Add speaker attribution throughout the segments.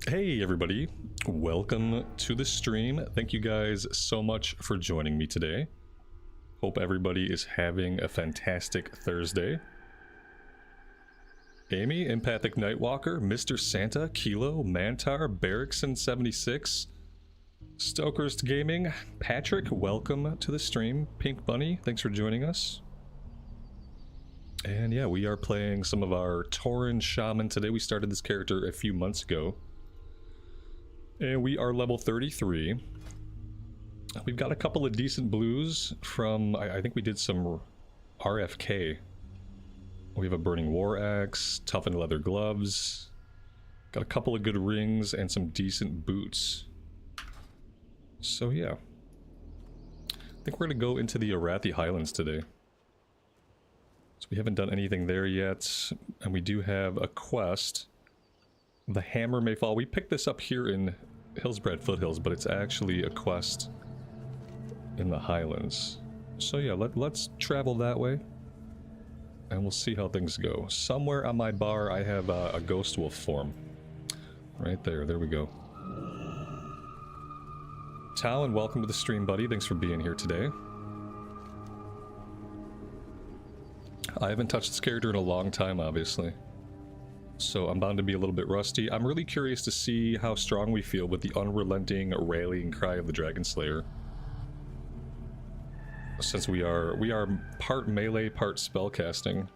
Speaker 1: Hey everybody, welcome to the stream. Thank you guys so much for joining me today. Hope everybody is having a fantastic Thursday. Amy, Empathic Nightwalker, Mr. Santa, Kilo, Mantar, Barrickson76, Stokers Gaming, Patrick, welcome to the stream. Pink Bunny, thanks for joining us. And yeah, we are playing some of our Tauren Shaman today. We started this character a few months ago. And we are level 33. We've got a couple of decent blues from, I think we did some RFK. We have a Burning War Axe, toughened leather gloves, got a couple of good rings and some decent boots. So yeah. I think we're going to go into the Arathi Highlands today. So we haven't done anything there yet, and we do have a quest. The Hammer May Fall. We picked this up here in Hillsbrad Foothills, but it's actually a quest in the Highlands. So yeah, let's travel that way, and we'll see how things go. Somewhere on my bar I have a Ghost Wolf form. Right there, there we go. Talon, welcome to the stream, buddy. Thanks for being here today. I haven't touched this character in a long time, obviously. So I'm bound to be a little bit rusty. I'm really curious to see how strong we feel with the unrelenting rallying cry of the Dragon Slayer. Since we are part melee, part spellcasting.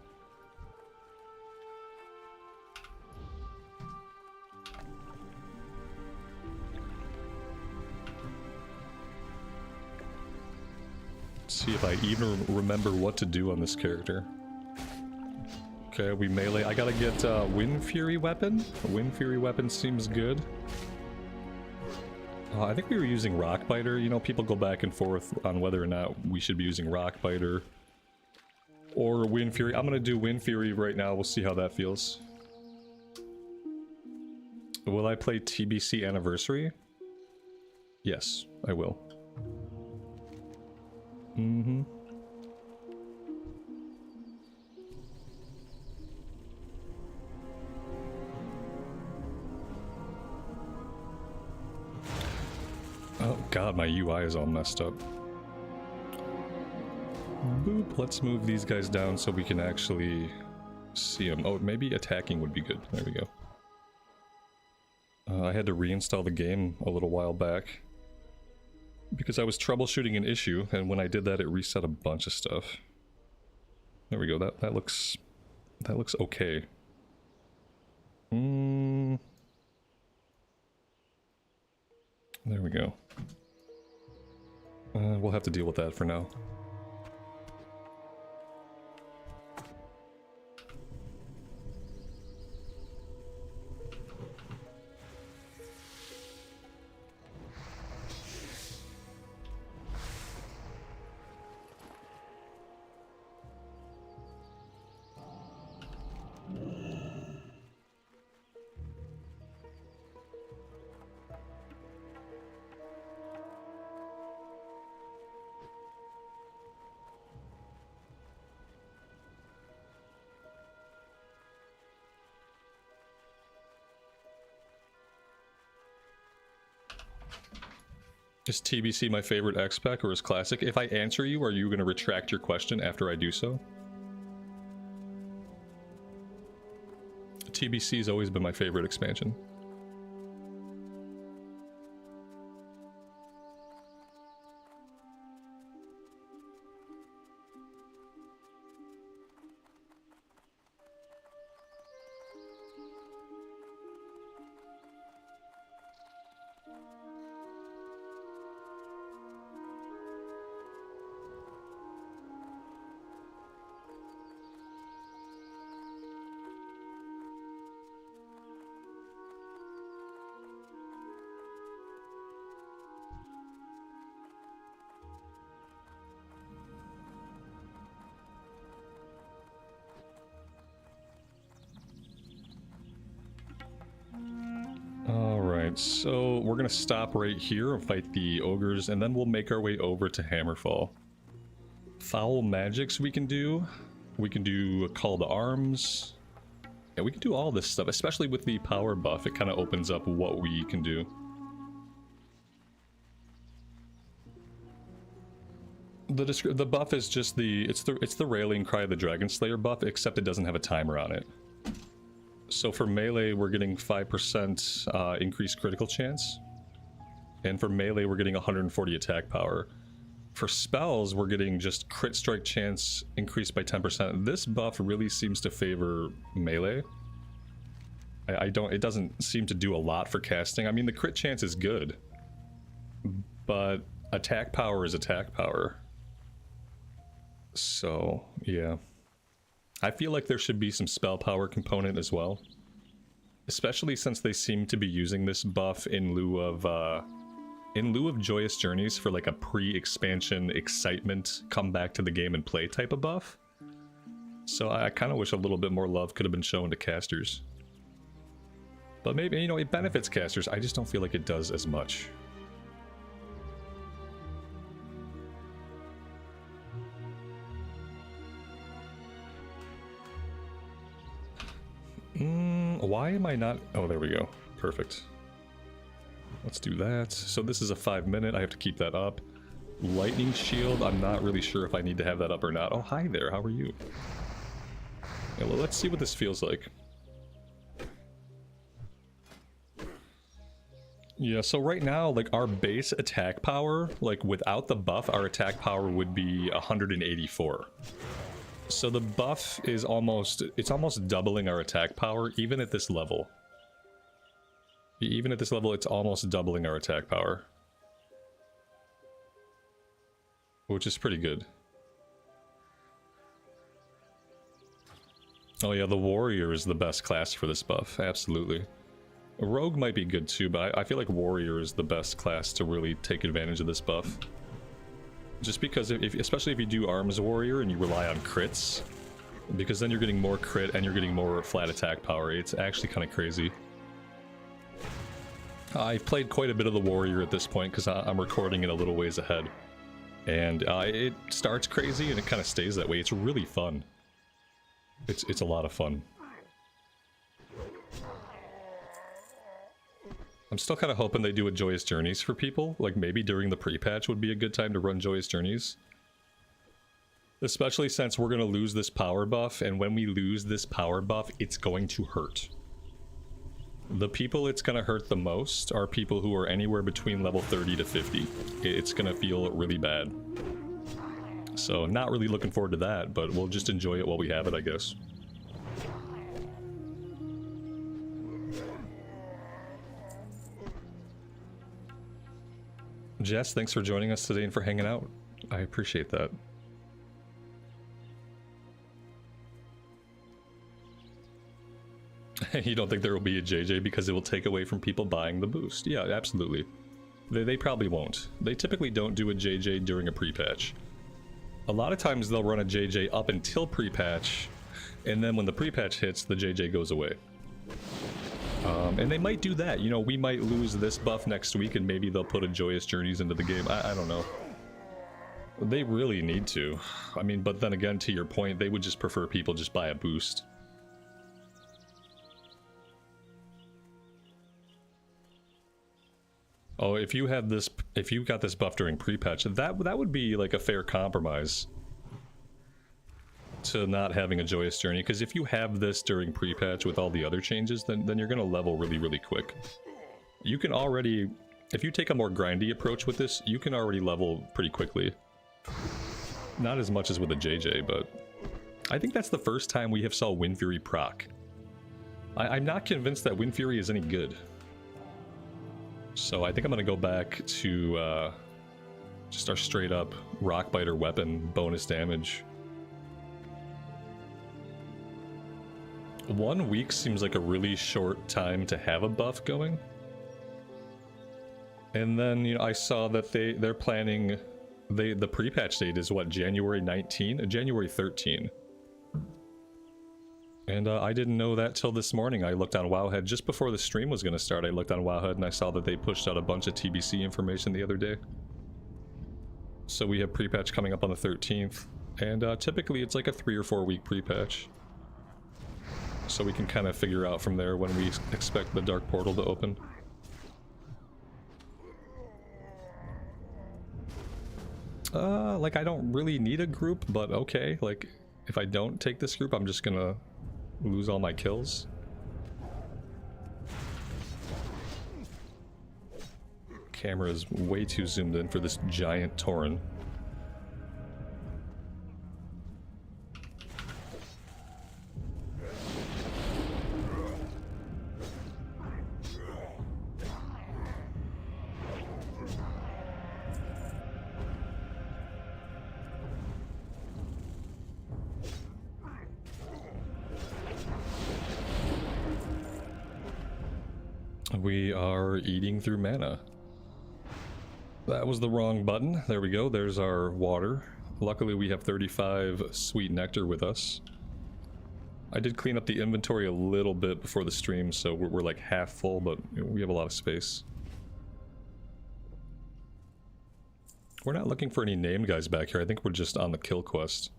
Speaker 1: See if I even remember what to do on this character. Okay, we melee. I gotta get Wind Fury weapon. A Wind Fury weapon seems good. I think we were using Rockbiter. You know, people go back and forth on whether or not we should be using Rockbiter or Wind Fury. I'm gonna do Wind Fury right now. We'll see how that feels. Will I play TBC Anniversary? Yes, I will. Mm-hmm. Oh god, my UI is all messed up. Boop, let's move these guys down so we can actually see them. Oh, maybe attacking would be good. There we go. I had to reinstall the game a little while back because I was troubleshooting an issue, and when I did that, it reset a bunch of stuff. There we go. That looks okay. There we go. We'll have to deal with that for now. Is TBC my favorite X-Pack or is Classic? If I answer you, are you going to retract your question after I do so? TBC has always been my favorite expansion. So we're gonna stop right here and fight the ogres, and then we'll make our way over to Hammerfall. Foul magics we can do. We can do Call to Arms, Yeah, we can do all this stuff, especially with the power buff. It kind of opens up what we can do. The buff is just it's the Railing Cry of the Dragon Slayer buff, except it doesn't have a timer on it. So for melee, we're getting 5% increased critical chance. And for melee, we're getting 140 attack power. For spells, we're getting just crit strike chance increased by 10%. This buff really seems to favor melee. It doesn't seem to do a lot for casting. I mean, the crit chance is good, but attack power is attack power. So, yeah. I feel like there should be some spell power component as well. Especially since they seem to be using this buff in lieu of Joyous Journeys for like a pre-expansion excitement, come back to the game and play type of buff. So I kind of wish a little bit more love could have been shown to casters. But maybe, you know, it benefits casters, I just don't feel like it does as much. Why am I not... Oh, there we go. Perfect. Let's do that. So this is a 5-minute. I have to keep that up. Lightning Shield. I'm not really sure if I need to have that up or not. Oh, hi there. How are you? Yeah, well, let's see what this feels like. Yeah, so right now, like, our base attack power, like, without the buff, our attack power would be 184. So the buff is almost doubling our attack power, even at this level. Even at this level, it's almost doubling our attack power. Which is pretty good. Oh yeah, the Warrior is the best class for this buff, absolutely. A Rogue might be good too, but I feel like Warrior is the best class to really take advantage of this buff. Just because, especially if you do Arms Warrior and you rely on crits, because then you're getting more crit and you're getting more flat attack power. It's actually kind of crazy. I've played quite a bit of the Warrior at this point because I'm recording it a little ways ahead. And it starts crazy and it kind of stays that way. It's really fun. It's a lot of fun. I'm still kind of hoping they do a Joyous Journeys for people. Like, maybe during the pre-patch would be a good time to run Joyous Journeys. Especially since we're going to lose this power buff, and when we lose this power buff, it's going to hurt. The people it's going to hurt the most are people who are anywhere between level 30 to 50. It's going to feel really bad. So, not really looking forward to that, but we'll just enjoy it while we have it, I guess. Jess, thanks for joining us today and for hanging out. I appreciate that. You don't think there will be a JJ because it will take away from people buying the boost? Yeah, absolutely. They probably won't. They typically don't do a JJ during a pre-patch. A lot of times they'll run a JJ up until pre-patch, and then when the pre-patch hits, the JJ goes away. And they might do that, you know, we might lose this buff next week and maybe they'll put a Joyous Journeys into the game. I don't know. They really need to. I mean, but then again, to your point, they would just prefer people just buy a boost. Oh, if you got this buff during pre-patch, that would be like a fair compromise to not having a Joyous Journey, because if you have this during pre-patch with all the other changes, then you're gonna level really quick. You can already, if you take a more grindy approach with this, you can already level pretty quickly. Not as much as with a JJ, but I think that's the first time we have saw Wind Fury proc. I'm not convinced that Wind Fury is any good. So I think I'm gonna go back to just our straight up Rockbiter weapon bonus damage. 1 week seems like a really short time to have a buff going. And then, you know, I saw that they're planning, the pre-patch date is what, January 19? January 13. And I didn't know that till this morning. I looked on Wowhead just before the stream was going to start. I looked on Wowhead and I saw that they pushed out a bunch of TBC information the other day. So we have pre-patch coming up on the 13th. And typically it's like a 3 or 4 week pre-patch. so we can kind of figure out from there when we expect the dark portal to open. Like, I don't really need a group, but okay. Like, if I don't take this group, I'm just gonna lose all my kills. Camera is way too zoomed in for this giant Tauren. We are eating through mana. That was the wrong button. There we go. There's our water. Luckily we have 35 sweet nectar with us. I did clean up the inventory a little bit before the stream, so we're like half full, but we have a lot of space. We're not looking for any named guys back here. I think we're just on the kill quest.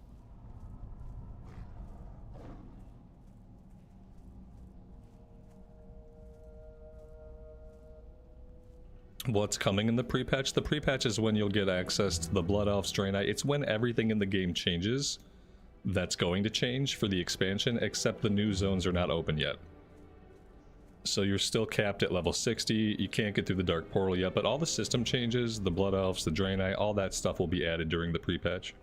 Speaker 1: What's coming in the pre-patch? The pre-patch is when you'll get access to the Blood Elves, Draenei. It's when everything in the game changes that's going to change for the expansion, except the new zones are not open yet. So you're still capped at level 60, you can't get through the Dark Portal yet, but all the system changes, the Blood Elves, the Draenei, all that stuff will be added during the pre-patch.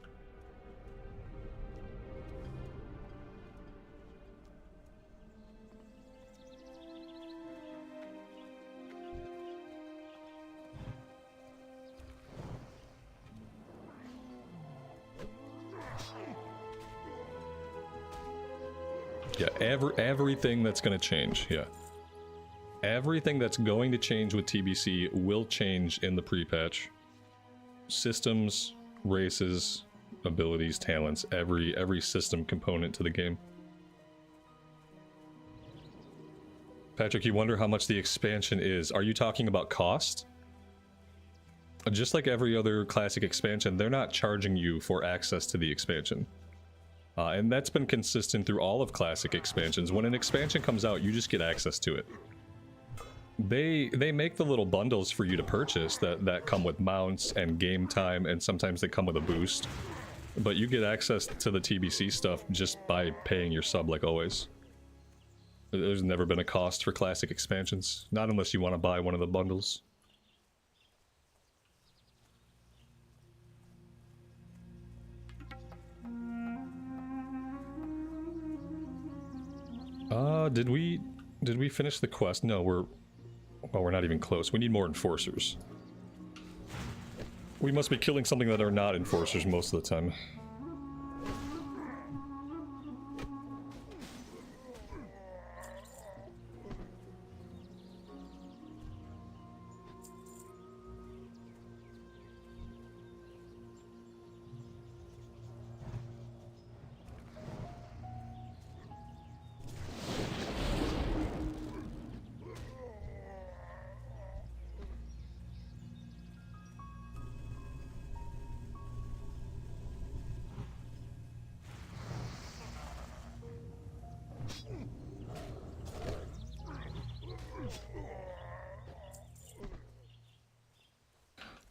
Speaker 1: Yeah, everything that's going to change, yeah. Everything that's going to change with TBC will change in the pre-patch. Systems, races, abilities, talents, every system component to the game. Patrick, you wonder how much the expansion is. Are you talking about cost? Just like every other classic expansion, they're not charging you for access to the expansion. And that's been consistent through all of classic expansions. When an expansion comes out, you just get access to it. They make the little bundles for you to purchase that come with mounts and game time, and sometimes they come with a boost. But you get access to the TBC stuff just by paying your sub, like always. There's never been a cost for classic expansions, not unless you want to buy one of the bundles. Did we finish the quest? No, we're not even close. We need more enforcers. We must be killing something that are not enforcers most of the time.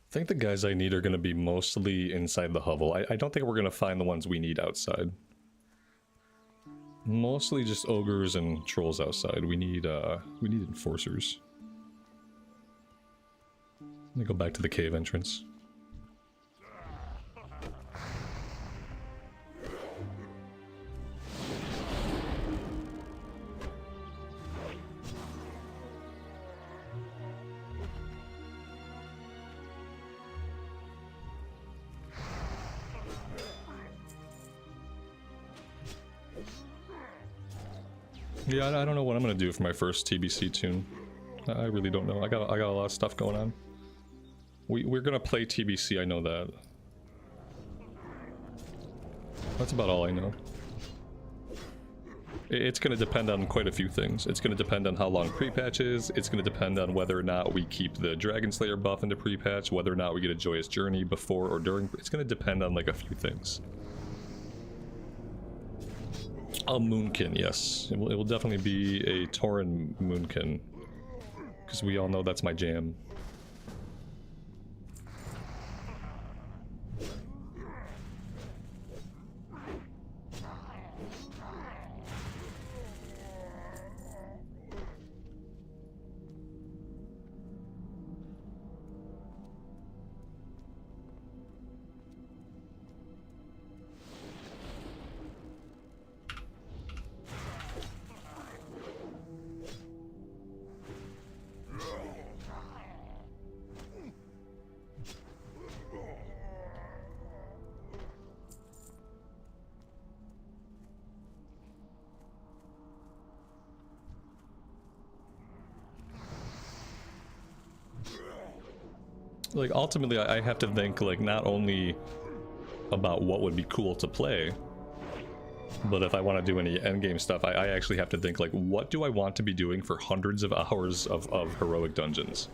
Speaker 1: I think the guys I need are going to be mostly inside the hovel. I don't think we're going to find the ones we need outside. Mostly just ogres and trolls outside. We need enforcers. Let me go back to the cave entrance. Yeah, I don't know what I'm gonna do for my first TBC tune. I really don't know. I got a lot of stuff going on. We're gonna play TBC, I know that. That's about all I know. It's gonna depend on quite a few things. It's gonna depend on how long pre-patch is. It's gonna depend on whether or not we keep the Dragon Slayer buff into pre-patch, whether or not we get a Joyous Journey before or during. It's gonna depend on like a few things. A Moonkin, yes. It will definitely be a Tauren Moonkin. Because we all know that's my jam. Like, ultimately, I have to think, like, not only about what would be cool to play, but if I want to do any endgame stuff, I actually have to think, like, what do I want to be doing for hundreds of hours of heroic dungeons?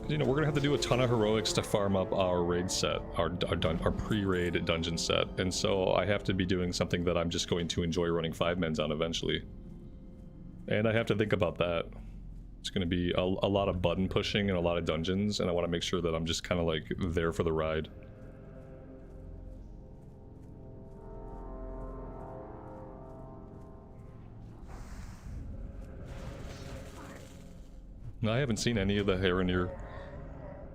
Speaker 1: You know, we're gonna have to do a ton of heroics to farm up our raid set, our pre-raid dungeon set, and so I have to be doing something that I'm just going to enjoy running 5-mens on eventually. And I have to think about that. It's going to be a lot of button pushing and a lot of dungeons, and I want to make sure that I'm just kind of like there for the ride. No, I haven't seen any of the Harenir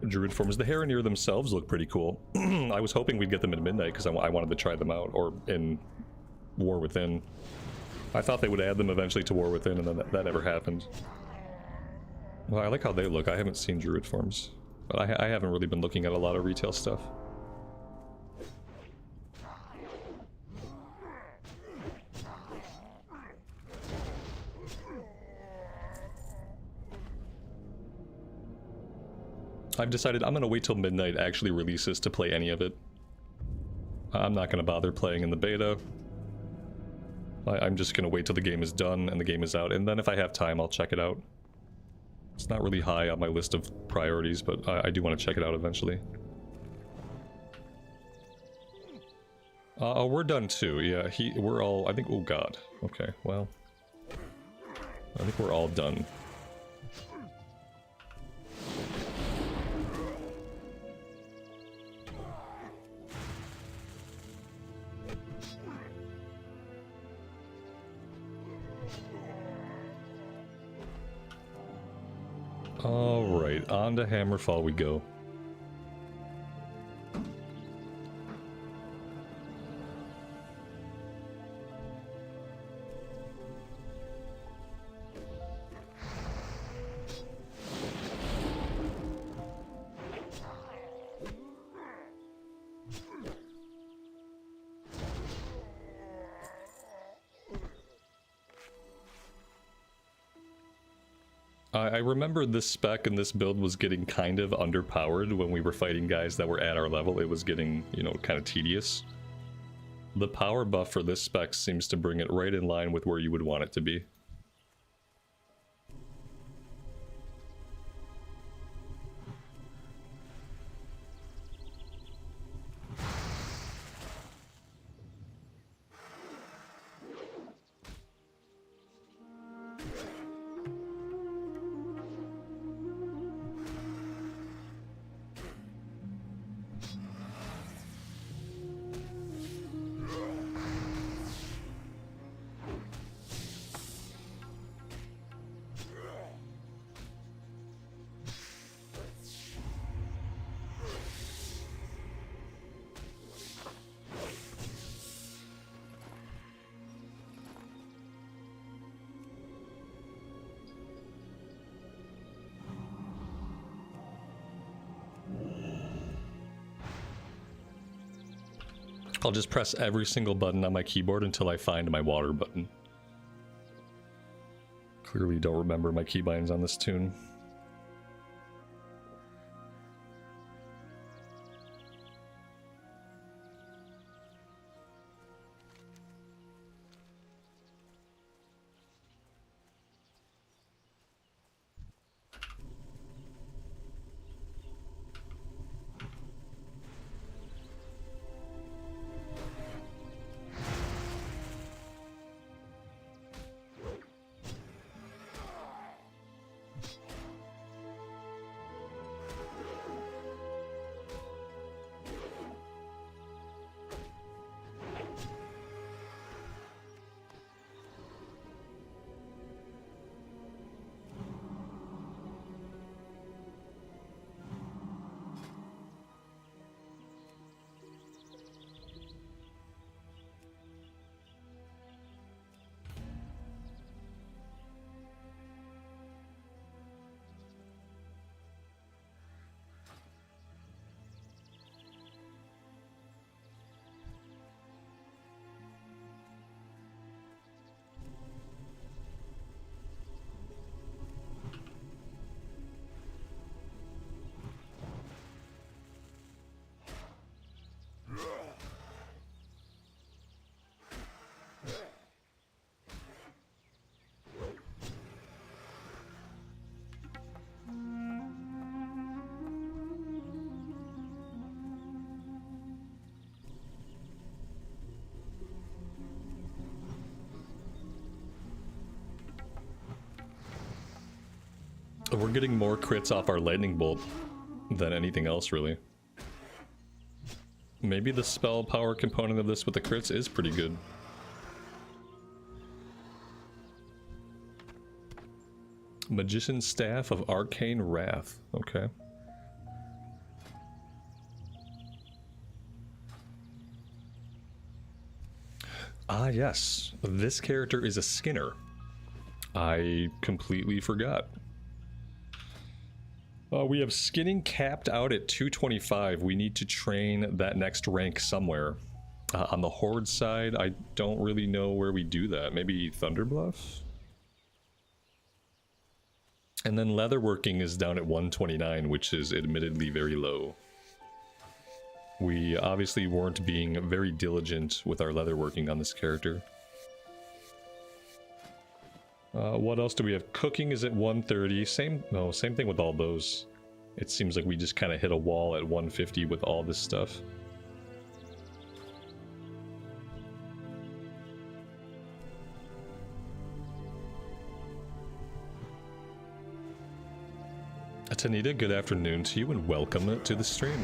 Speaker 1: druid forms. The Harenir themselves look pretty cool. I was hoping we'd get them at midnight because I wanted to try them out, or in War Within. I thought they would add them eventually to War Within, and then that never happened. Well, I like how they look. I haven't seen druid forms, but I haven't really been looking at a lot of retail stuff. I've decided I'm going to wait till midnight actually releases to play any of it. I'm not going to bother playing in the beta. I'm just going to wait till the game is done and the game is out, and then if I have time, I'll check it out. It's not really high on my list of priorities, but I do want to check it out eventually. We're done too. Yeah, we're all, I think, oh god. Okay, well, I think we're all done. Alright, on to Hammerfall we go. I remember this spec and this build was getting kind of underpowered when we were fighting guys that were at our level. It was getting, you know, kind of tedious. The power buff for this spec seems to bring it right in line with where you would want it to be. I'll just press every single button on my keyboard until I find my water button. Clearly don't remember my keybinds on this tune. We're getting more crits off our lightning bolt than anything else, really. Maybe the spell power component of this with the crits is pretty good. Magician's Staff of Arcane Wrath. Okay. Ah, yes. This character is a skinner. I completely forgot. We have skinning capped out at 225. We need to train that next rank somewhere. On the Horde side, I don't really know where we do that. Maybe Thunderbluff? And then leatherworking is down at 129, which is admittedly very low. We obviously weren't being very diligent with our leatherworking on this character. What else do we have? Cooking is at 130. Same thing with all those. It seems like we just kind of hit a wall at 150 with all this stuff. Tanita, good afternoon to you and welcome to the stream.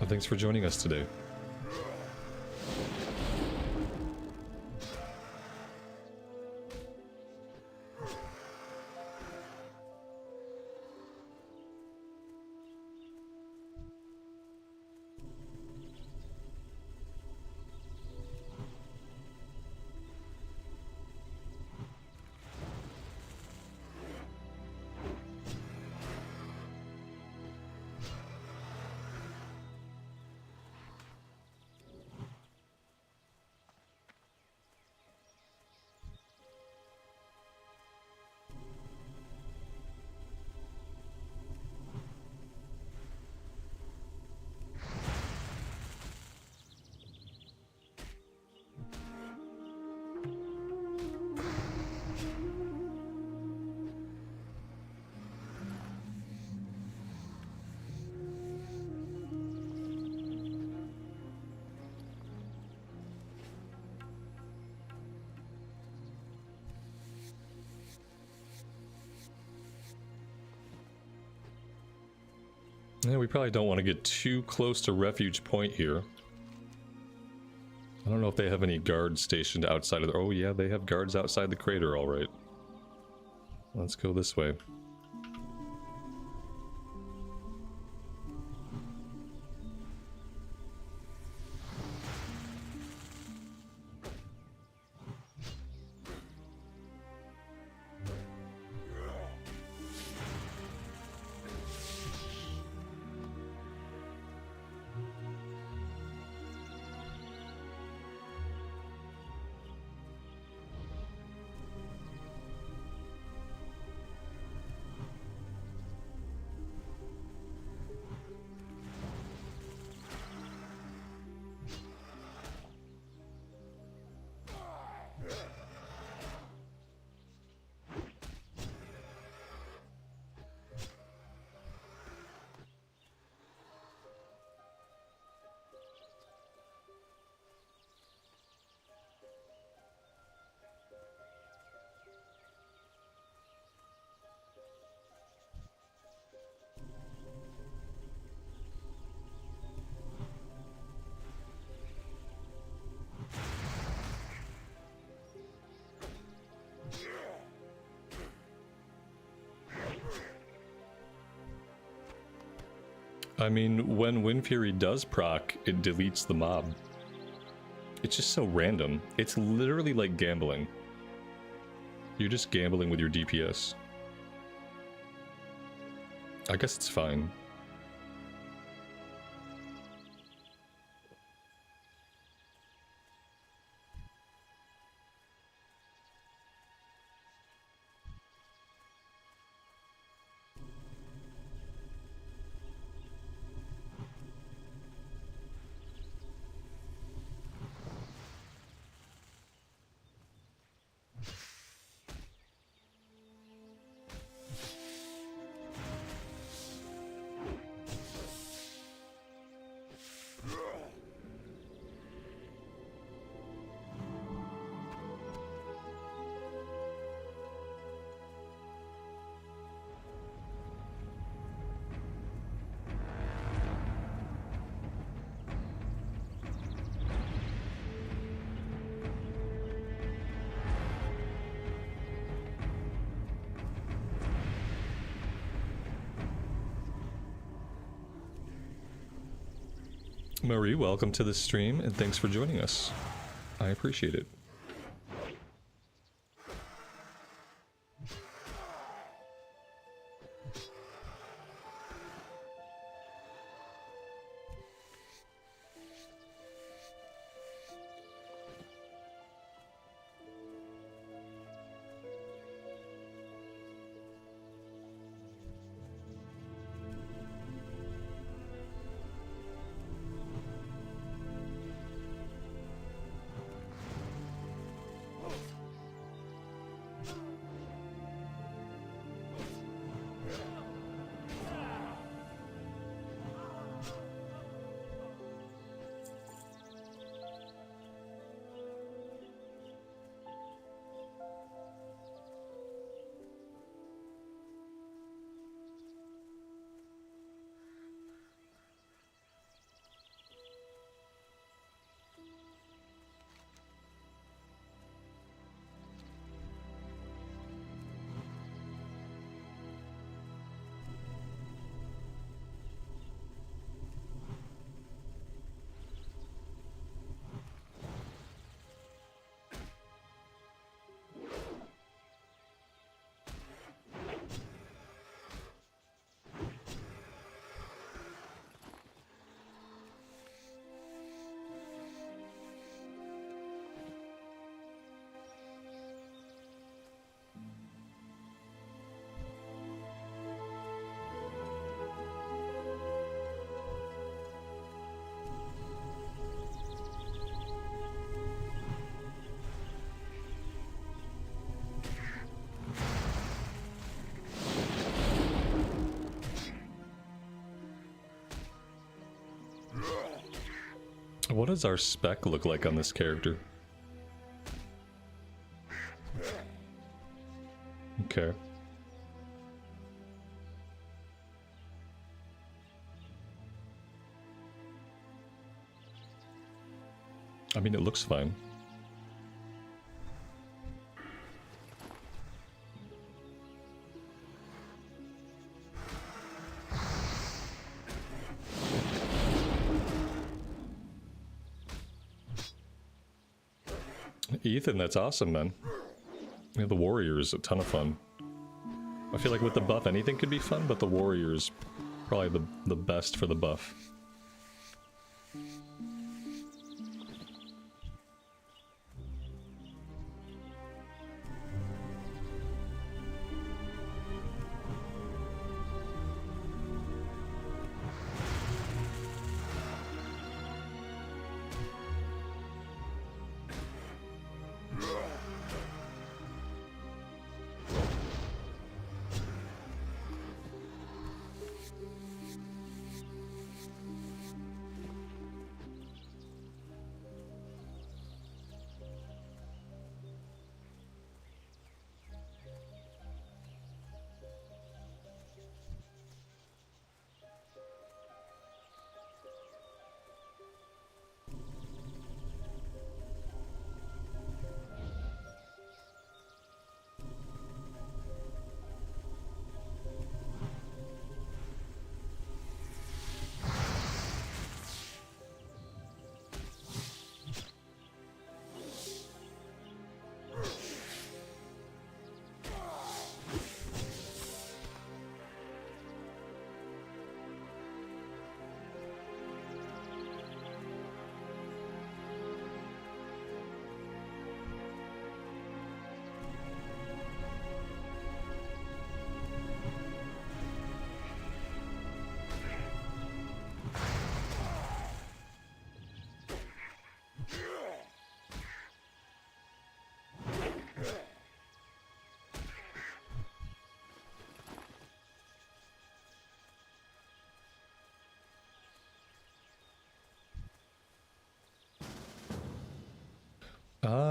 Speaker 1: Thanks for joining us today. Yeah, we probably don't want to get too close to Refuge Point here. I don't know if they have any guards stationed outside of the... Oh yeah, they have guards outside the crater, alright. Let's go this way. I mean, when Wind Fury does proc, it deletes the mob. It's just so random. It's literally like gambling. You're just gambling with your DPS. I guess it's fine. Marie, welcome to the stream, and thanks for joining us. I appreciate it. What does our spec look like on this character? Okay. I mean, it looks fine. Ethan, that's awesome, man. Yeah, the warrior is a ton of fun. I feel like with the buff, anything could be fun, but the warrior is probably the best for the buff.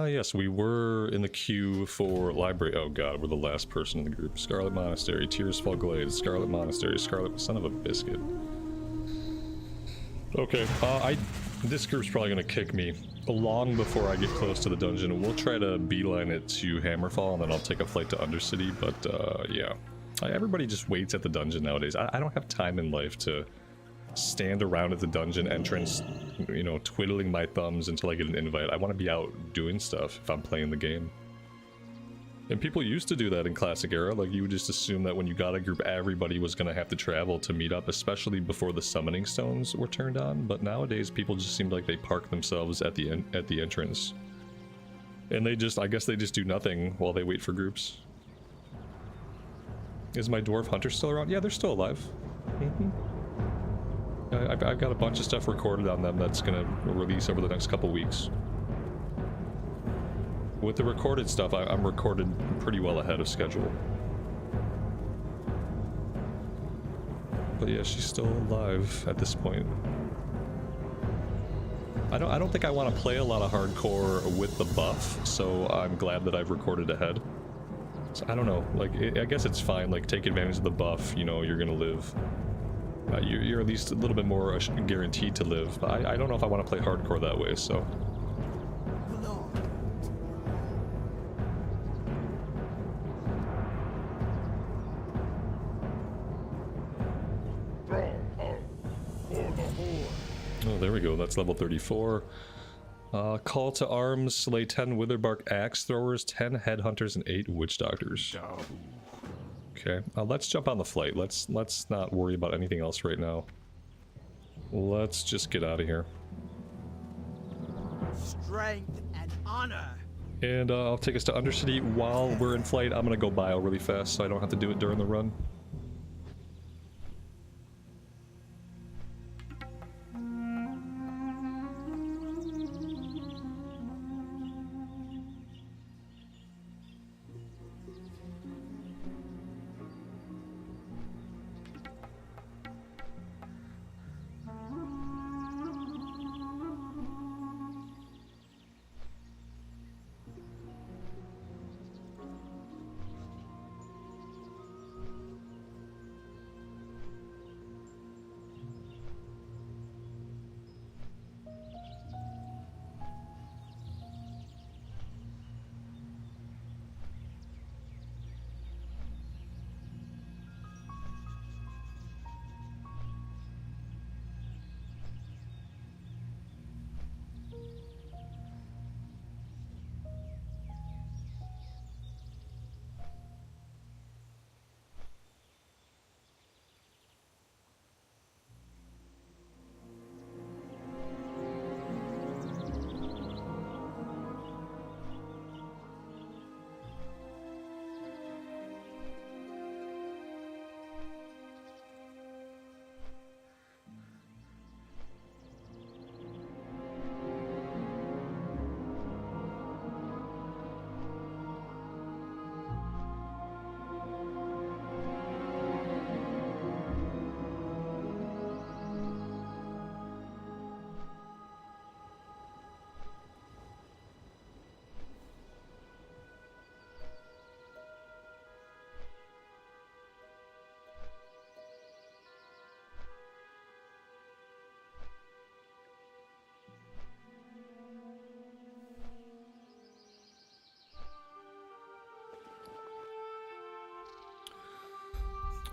Speaker 1: Yes, we were in the queue for library. Oh god, we're the last person in the group. Scarlet Monastery, Tearsfall Glades, Scarlet Monastery, Scarlet... Son of a biscuit. Okay, this group's probably gonna kick me long before I get close to the dungeon. We'll try to beeline it to Hammerfall, and then I'll take a flight to Undercity, but yeah. Everybody just waits at the dungeon nowadays. I don't have time in life to stand around at the dungeon entrance, you know, twiddling my thumbs until I get an invite. I want to be out doing stuff if I'm playing the game. And people used to do that in Classic Era. Like, you would just assume that when you got a group, everybody was going to have to travel to meet up, especially before the summoning stones were turned on. But nowadays, people just seem like they park themselves at the entrance. And they just, I guess they just do nothing while they wait for groups. Is my dwarf hunter still around? Yeah, they're still alive. I've got a bunch of stuff recorded on them that's gonna release over the next couple weeks. With the recorded stuff, I'm recorded pretty well ahead of schedule. But yeah, she's still alive at this point. I don't think I want to play a lot of hardcore with the buff, so I'm glad that I've recorded ahead. So I don't know, like, I guess it's fine, like, take advantage of the buff, you know, you're gonna live. You're at least a little bit more guaranteed to live. But I don't know if I want to play hardcore that way, so... Oh, there we go. That's level 34. Call to arms, slay 10 Witherbark axe throwers, 10 headhunters, and 8 witch doctors. Okay, let's jump on the flight. Let's not worry about anything else right now. Let's just get out of here.
Speaker 2: Strength and honor.
Speaker 1: And I'll take us to Undercity. While we're in flight, I'm gonna go bio really fast so I don't have to do it during the run.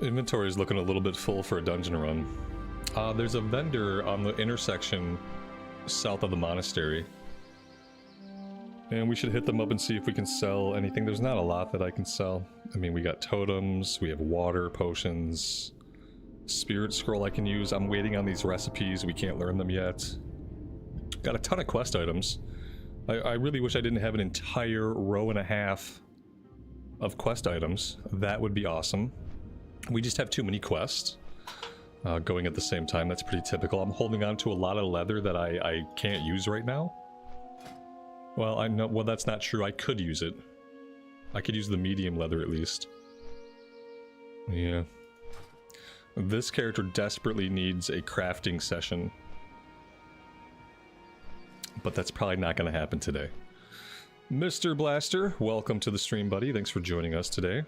Speaker 1: Inventory is looking a little bit full for a dungeon run. There's a vendor on the intersection south of the monastery. And we should hit them up and see if we can sell anything. There's not a lot that I can sell. I mean, we got totems, we have water, potions, spirit scroll I can use. I'm waiting on these recipes, we can't learn them yet. Got a ton of quest items. I really wish I didn't have an entire row and a half of quest items. That would be awesome. We just have too many quests going at the same time. That's pretty typical. I'm holding on to a lot of leather that I can't use right now. Well, I know. Well, that's not true. I could use it. I could use the medium leather at least. Yeah. This character desperately needs a crafting session. But that's probably not going to happen today. Mr. Blaster, welcome to the stream, buddy. Thanks for joining us today.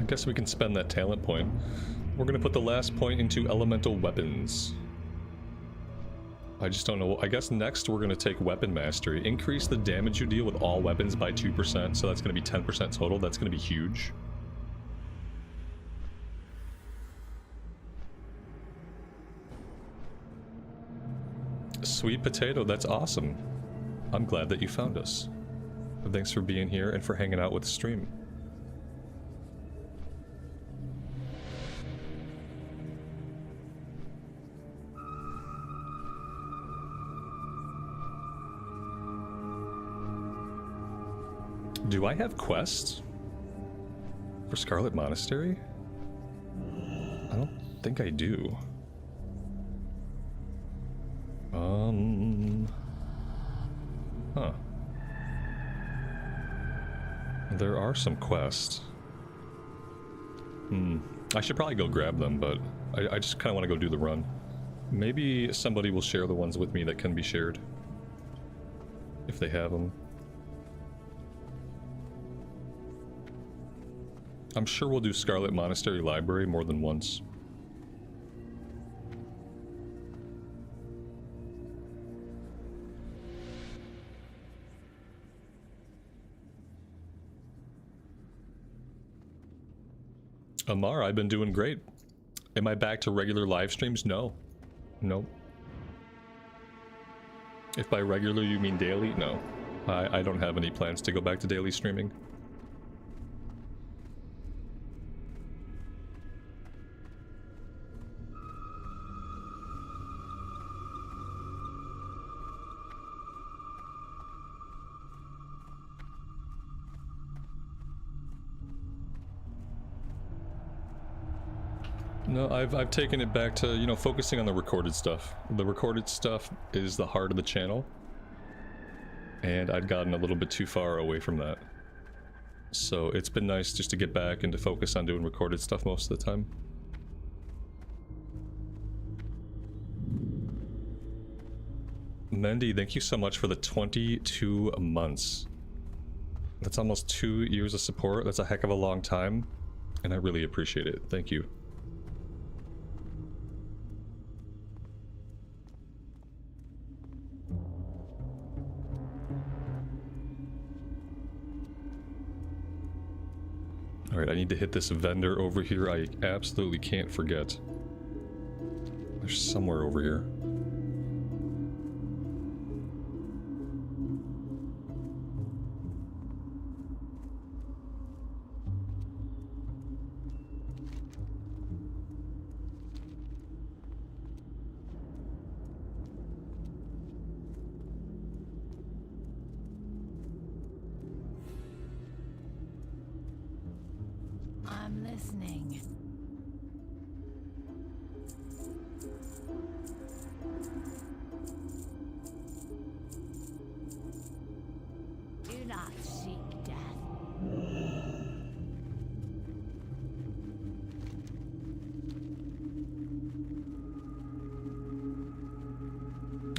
Speaker 1: guess we can spend that talent point. We're gonna put the last point into elemental weapons. I just don't know. I guess next we're gonna take weapon mastery. Increase the damage you deal with all weapons by 2%, so that's gonna be 10% total. That's gonna be huge. Sweet potato, that's awesome. I'm glad that you found us. Thanks for being here and for hanging out with the stream. Do I have quests for Scarlet Monastery? I don't think I do. Huh. There are some quests. I should probably go grab them, but I just kind of want to go do the run. Maybe somebody will share the ones with me that can be shared. If they have them. I'm sure we'll do Scarlet Monastery Library more than once. Amar, I've been doing great. Am I back to regular live streams? No. Nope. If by regular you mean daily, no. I don't have any plans to go back to daily streaming. No, I've taken it back to, you know, focusing on the recorded stuff. The recorded stuff is the heart of the channel. And I'd gotten a little bit too far away from that. So it's been nice just to get back and to focus on doing recorded stuff most of the time. Mendy, thank you so much for the 22 months. That's almost 2 years of support. That's a heck of a long time. And I really appreciate it. Thank you. Alright, I need to hit this vendor over here. I absolutely can't forget. There's somewhere over here.
Speaker 3: I'm listening. Do not seek death.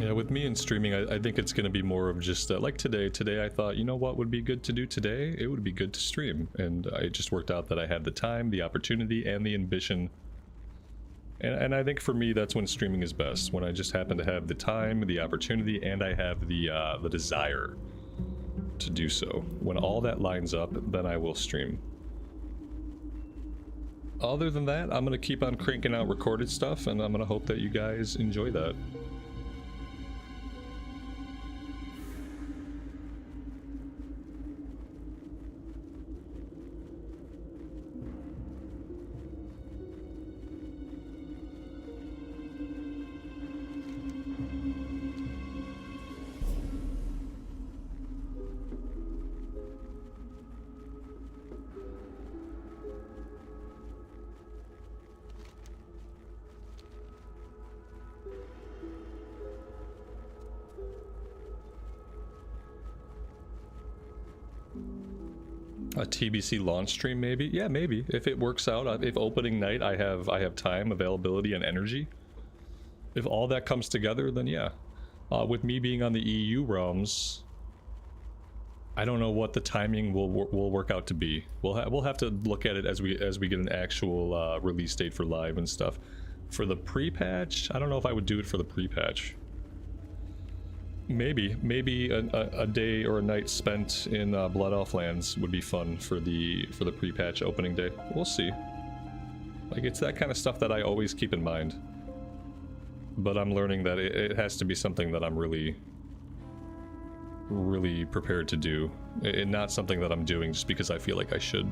Speaker 1: Yeah, with me and streaming, I think it's going to be more of just like today. Today I thought, you know what would be good to do today? It would be good to stream. And it just worked out that I had the time, the opportunity, and the ambition. And I think for me, that's when streaming is best. When I just happen to have the time, the opportunity, and I have the desire to do so. When all that lines up, then I will stream. Other than that, I'm going to keep on cranking out recorded stuff, and I'm going to hope that you guys enjoy that. A TBC launch stream, maybe? Yeah, maybe. If it works out, if opening night I have time, availability, and energy. If all that comes together, then yeah. With me being on the EU realms, I don't know what the timing will work out to be. We'll have to look at it as we get an actual release date for live and stuff. For the pre-patch, I don't know if I would do it for the pre-patch. Maybe a day or a night spent in Blood Elf Lands would be fun for the pre-patch opening day. We'll see. Like, it's that kind of stuff that I always keep in mind. But I'm learning that it has to be something that I'm really prepared to do, and not something that I'm doing just because I feel like I should.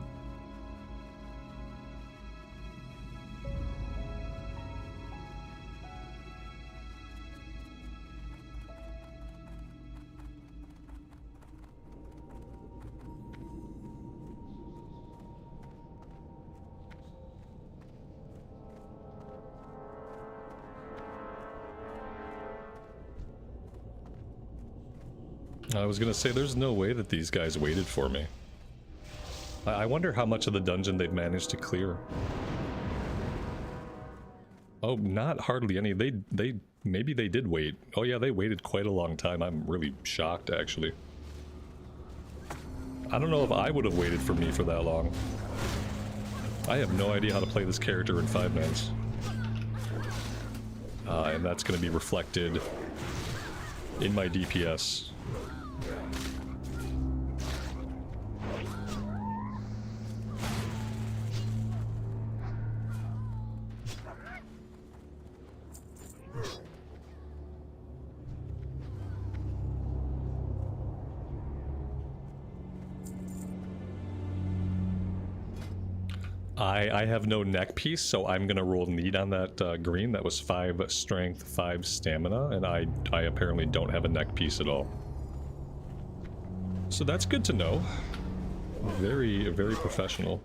Speaker 1: I was gonna say, there's no way that these guys waited for me. I wonder how much of the dungeon they've managed to clear. Oh, not hardly any. Maybe they did wait. Oh yeah, they waited quite a long time. I'm really shocked, actually. I don't know if I would have waited for me for that long. I have no idea how to play this character in 5 minutes. And that's gonna be reflected in my DPS. I have no neck piece, so I'm gonna roll need on that green. That was 5 strength, 5 stamina, and I apparently don't have a neck piece at all. So that's good to know. Very, very professional.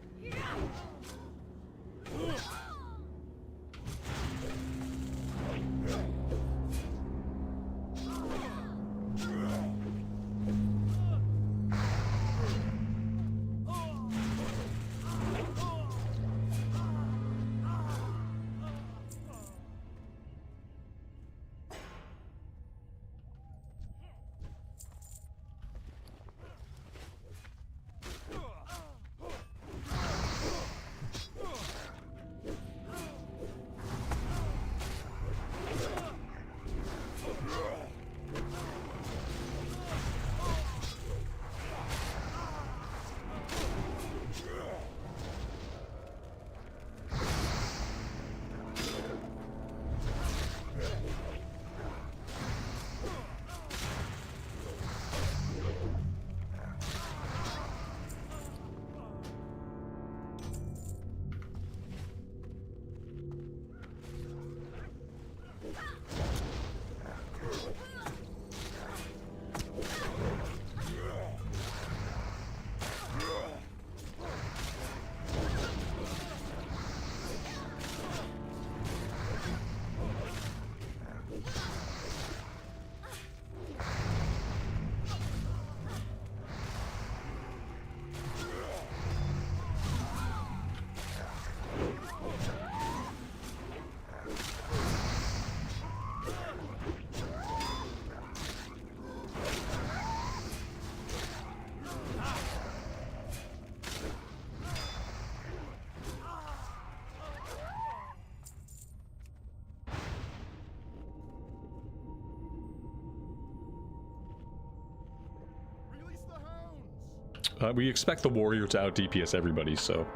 Speaker 1: We expect the warrior to out DPS everybody, so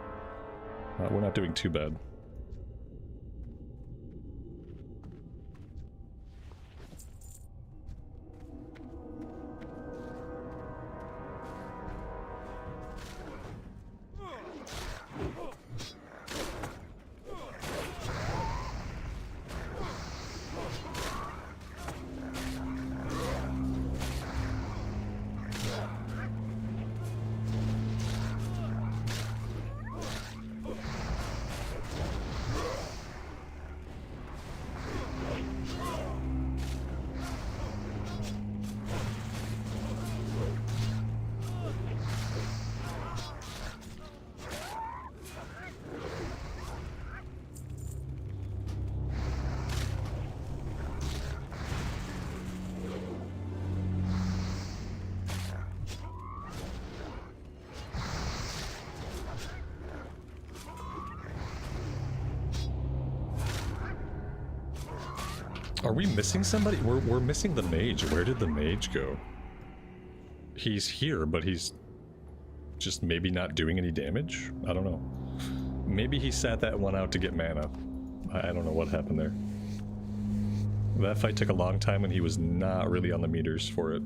Speaker 1: we're not doing too bad. Are we missing somebody? We're missing the mage. Where did the mage go? He's here, but he's just maybe not doing any damage? I don't know. Maybe he sat that one out to get mana. I don't know what happened there. That fight took a long time and he was not really on the meters for it.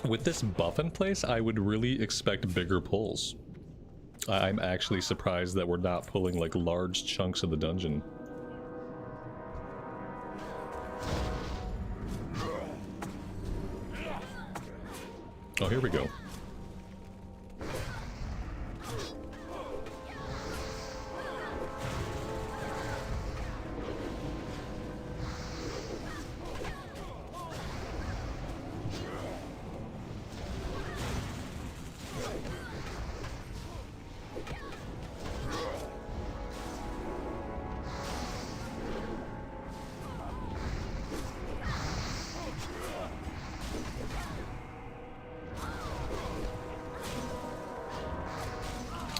Speaker 1: With this buff in place, I would really expect bigger pulls. I'm actually surprised that we're not pulling like large chunks of the dungeon. Oh, here we go.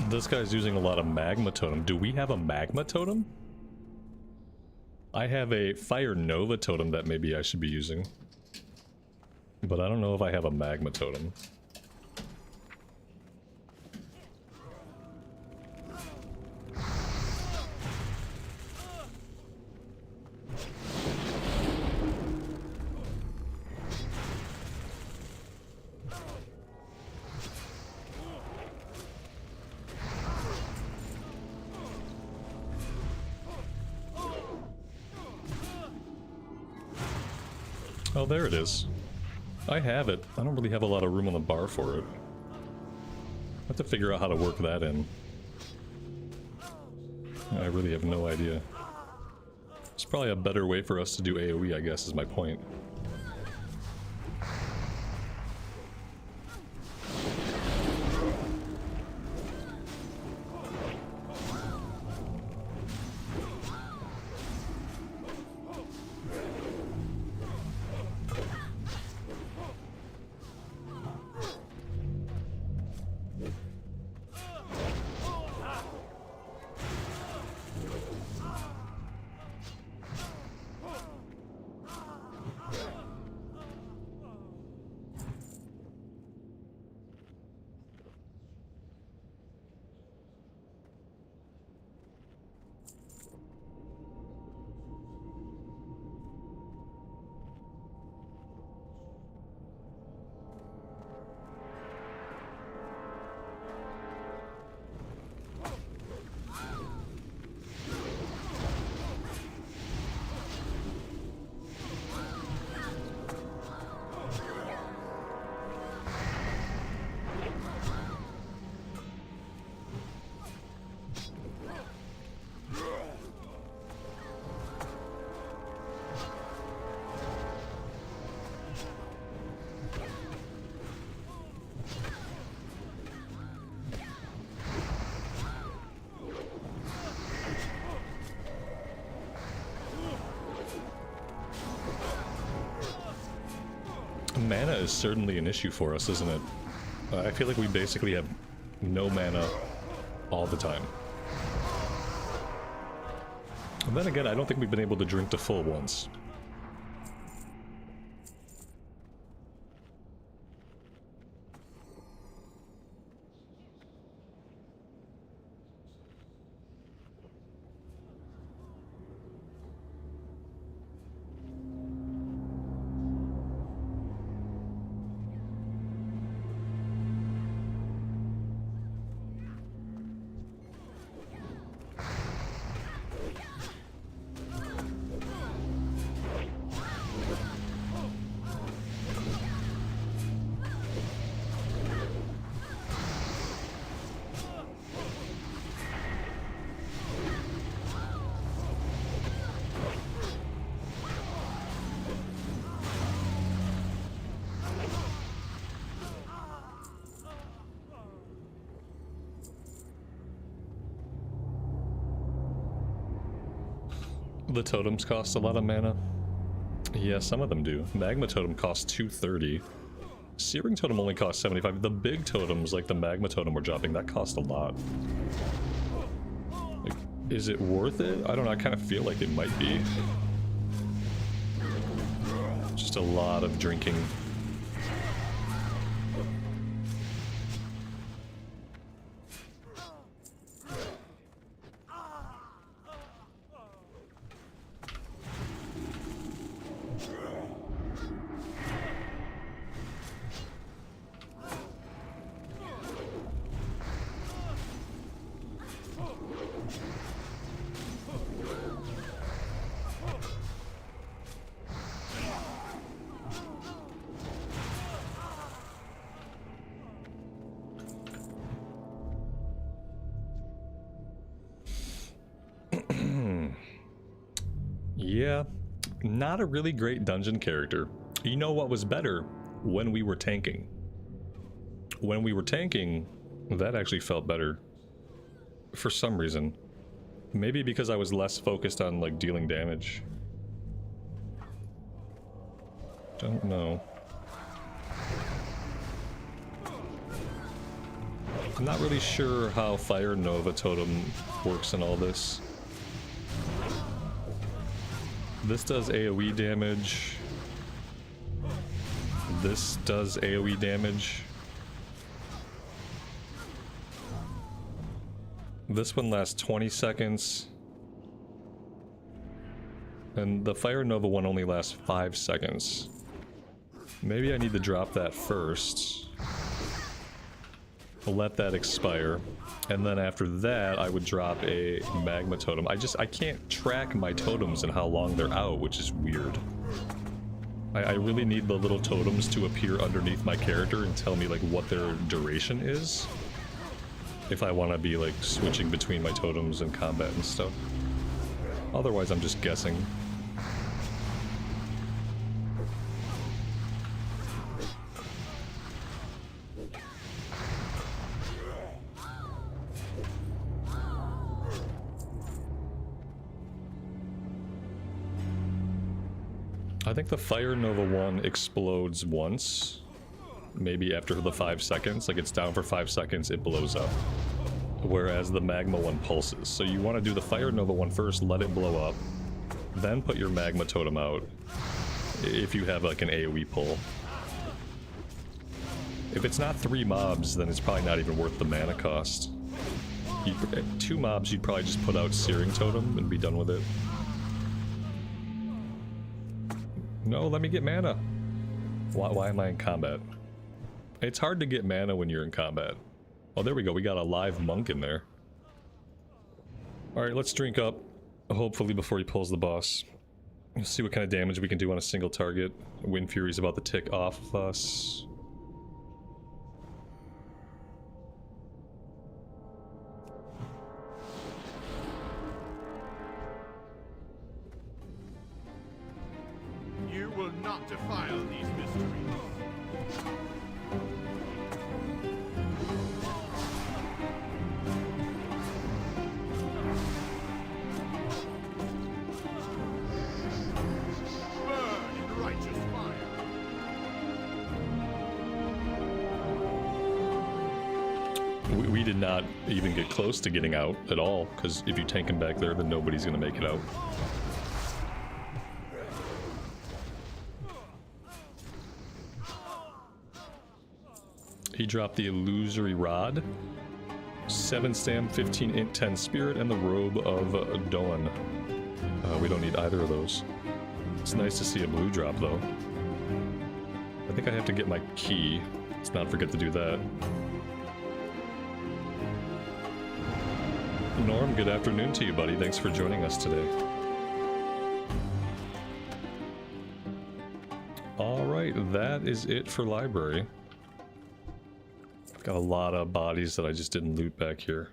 Speaker 1: This guy's using a lot of magma totem. Do we have a magma totem? I have a fire nova totem that maybe I should be using. But I don't know if I have a magma totem. Oh, there it is. I have it. I don't really have a lot of room on the bar for it. I have to figure out how to work that in. I really have no idea. It's probably a better way for us to do AoE, I guess, is my point. Mana is certainly an issue for us, isn't it? I feel like we basically have no mana all the time. And then again, I don't think we've been able to drink to full once. The totems cost a lot of mana. Yeah, some of them do. Magma totem costs 230. Searing totem only costs 75. The big totems, like the magma totem we're dropping, that cost a lot. Like, is it worth it? I don't know, I kind of feel like it might be. Just a lot of drinking. Yeah, not a really great dungeon character. You know what was better? When we were tanking. When we were tanking, that actually felt better. For some reason. Maybe because I was less focused on, like, dealing damage. Don't know. I'm not really sure how Fire Nova Totem works in all this. This does AoE damage. This does AoE damage. This one lasts 20 seconds. And the Fire Nova one only lasts 5 seconds. Maybe I need to drop that first. I'll let that expire. And then after that, I would drop a Magma Totem. I can't track my totems and how long they're out, which is weird. I really need the little totems to appear underneath my character and tell me, like, what their duration is. If I want to be, like, switching between my totems and combat and stuff. Otherwise, I'm just guessing. I think the Fire Nova one explodes once. Maybe after the 5 seconds. Like, it's down for 5 seconds, it blows up. Whereas the Magma one pulses. So you want to do the Fire Nova one first, let it blow up. Then put your Magma Totem out. If you have, like, an AoE pull. If it's not 3 mobs, then it's probably not even worth the mana cost. At 2 mobs, you'd probably just put out Searing Totem and be done with it. No, let me get mana. Why am I in combat? It's hard to get mana when you're in combat. Oh, there we go. We got a live monk in there. Alright, let's drink up. Hopefully before he pulls the boss. Let's see what kind of damage we can do on a single target. Wind Fury's about to tick off of us.
Speaker 2: You will not defile these mysteries. Burn in righteous fire.
Speaker 1: We did not even get close to getting out at all, because if you tank him back there, then nobody's gonna make it out. He dropped the Illusory Rod, 7 Stam, 15 Int, 10 Spirit, and the Robe of Doan. We don't need either of those. It's nice to see a blue drop, though. I think I have to get my key. Let's not forget to do that. Norm, good afternoon to you, buddy. Thanks for joining us today. Alright, that is it for library. Got a lot of bodies that I just didn't loot back here.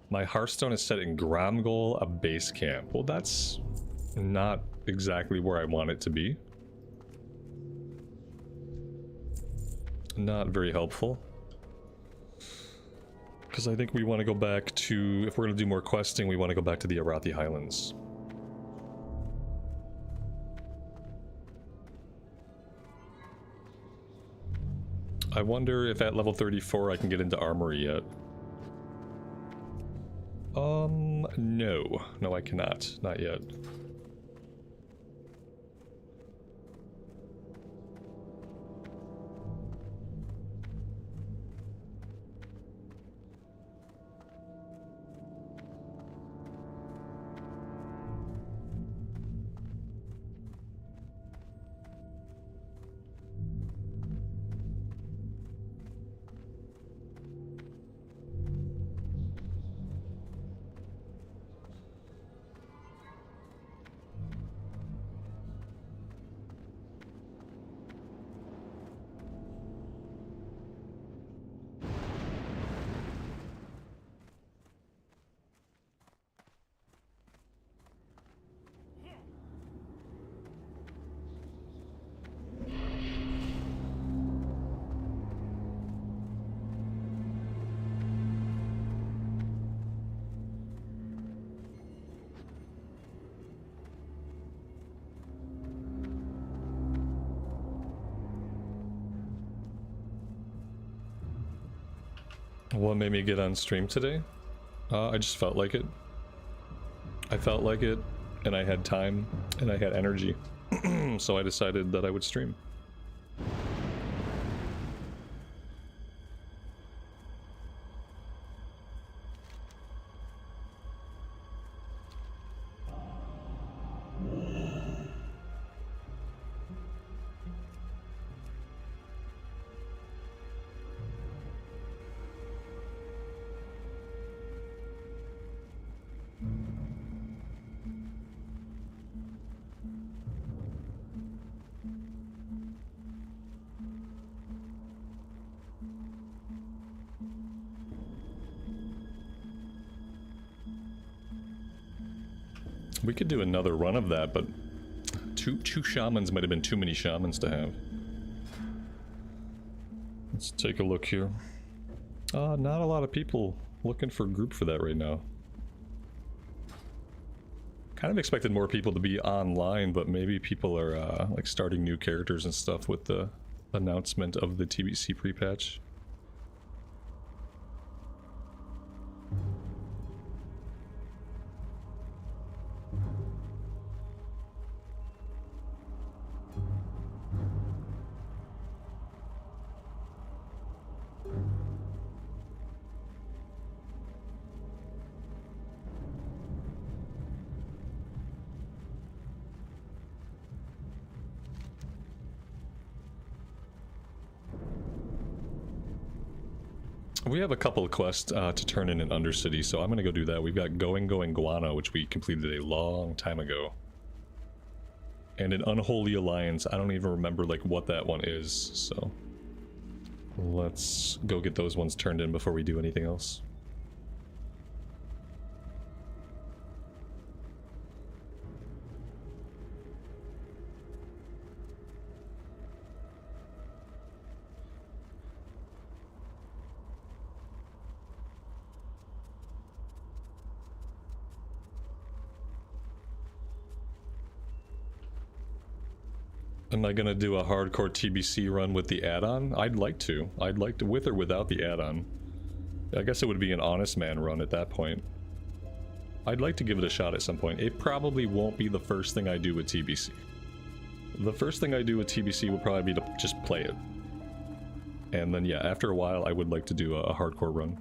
Speaker 1: My Hearthstone is set in Gromgol, a base camp. Well, that's not exactly where I want it to be. Not very helpful. Because I think we want to go back to, if we're going to do more questing, we want to go back to the Arathi Highlands. I wonder if at level 34 I can get into Armory yet. No. No, I cannot. Not yet. What made me get on stream today? I just felt like it. I felt like it, and I had time, and I had energy. So I decided that I would stream. We could do another run of that, but two shamans might have been too many shamans to have. Let's take a look here. Not a lot of people looking for a group for that right now. Kind of expected more people to be online, but maybe people are like starting new characters and stuff with the announcement of the TBC pre-patch. We have a couple of quests to turn in Undercity, so I'm gonna go do that. We've got Going Guano, which we completed a long time ago. And an Unholy Alliance. I don't even remember like what that one is, so let's go get those ones turned in before we do anything else. Am I gonna do a hardcore TBC run with the add-on? I'd like to. I'd like to, with or without the add-on. I guess it would be an honest man run at that point. I'd like to give it a shot at some point. It probably won't be the first thing I do with TBC. The first thing I do with TBC will probably be to just play it. And then yeah, after a while I would like to do a hardcore run.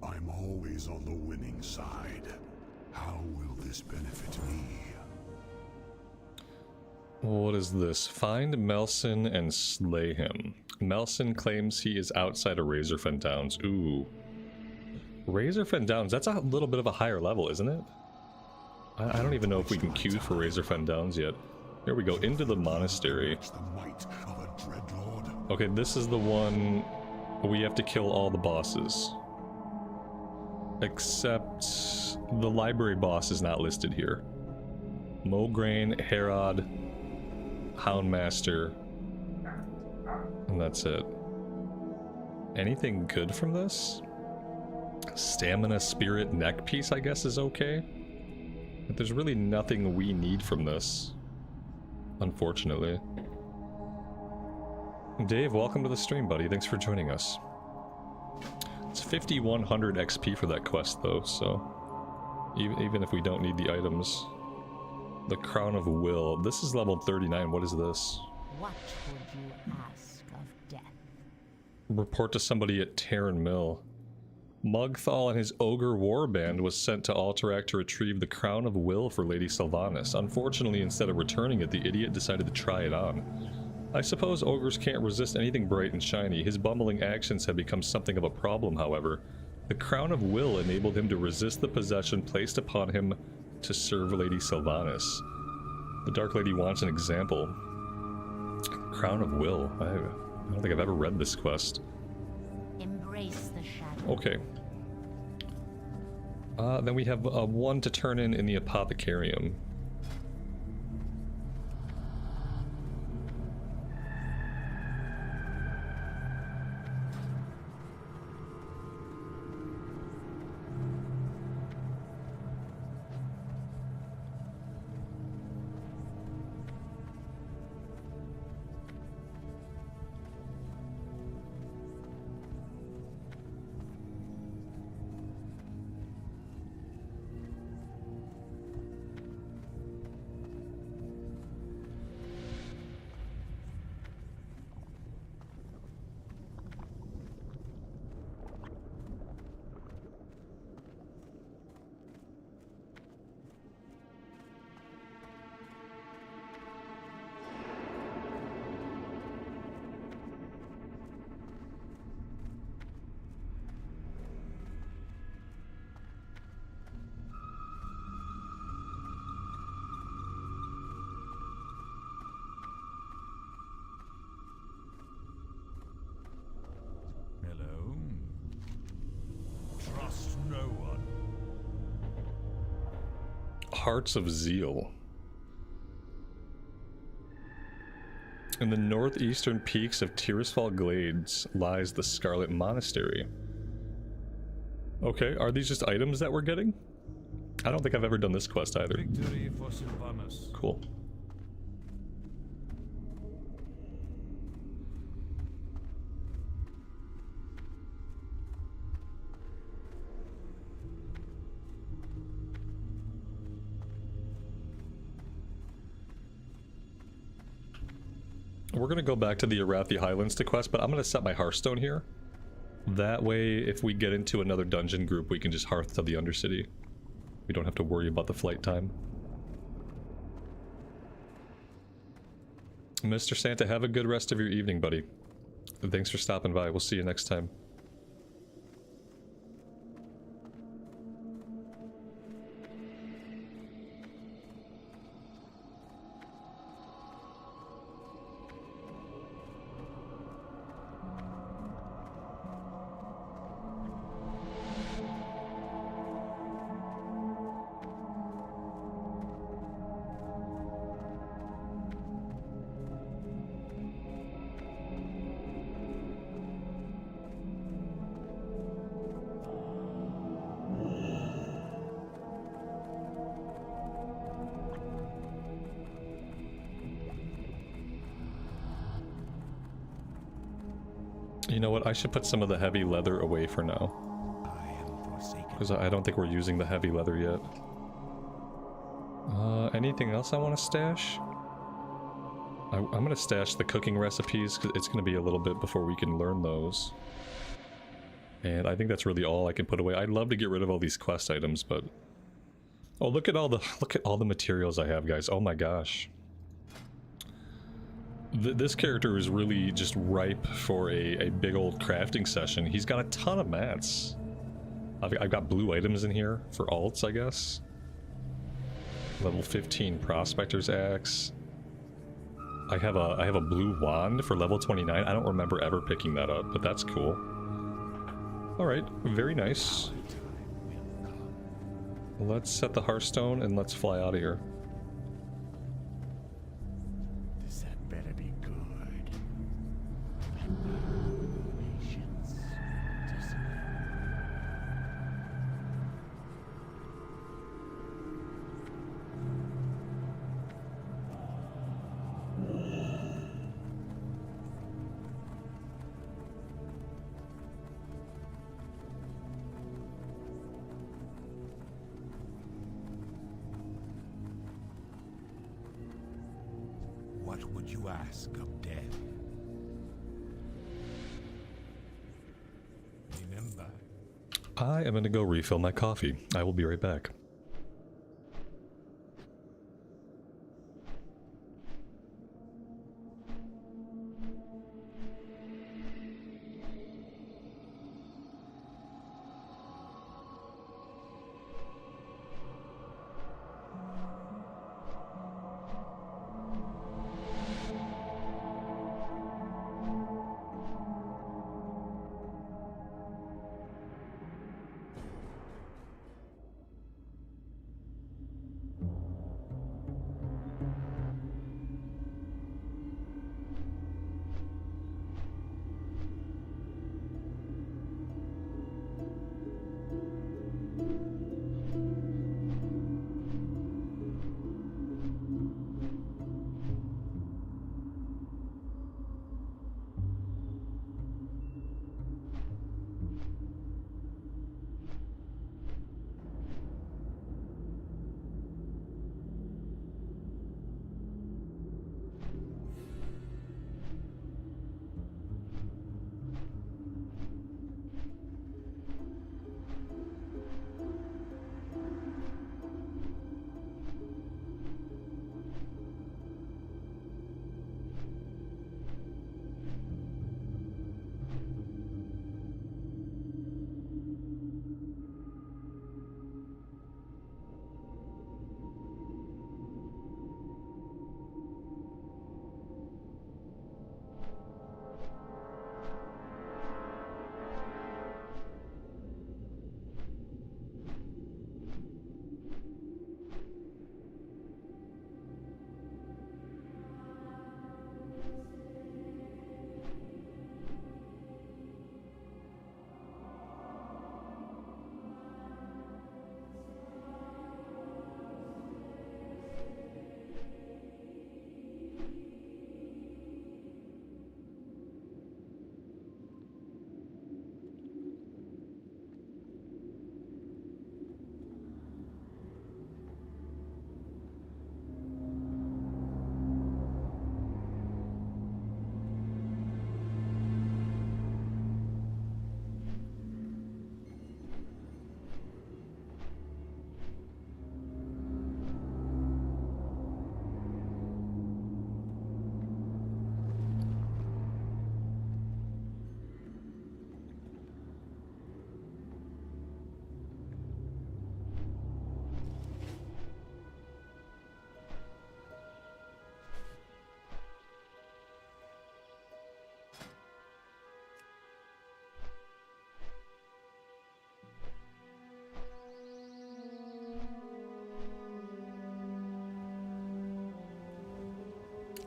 Speaker 2: I'm always on the winning side. How will this benefit me?
Speaker 1: What is this? Find Melson and slay him. Melson claims he is outside of Razorfen Downs. Ooh. Razorfen Downs, that's a little bit of a higher level, isn't it? I don't even know if we can queue for Razorfen Downs yet. Here we go, into the monastery. Okay, this is the one we have to kill all the bosses. Except the library boss is not listed here. Mograine, Herod, Houndmaster, and that's it. Anything good from this? Stamina, Spirit, Neck Piece I guess is okay. But there's really nothing we need from this, unfortunately. Dave, welcome to the stream, buddy. Thanks for joining us. It's 5100 XP for that quest though, so even if we don't need the items, The Crown of Will. This is level 39. What is this?
Speaker 3: What would you ask of death?
Speaker 1: Report to somebody at Tauren Mill. Mugthal and his ogre warband was sent to Alterac to retrieve the Crown of Will for Lady Sylvanas. Unfortunately, instead of returning it, the idiot decided to try it on. I suppose ogres can't resist anything bright and shiny. His bumbling actions have become something of a problem, however. The Crown of Will enabled him to resist the possession placed upon him to serve Lady Sylvanas. The Dark Lady wants an example. Crown of Will. I don't think I've ever read this quest.
Speaker 3: Embrace the shadow.
Speaker 1: Okay. Then we have one to turn in the Apothecarium. Hearts of Zeal. In the northeastern peaks of Tirisfal Glades lies the Scarlet Monastery. Okay, are these just items that we're getting? I don't think I've ever done this quest either.
Speaker 4: Victory for Sylvanas.
Speaker 1: Cool. We're going to go back to the Arathi Highlands to quest, but I'm going to set my Hearthstone here. That way, if we get into another dungeon group, we can just hearth to the Undercity. We don't have to worry about the flight time. Mr. Santa, have a good rest of your evening, buddy. Thanks for stopping by. We'll see you next time. You know what? I should put some of the heavy leather away for now. Because I don't think we're using the heavy leather yet. Anything else I want to stash? I'm going to stash the cooking recipes because it's going to be a little bit before we can learn those. And I think that's really all I can put away. I'd love to get rid of all these quest items, but... Oh, look at all the materials I have, guys. Oh my gosh. This character is really just ripe for a big old crafting session. He's got a ton of mats. I've got blue items in here for alts, I guess. Level 15 Prospector's Axe. I have a blue wand for level 29. I don't remember ever picking that up, but that's cool. Alright, very nice. Let's set the Hearthstone and let's fly out of here.
Speaker 5: What would you ask of death? Remember,
Speaker 1: I am going to go refill my coffee. I will be right back.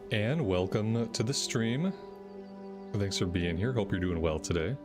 Speaker 1: And welcome to the stream. Thanks for being here. Hope you're doing well today.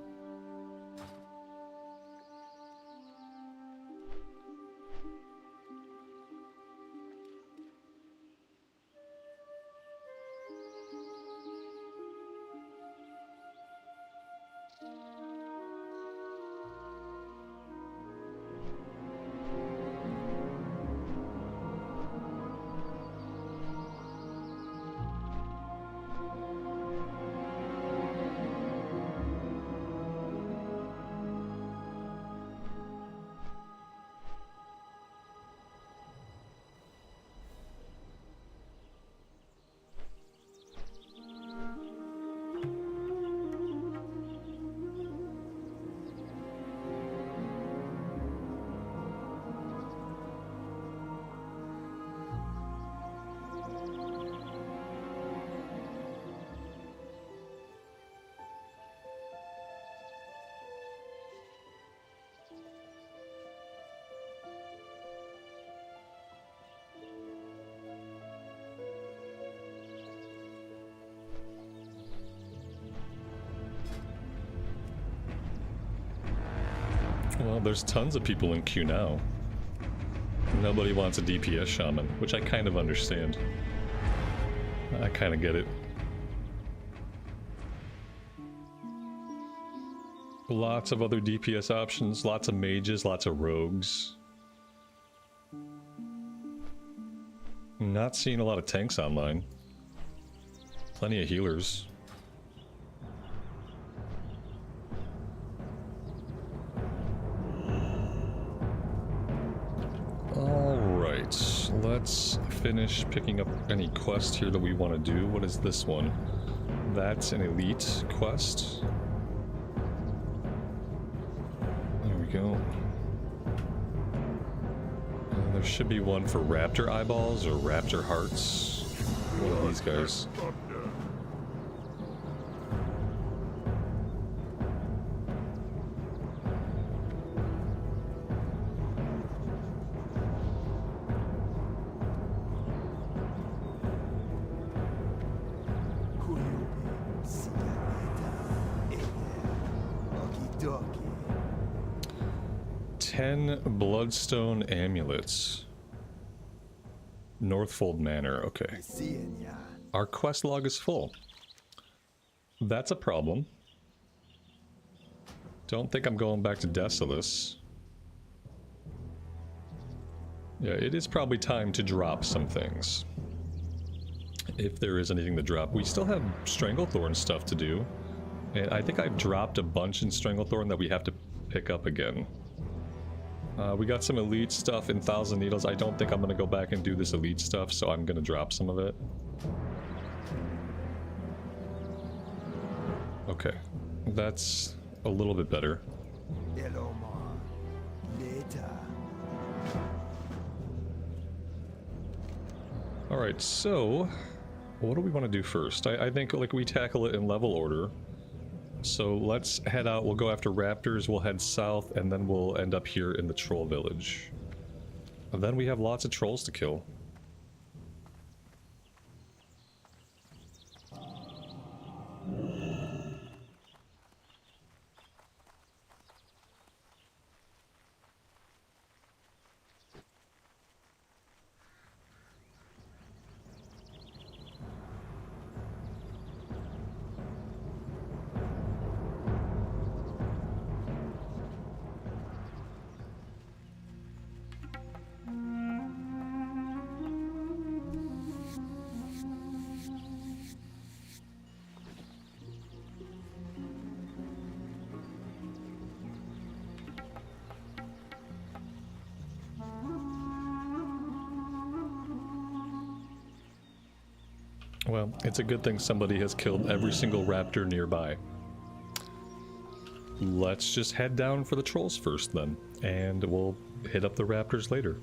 Speaker 1: Well, there's tons of people in queue now. Nobody wants a DPS shaman, which I kind of understand. I kind of get it. Lots of other DPS options, lots of mages, lots of rogues. Not seeing a lot of tanks online. Plenty of healers. Alright, let's finish picking up any quest here that we want to do. What is this one? That's an elite quest. There we go. There should be one for raptor eyeballs or raptor hearts. One of these guys. Bloodstone amulets. Northfold Manor, okay. Our quest log is full. That's a problem. Don't think I'm going back to Desolus. Yeah, it is probably time to drop some things. If there is anything to drop. We still have Stranglethorn stuff to do. And I think I've dropped a bunch in Stranglethorn that we have to pick up again. We got some elite stuff in Thousand Needles. I don't think I'm going to go back and do this elite stuff, so I'm going to drop some of it. Okay, that's a little bit better. Alright, so what do we want to do first? I think like we tackle it in level order. So let's head out, we'll go after raptors, we'll head south, and then we'll end up here in the troll village. And then we have lots of trolls to kill. Well, it's a good thing somebody has killed every single raptor nearby. Let's just head down for the trolls first then, and we'll hit up the raptors later.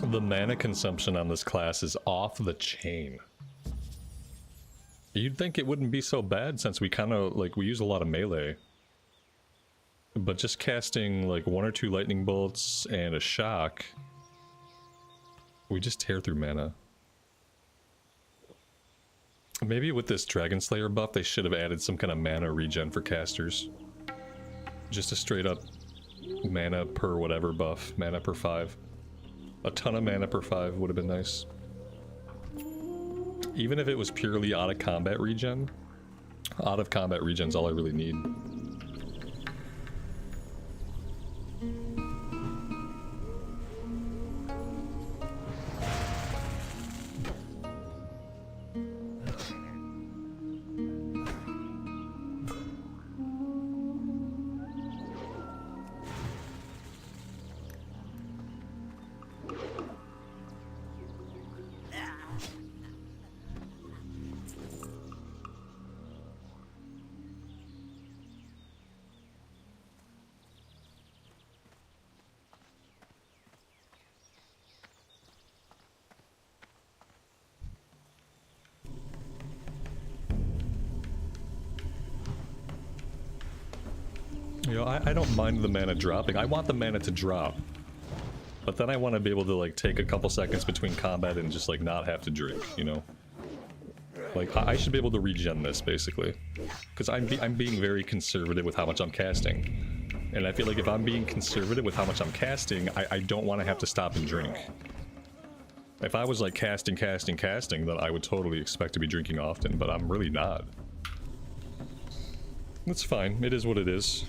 Speaker 1: The mana consumption on this class is off the chain. You'd think it wouldn't be so bad since we kind of, like, we use a lot of melee. But just casting, like, 1 or 2 lightning bolts and a shock, we just tear through mana. Maybe with this Dragon Slayer buff, they should have added some kind of mana regen for casters. Just a straight up mana per whatever buff, mana per 5. A ton of mana per 5 would have been nice. Even if it was purely out of combat regen, out of combat regen's all I really need. You know, I don't mind the mana dropping. I want the mana to drop. But then I want to be able to, like, take a couple seconds between combat and just, like, not have to drink, you know? Like, I should be able to regen this, basically. Because I'm being very conservative with how much I'm casting. And I feel like if I'm being conservative with how much I'm casting, I don't want to have to stop and drink. If I was, like, casting, then I would totally expect to be drinking often, but I'm really not. That's fine. It is what it is.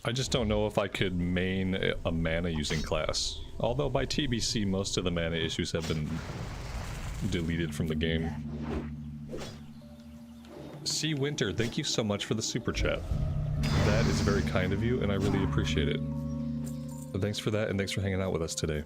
Speaker 1: I just don't know if I could main a mana using class. Although by TBC most of the mana issues have been deleted from the game. Sea Winter, thank you so much for the super chat. That is very kind of you and I really appreciate it. Thanks for that and thanks for hanging out with us today.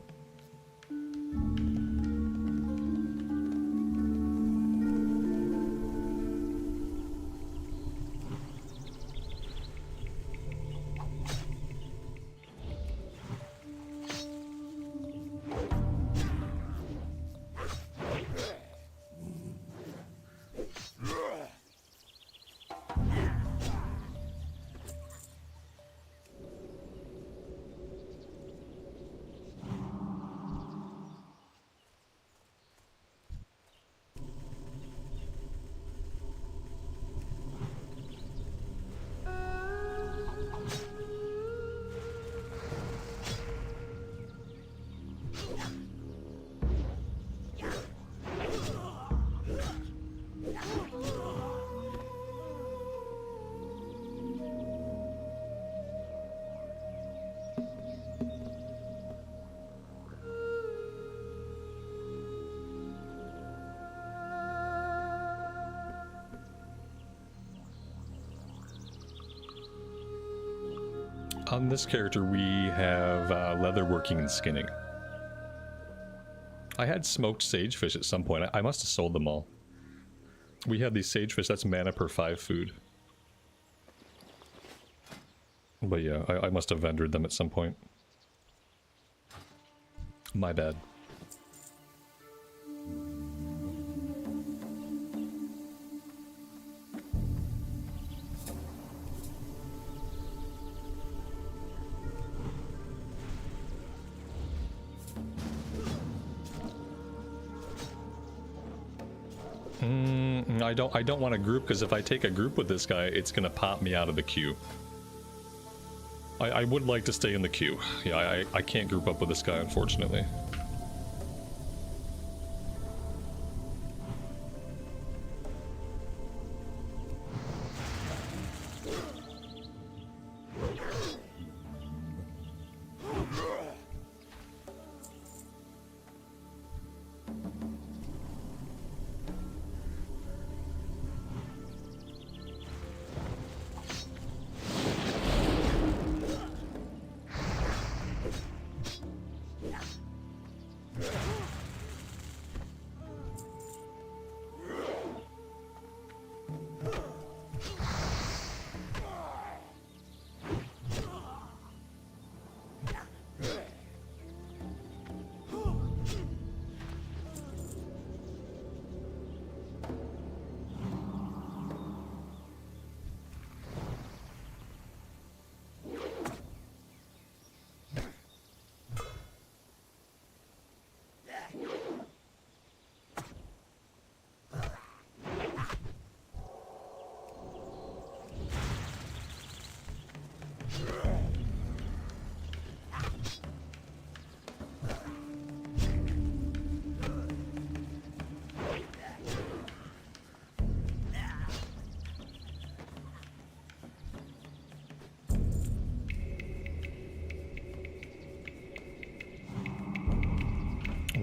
Speaker 1: On this character, we have leatherworking and skinning. I had smoked sagefish at some point. I must have sold them all. We had these sagefish, that's mana per 5 food. But yeah, I must have vendored them at some point. My bad. I don't want to group because if I take a group with this guy, it's gonna pop me out of the queue. I would like to stay in the queue. Yeah, I can't group up with this guy, unfortunately.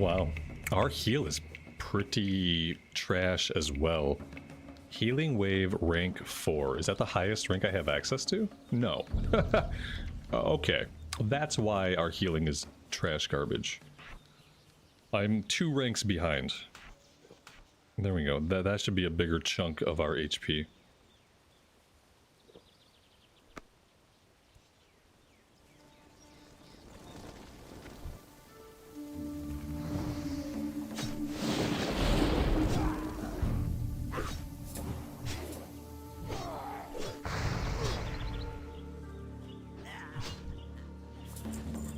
Speaker 1: wow. Our heal is pretty trash as well. Healing Wave rank 4. Is that the highest rank I have access to? No. Okay. That's why our healing is trash garbage. I'm 2 ranks behind. There we go. That should be a bigger chunk of our HP.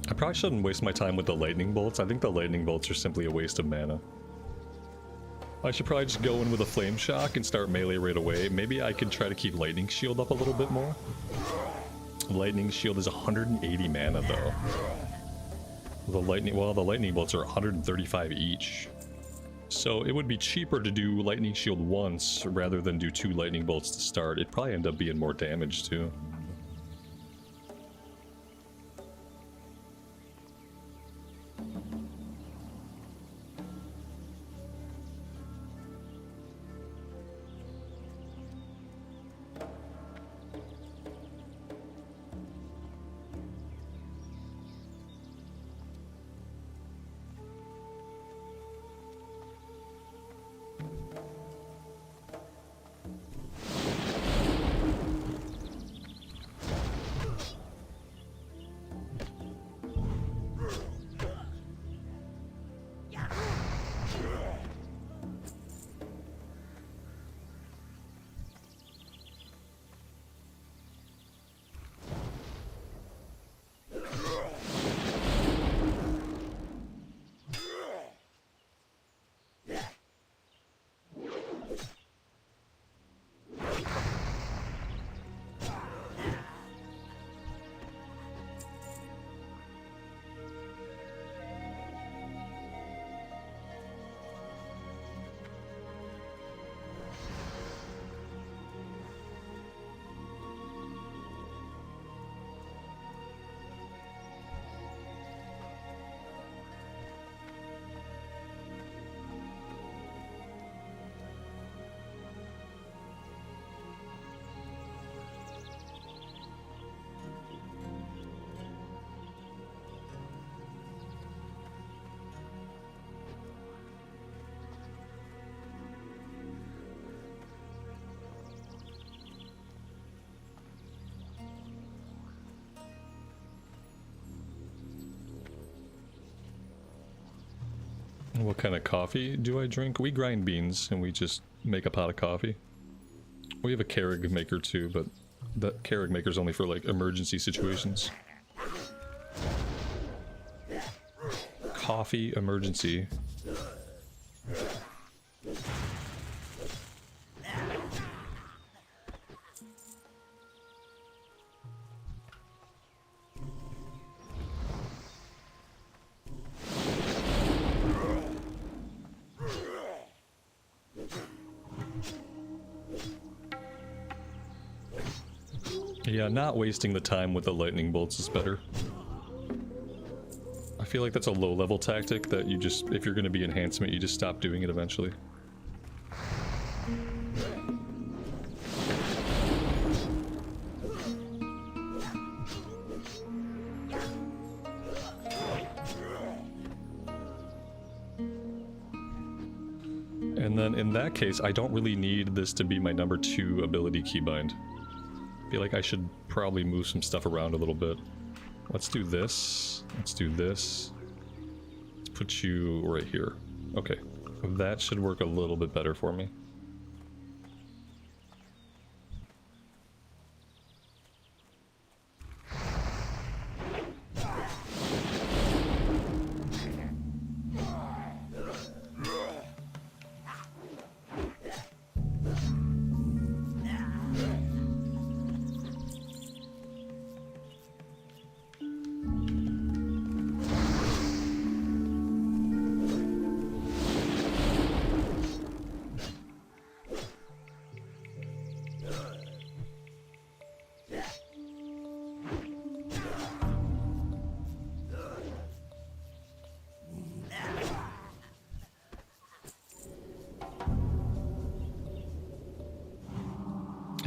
Speaker 1: I probably shouldn't waste my time with the lightning bolts. I think the lightning bolts are simply a waste of mana. I should probably just go in with a flame shock and start melee right away. Maybe I could try to keep lightning shield up a little bit more. Lightning shield is 180 mana though. The lightning bolts are 135 each. So it would be cheaper to do lightning shield once rather than do 2 lightning bolts to start. It'd probably end up being more damage too. What kind of coffee do I drink? We grind beans and we just make a pot of coffee. We have a Keurig maker too, but that Keurig maker's only for like emergency situations. Coffee emergency. Yeah, not wasting the time with the lightning bolts is better. I feel like that's a low-level tactic that you just, if you're going to be enhancement, you just stop doing it eventually. And then in that case, I don't really need this to be my number 2 ability keybind. I feel like I should probably move some stuff around a little bit. Let's do this. Let's do this. Let's put you right here. Okay. That should work a little bit better for me.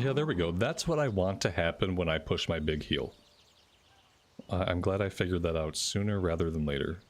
Speaker 1: Yeah, there we go. That's what I want to happen when I push my big heal. I'm glad I figured that out sooner rather than later.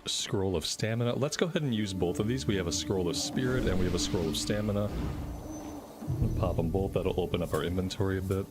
Speaker 1: Scroll of Stamina. Let's go ahead and use both of these. We have a Scroll of Spirit and we have a Scroll of Stamina. We'll pop them both. That'll open up our inventory a bit.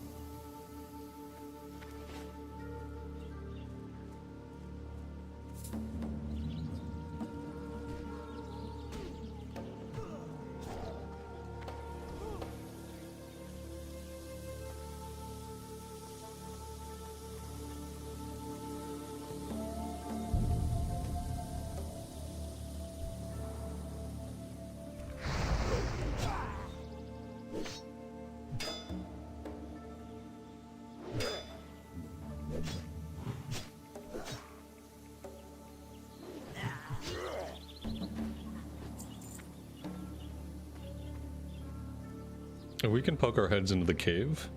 Speaker 1: We can poke our heads into the cave.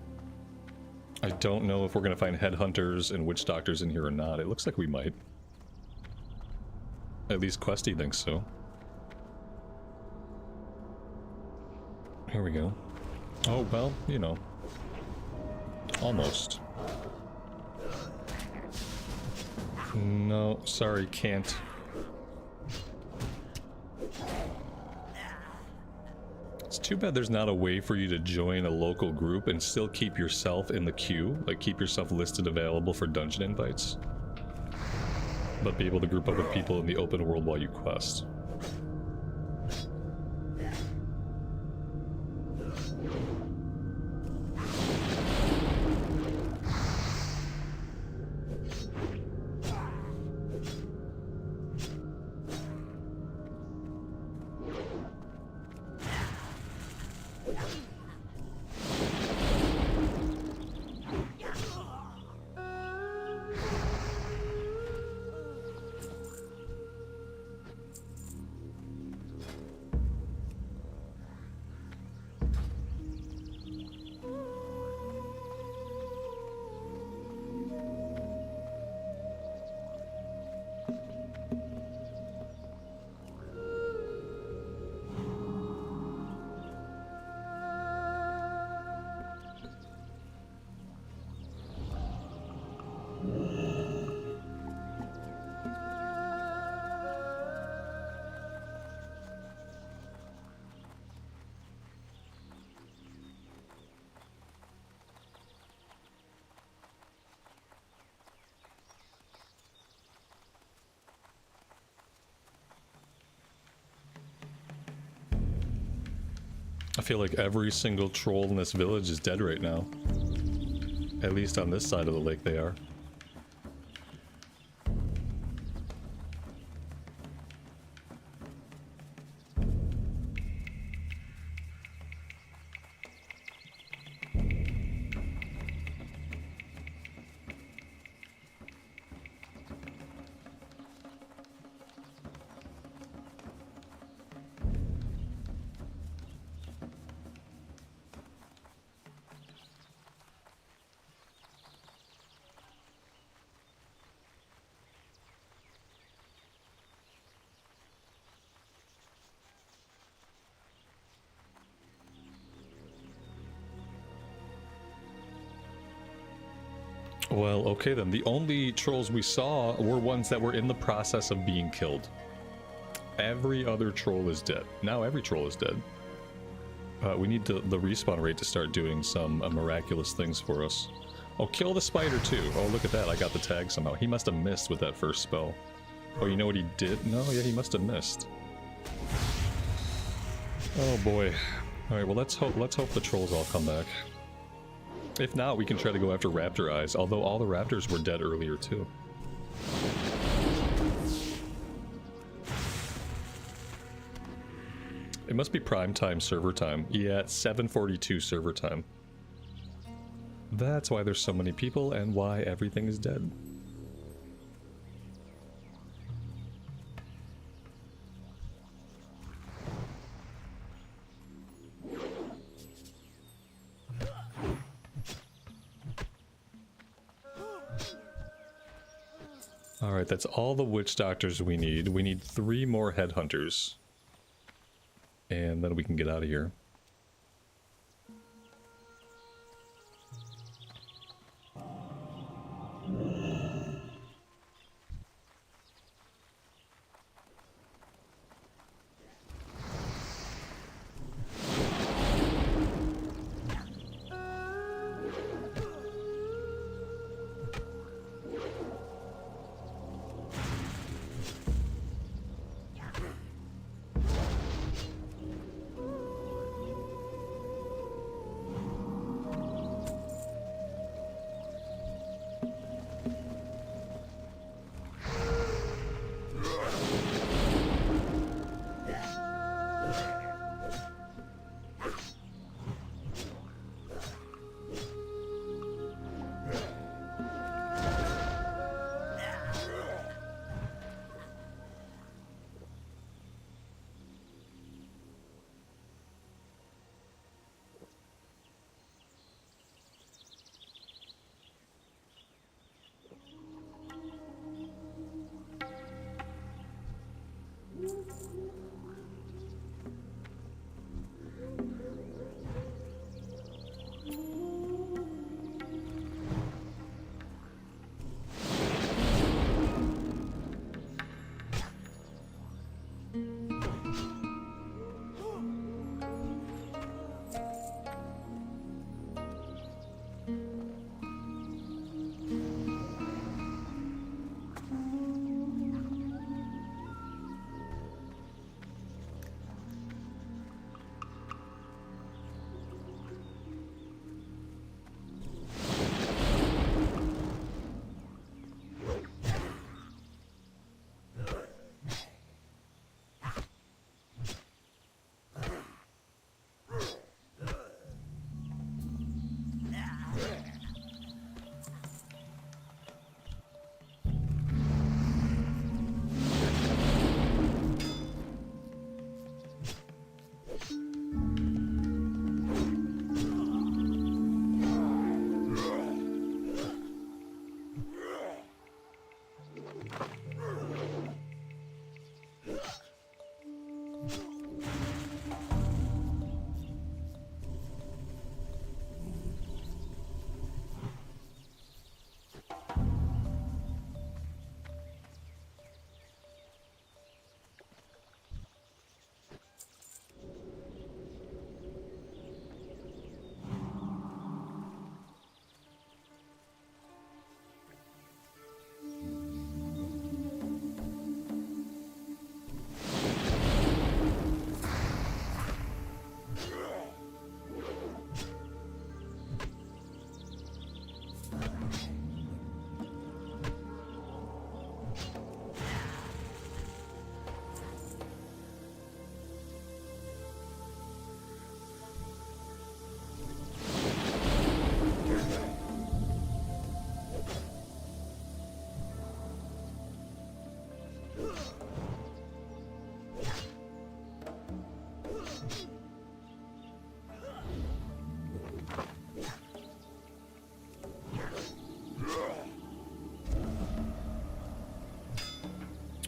Speaker 1: I don't know if we're going to find headhunters and witch doctors in here or not. It looks like we might. At least Questie thinks so. Here we go. Oh, well, you know. Almost. No, sorry, can't. It's too bad there's not a way for you to join a local group and still keep yourself in the queue, like keep yourself listed available for dungeon invites, but be able to group up with people in the open world while you quest. I feel like every single troll in this village is dead right now. At least on this side of the lake they are. Well, okay then. The only trolls we saw were ones that were in the process of being killed. Every other troll is dead. Now every troll is dead. We need the respawn rate to start doing some miraculous things for us. Oh, kill the spider too. Oh, look at that. I got the tag somehow. He must have missed with that first spell. Oh, you know what he did? No, yeah, he must have missed. Oh boy. Alright, well let's hope the trolls all come back. If not, we can try to go after raptor eyes, although all the raptors were dead earlier too. It must be prime time server time. Yeah, it's 7:42 server time. That's why there's so many people and why everything is dead. Alright, that's all the witch doctors we need. We need 3 more headhunters. And then we can get out of here.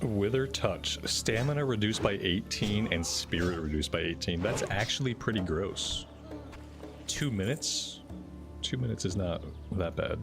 Speaker 1: Wither Touch. Stamina reduced by 18 and Spirit reduced by 18. That's actually pretty gross. 2 minutes? 2 minutes is not that bad.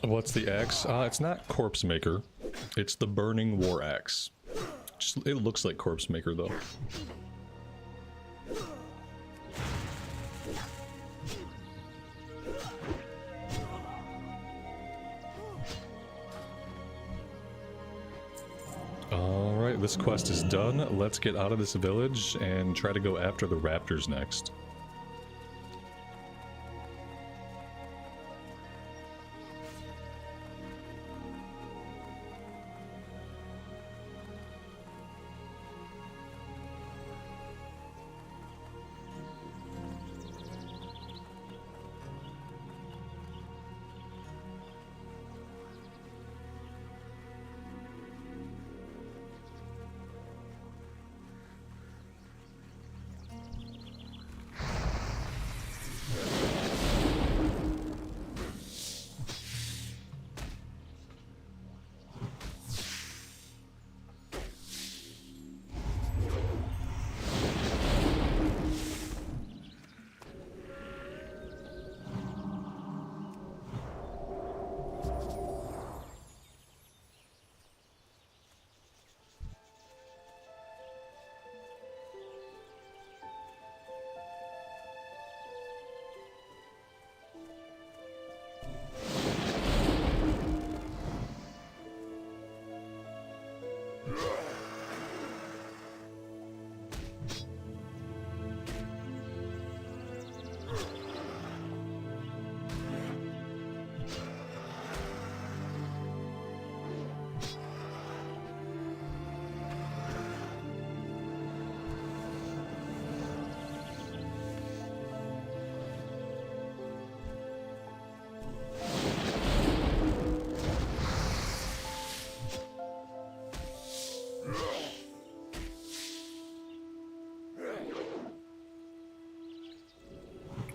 Speaker 1: What's the axe? It's not Corpse Maker. It's the Burning War Axe. Just, it looks like Corpse Maker though. Alright, this quest is done. Let's get out of this village and try to go after the raptors next.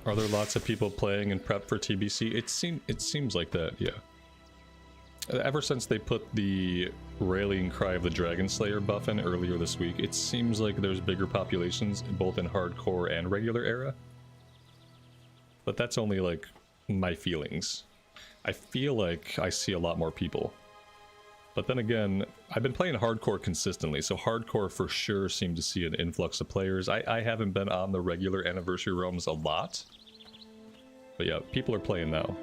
Speaker 1: Are there lots of people playing in prep for TBC? It seems like that, yeah. Ever since they put the Rallying Cry of the Dragon Slayer buff in earlier this week, it seems like there's bigger populations both in hardcore and regular era. But that's only like my feelings. I feel like I see a lot more people. But then again, I've been playing hardcore consistently, so hardcore for sure seemed to see an influx of players. I haven't been on the regular Anniversary Realms a lot. But yeah, people are playing now.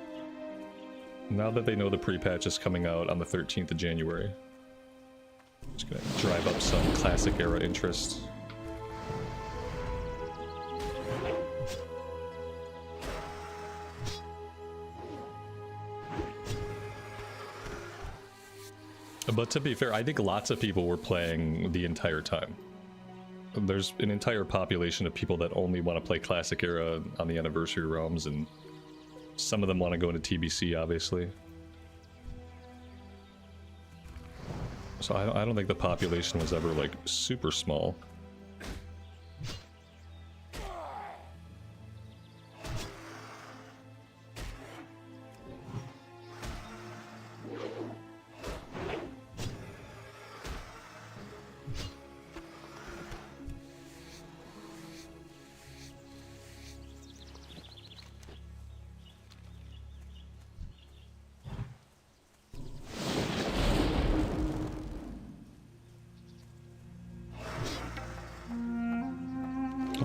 Speaker 1: Now that they know the pre-patch is coming out on the 13th of January. Just gonna drive up some classic era interest. But to be fair, I think lots of people were playing the entire time. There's an entire population of people that only want to play Classic Era on the Anniversary Realms, and some of them want to go into TBC, obviously. So I don't think the population was ever, like, super small.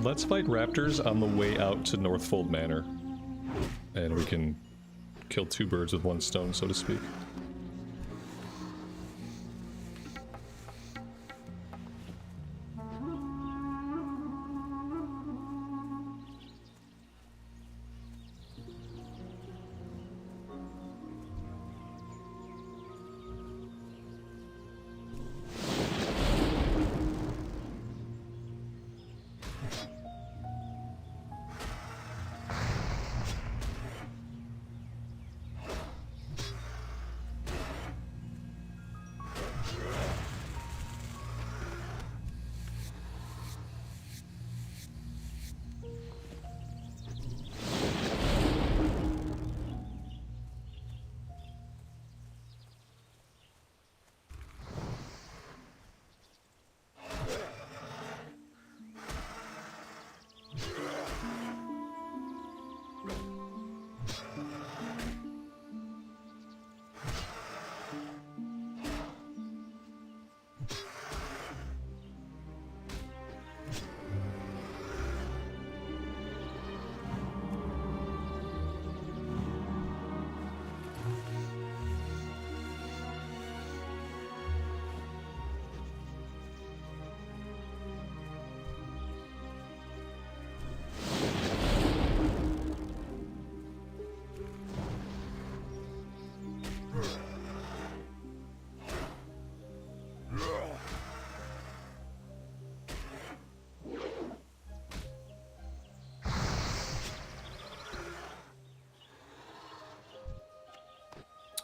Speaker 1: Let's fight raptors on the way out to Northfold Manor. And we can kill two birds with one stone, so to speak.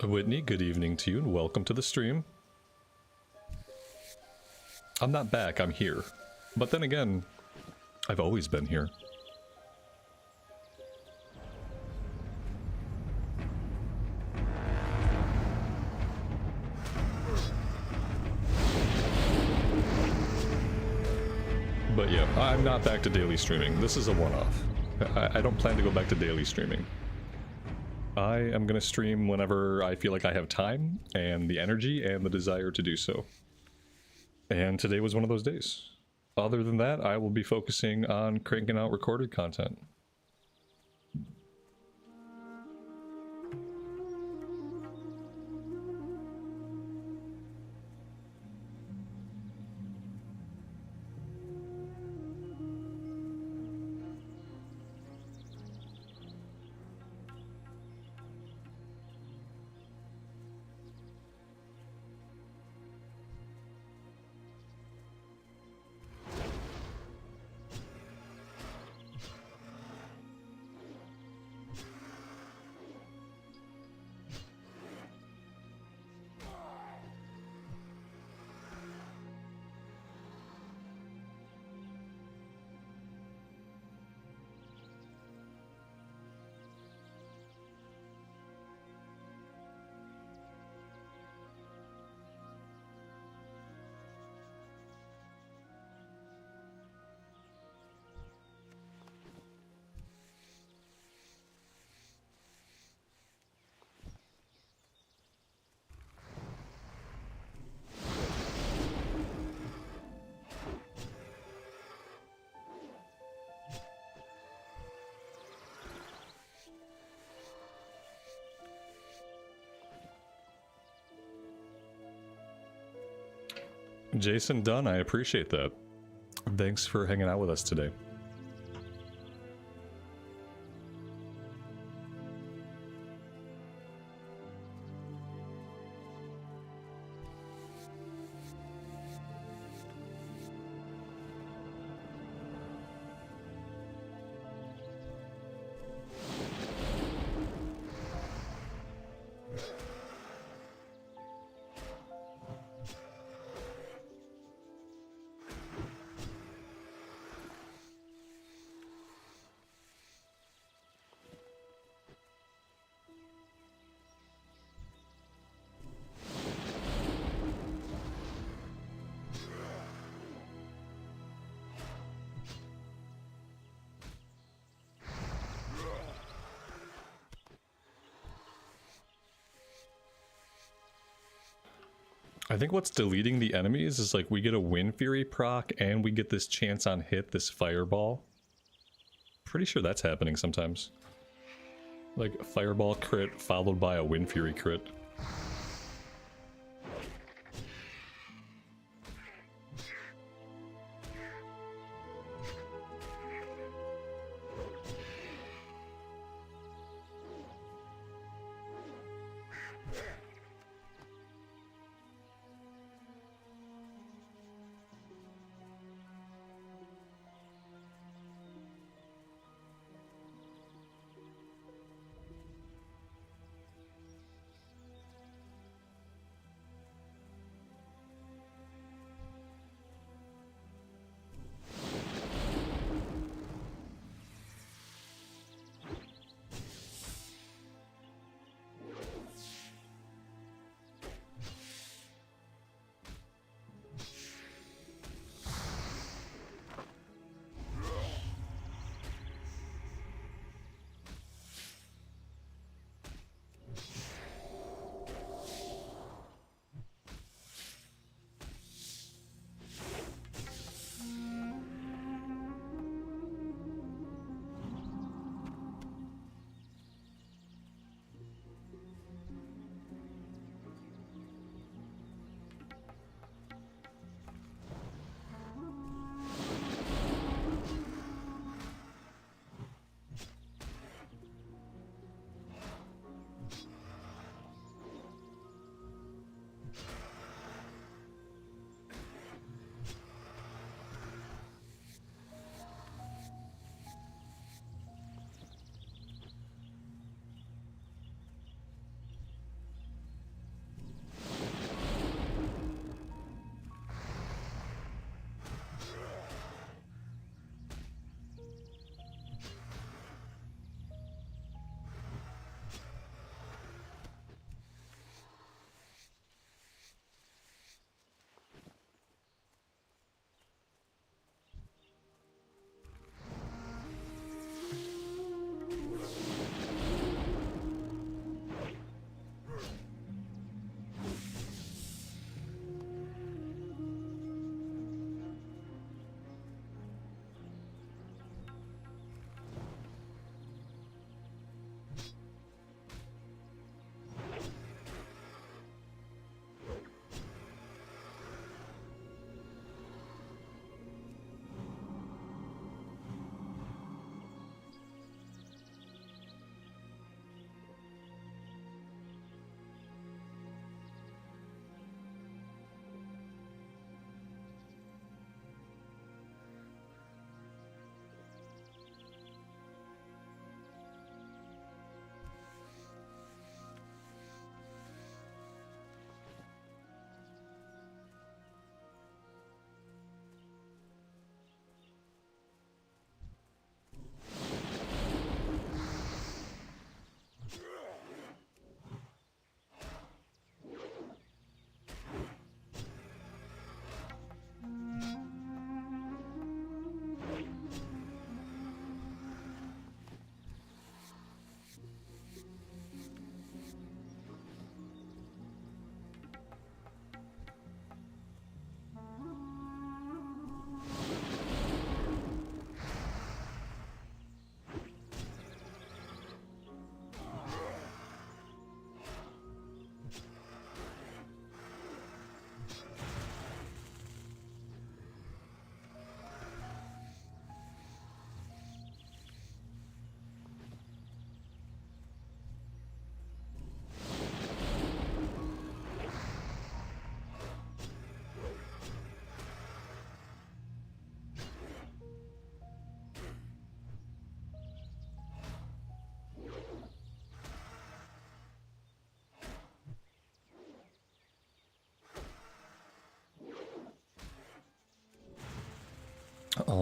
Speaker 1: Whitney, good evening to you and welcome to the stream. I'm not back, I'm here. But then again, I've always been here. But yeah, I'm not back to daily streaming. This is a one-off. I don't plan to go back to daily streaming. I am going to stream whenever I feel like I have time and the energy and the desire to do so. And today was one of those days. Other than that, I will be focusing on cranking out recorded content. Jason Dunn, I appreciate that. Thanks for hanging out with us today. I think what's deleting the enemies is like we get a Wind Fury proc and we get this chance on hit, this fireball. Pretty sure that's happening sometimes. Like a fireball crit followed by a Wind Fury crit.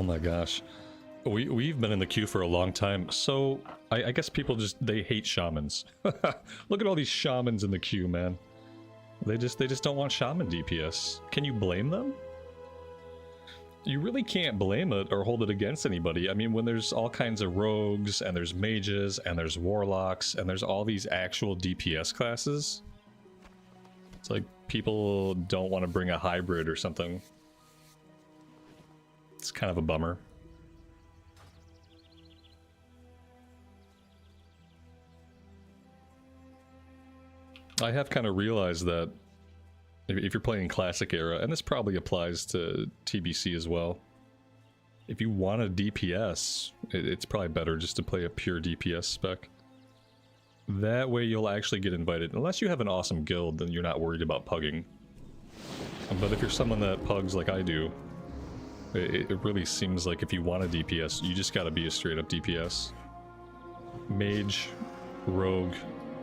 Speaker 1: my gosh. We've been in the queue for a long time, so I guess people just, they hate shamans. Look at all these shamans in the queue, man. They just don't want shaman DPS. Can you blame them? You really can't blame it or hold it against anybody. I mean, when there's all kinds of rogues, and there's mages, and there's warlocks, and there's all these actual DPS classes, it's like people don't want to bring a hybrid or something. It's kind of a bummer. I have kind of realized that if you're playing Classic Era, and this probably applies to TBC as well, if you want a DPS, it's probably better just to play a pure DPS spec. That way you'll actually get invited. Unless you have an awesome guild, then you're not worried about pugging. But if you're someone that pugs like I do, it really seems like if you want a DPS, you just gotta be a straight up DPS. Mage, rogue,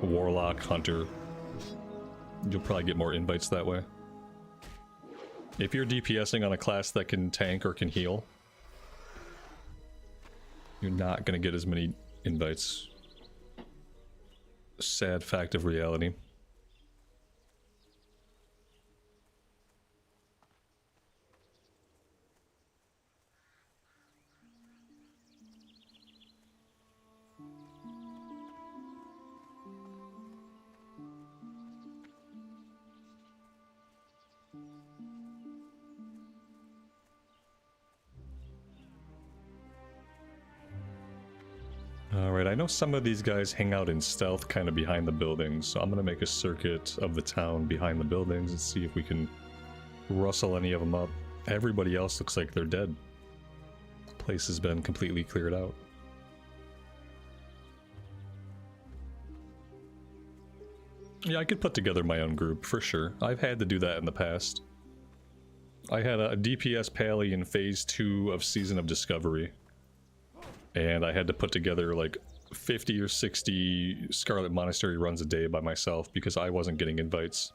Speaker 1: warlock, hunter. You'll probably get more invites that way. If you're DPSing on a class that can tank or can heal, you're not going to get as many invites. Sad fact of reality. Alright, I know some of these guys hang out in stealth kind of behind the buildings, so I'm gonna make a circuit of the town behind the buildings and see if we can rustle any of them up. Everybody else looks like they're dead. The place has been completely cleared out. Yeah, I could put together my own group, for sure. I've had to do that in the past. I had a DPS pally in Phase 2 of Season of Discovery. And I had to put together like 50 or 60 Scarlet Monastery runs a day by myself because I wasn't getting invites.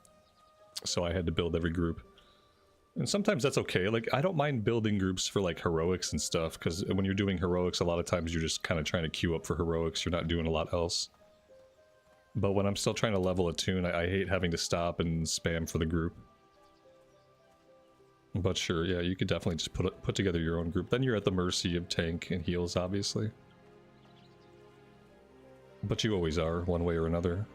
Speaker 1: So I had to build every group. And sometimes that's okay. Like, I don't mind building groups for like heroics and stuff, because when you're doing heroics, a lot of times you're just kind of trying to queue up for heroics. You're not doing a lot else. But when I'm still trying to level a tune, I hate having to stop and spam for the group. But sure, yeah, you could definitely just put together your own group. Then you're at the mercy of tank and heals, obviously. But you always are, one way or another.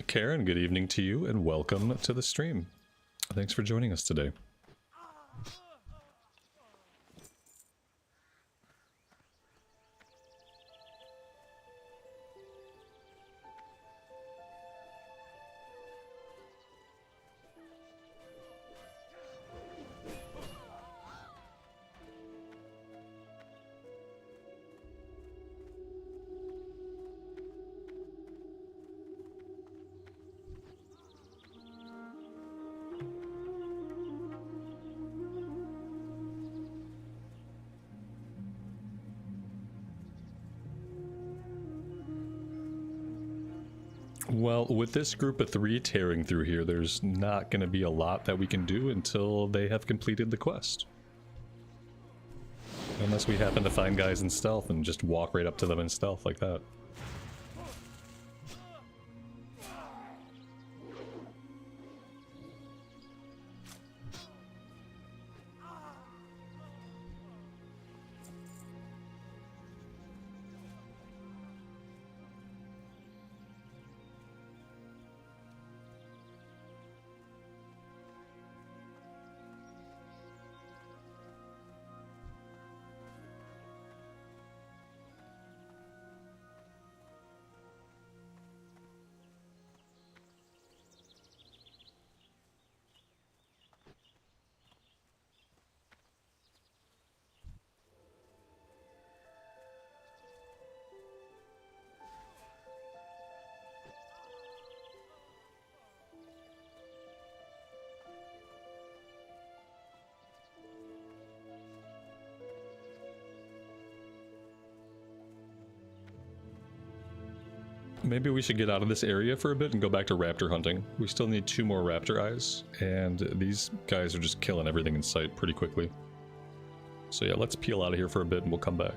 Speaker 1: Karen, good evening to you and welcome to the stream. Thanks for joining us today. Well, with this group of 3 tearing through here, there's not going to be a lot that we can do until they have completed the quest. Unless we happen to find guys in stealth and just walk right up to them in stealth like that. Maybe we should get out of this area for a bit and go back to raptor hunting. We still need 2 more raptor eyes, and these guys are just killing everything in sight pretty quickly. So yeah, let's peel out of here for a bit and we'll come back.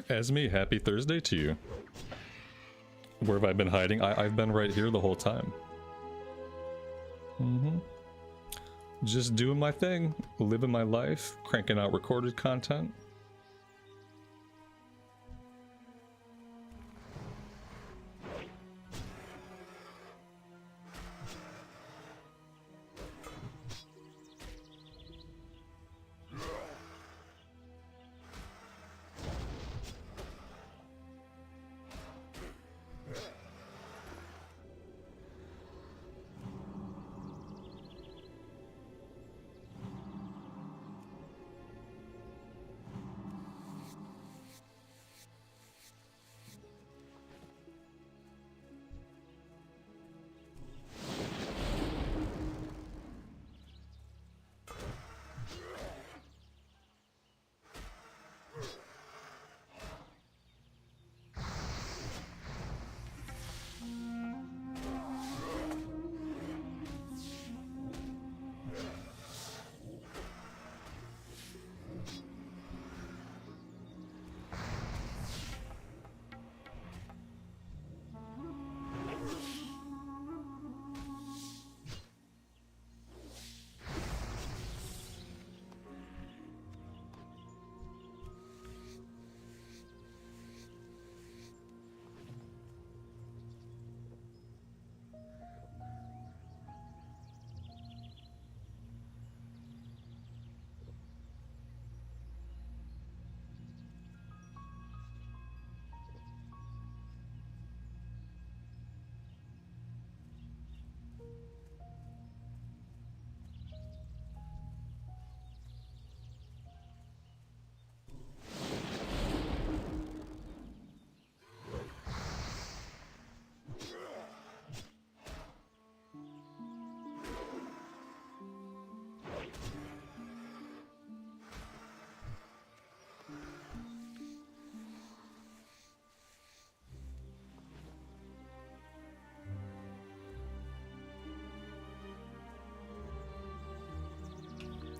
Speaker 1: Esme, happy Thursday to you. Where have I been hiding? I've been right here the whole time. Just doing my thing, living my life, cranking out recorded content.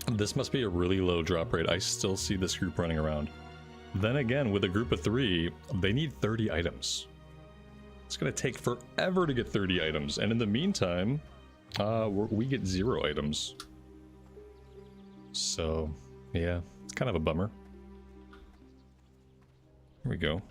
Speaker 1: This must be a really low drop rate. I still see this group running around. Then again, with a group of 3, they need 30 items. It's gonna take forever to get 30 items, and in the meantime, we get 0 items. So, yeah, it's kind of a bummer. Here we go.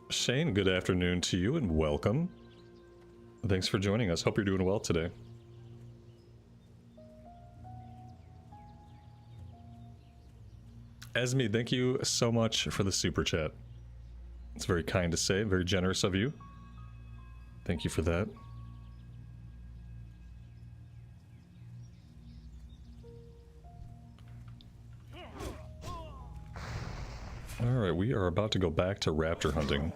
Speaker 1: Shane, good afternoon to you and welcome. Thanks for joining us. Hope you're doing well today. Esme, thank you so much for the super chat. It's very kind to say, very generous of you. Thank you for that. Alright, we are about to go back to raptor hunting.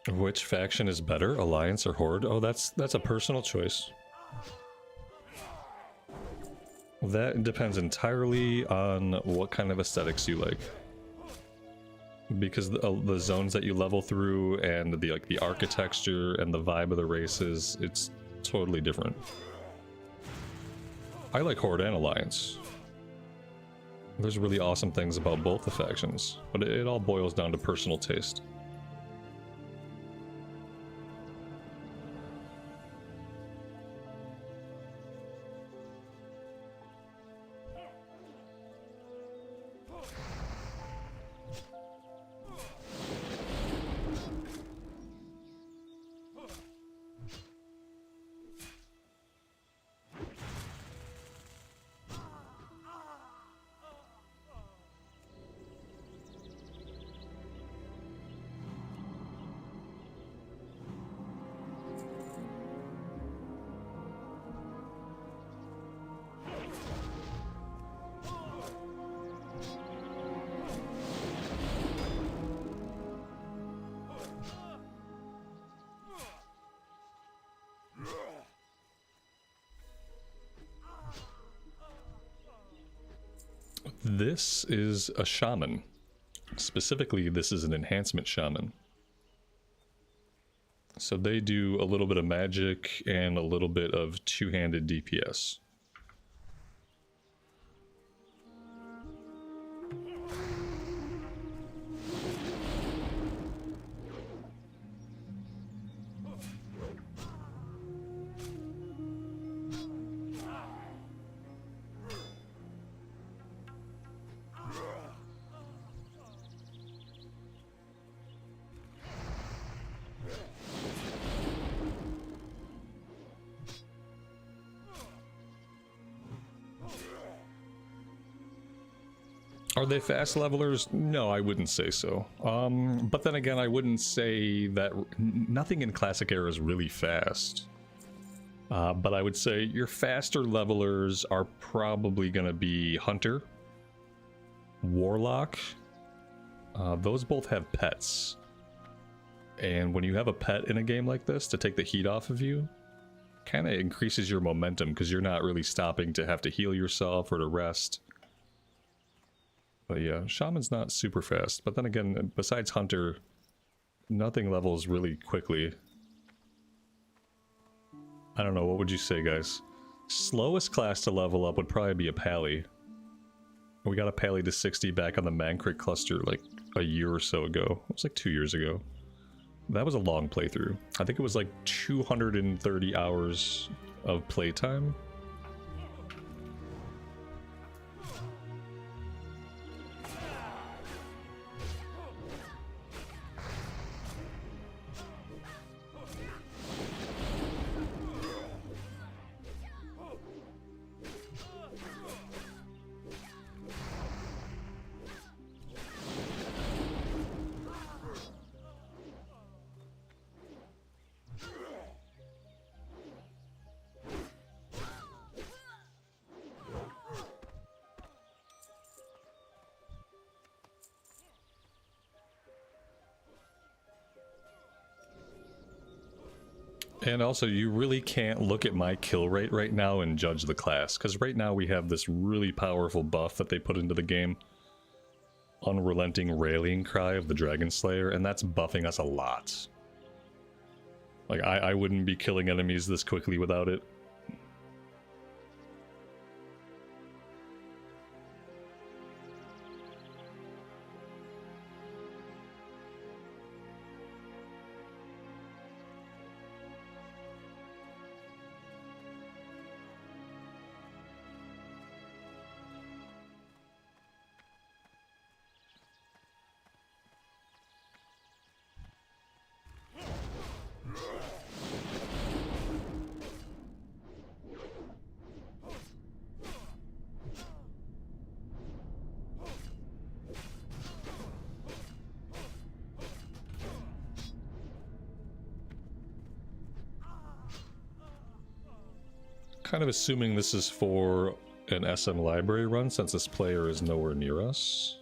Speaker 1: Which faction is better, Alliance or Horde? Oh, that's a personal choice. That depends entirely on what kind of aesthetics you like. Because the zones that you level through and the architecture and the vibe of the races, it's totally different. I like Horde and Alliance. There's really awesome things about both the factions, but it all boils down to personal taste. This is a shaman. Specifically, this is an enhancement shaman. So they do a little bit of magic and a little bit of two-handed DPS. Are they fast levelers? No, I wouldn't say so. But then again, I wouldn't say that nothing in Classic Era is really fast. But I would say your faster levelers are probably going to be Hunter, Warlock. Those both have pets. And when you have a pet in a game like this to take the heat off of you, kind of increases your momentum because you're not really stopping to have to heal yourself or to rest. But yeah, Shaman's not super fast. But then again, besides Hunter, nothing levels really quickly. I don't know, what would you say, guys? Slowest class to level up would probably be a Pally. We got a Pally to 60 back on the Mankrik cluster like a year or so ago. It was like 2 years ago. That was a long playthrough. I think it was like 230 hours of playtime. And also, you really can't look at my kill rate right now and judge the class, because right now we have this really powerful buff that they put into the game. Unrelenting Rallying Cry of the Dragon Slayer, and that's buffing us a lot. Like, I wouldn't be killing enemies this quickly without it. Kind of assuming this is for an SM library run since this player is nowhere near us.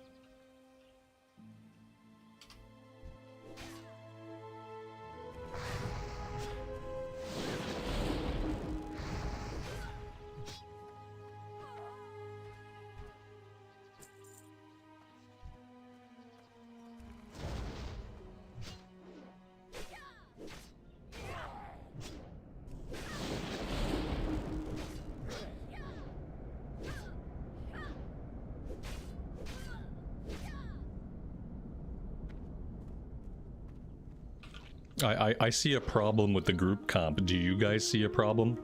Speaker 1: I see a problem with the group comp. Do you guys see a problem?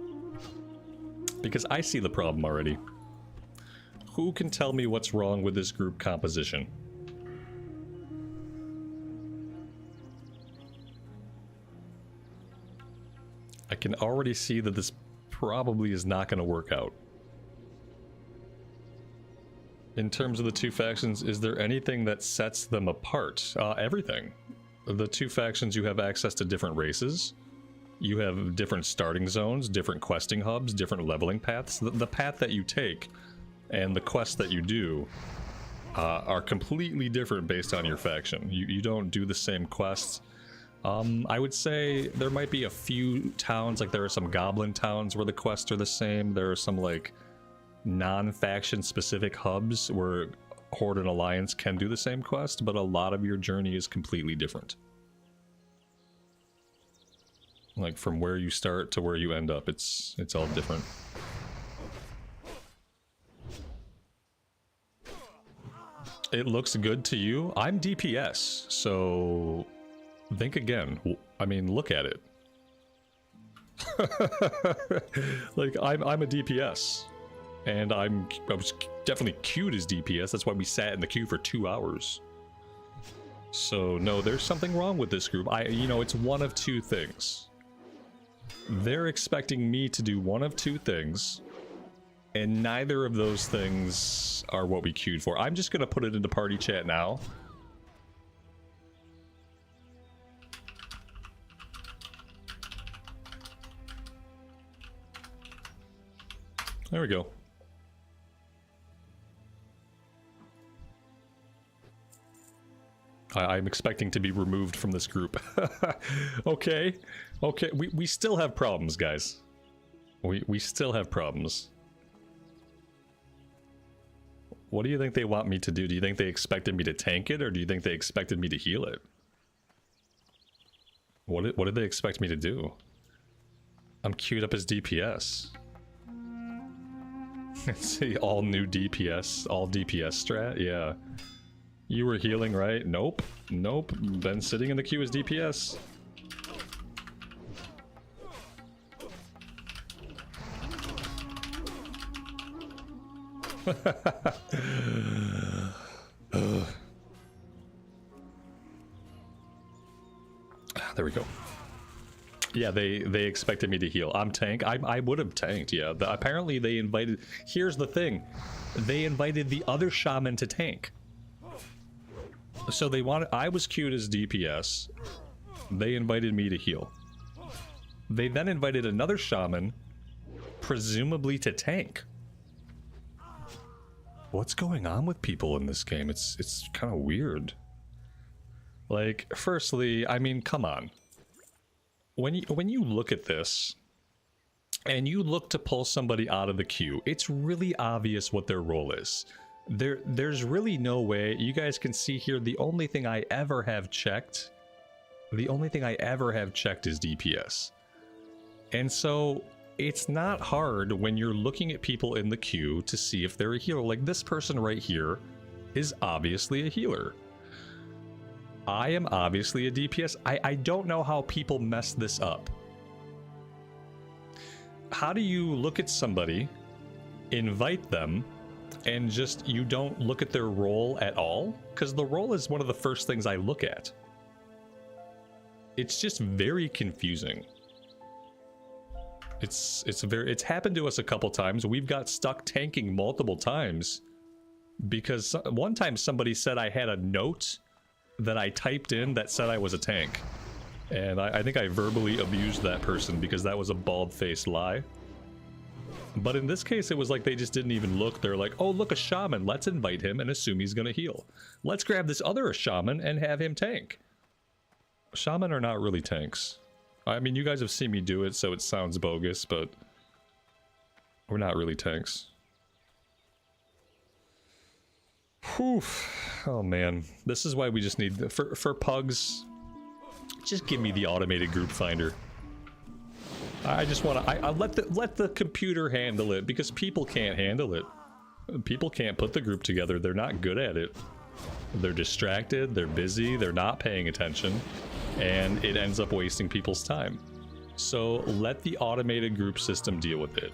Speaker 1: Because I see the problem already. Who can tell me what's wrong with this group composition? I can already see that this probably is not going to work out. In terms of the two factions, is there anything that sets them apart? Everything. The two factions, you have access to different races. You have different starting zones, different questing hubs, different leveling paths. The path that you take and the quest that you do are completely different based on your faction. You don't do the same quests. I would say there might be a few towns, like there are some goblin towns where the quests are the same. There are some like non-faction specific hubs where Horde and Alliance can do the same quest, but a lot of your journey is completely different. Like from where you start to where you end up, it's all different. It looks good to you? I'm DPS, so think again. I mean, look at it. Like, I'm a DPS. And I was definitely queued as DPS, that's why we sat in the queue for 2 hours. So, no, there's something wrong with this group. You know, it's one of two things. They're expecting me to do one of two things, and neither of those things are what we queued for. I'm just gonna put it into party chat now. There we go. I'm expecting to be removed from this group. Okay. Okay. We still have problems, guys. We still have problems. What do you think they want me to do? Do you think they expected me to tank it, or do you think they expected me to heal it? What did they expect me to do? I'm queued up as DPS. Let's see, all new DPS, all DPS strat, yeah. You were healing, right? Nope. Nope. Been sitting in the queue as DPS. There we go. Yeah, they expected me to heal. I'm tank. I would have tanked, yeah. Apparently they invited... Here's the thing. They invited the other shaman to tank. So they wanted... I was queued as DPS. They invited me to heal. They then invited another shaman, presumably to tank. What's going on with people in this game? It's kind of weird. Like, firstly, I mean, come on. When you look at this, and you look to pull somebody out of the queue, it's really obvious what their role is. There's really no way. You guys can see here, the only thing I ever have checked is DPS. And so it's not hard when you're looking at people in the queue to see if they're a healer. Like this person right here is obviously a healer. I am obviously a DPS. I don't know how people mess this up. How do you look at somebody, invite them, and just you don't look at their role at all? Because the role is one of the first things I look at. It's just very confusing. It's happened to us a couple times. We've got stuck tanking multiple times because one time somebody said I had a note that I typed in that said I was a tank. And I think I verbally abused that person because that was a bald-faced lie. But in this case, it was like they just didn't even look. They're like, oh, look, a shaman. Let's invite him and assume he's going to heal. Let's grab this other shaman and have him tank. Shaman are not really tanks. I mean, you guys have seen me do it, so it sounds bogus, but we're not really tanks. Whew. Oh, man. This is why we just need... For pugs, just give me the automated group finder. I just want to... I let the computer handle it, because people can't handle it. People can't put the group together. They're not good at it. They're distracted, they're busy, they're not paying attention, and it ends up wasting people's time. So let the automated group system deal with it.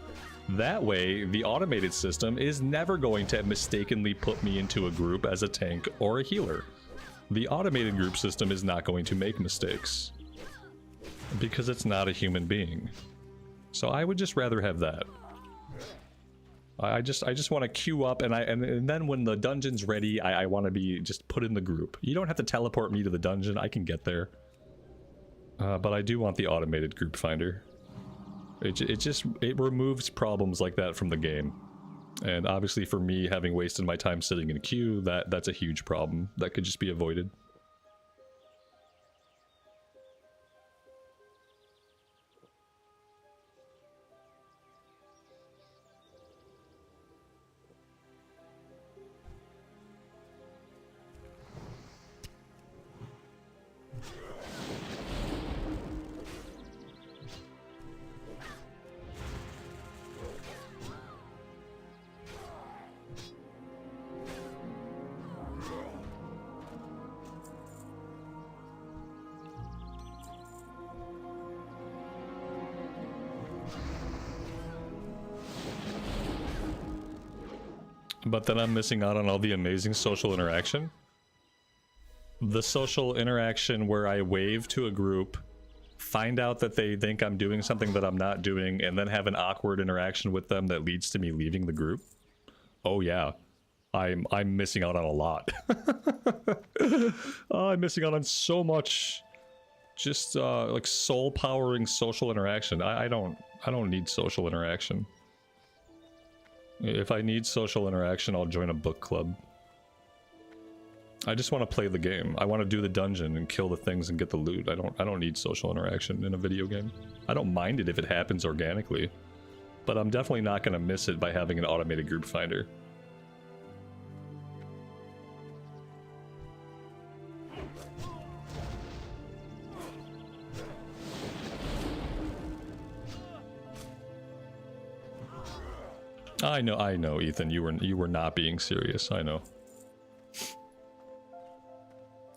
Speaker 1: That way, the automated system is never going to mistakenly put me into a group as a tank or a healer. The automated group system is not going to make mistakes, because it's not a human being. So I would just rather have that. I just want to queue up, and then when the dungeon's ready, I want to be just put in the group. You don't have to teleport me to the dungeon, I can get there. But I do want the automated group finder. It removes problems like that from the game. And obviously for me, having wasted my time sitting in a queue, that's a huge problem that could just be avoided. But then I'm missing out on all the amazing social interaction. The social interaction where I wave to a group, find out that they think I'm doing something that I'm not doing, and then have an awkward interaction with them that leads to me leaving the group. Oh yeah, I'm missing out on a lot. I'm missing out on so much, just like soul powering social interaction. I don't need social interaction. If I need social interaction, I'll join a book club. I just want to play the game. I want to do the dungeon and kill the things and get the loot. I don't need social interaction in a video game. I don't mind it if it happens organically, but I'm definitely not going to miss it by having an automated group finder. I know, Ethan. You were not being serious. I know.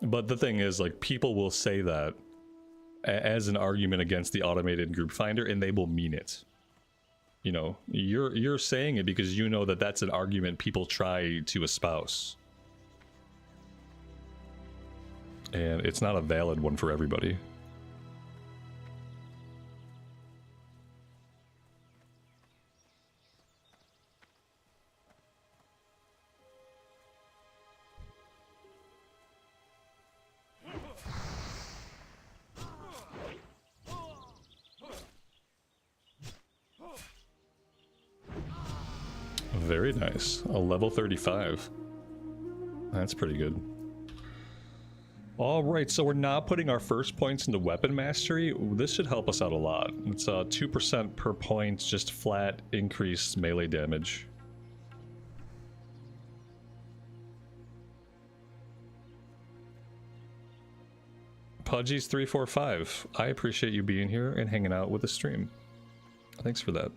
Speaker 1: But the thing is, like, people will say that as an argument against the automated group finder, and they will mean it. You know, you're saying it because you know that that's an argument people try to espouse, and it's not a valid one for everybody. Very nice. A level 35. That's pretty good. Alright, so we're now putting our first points into weapon mastery. This should help us out a lot. It's 2% per point, just flat increased melee damage. Pudgies345, I appreciate you being here and hanging out with the stream. Thanks for that.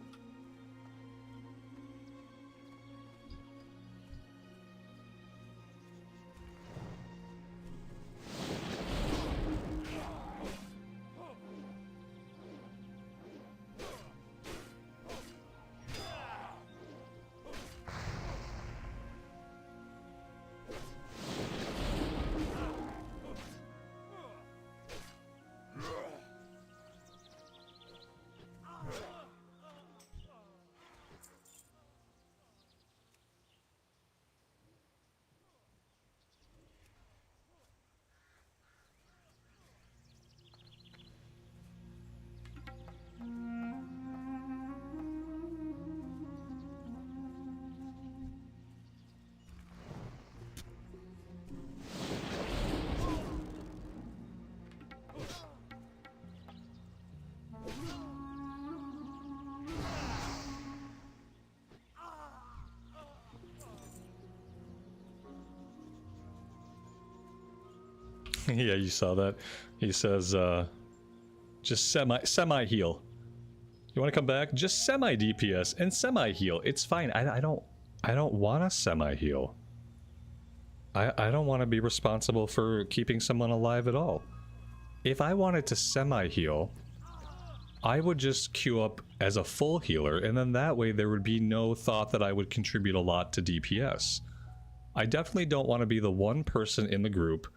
Speaker 1: Yeah, you saw that. He says, just semi heal. You want to come back? Just semi DPS and semi heal. It's fine. I don't want to semi heal. I don't want to be responsible for keeping someone alive at all. If I wanted to semi heal, I would just queue up as a full healer, and then that way there would be no thought that I would contribute a lot to DPS. I definitely don't want to be the one person in the group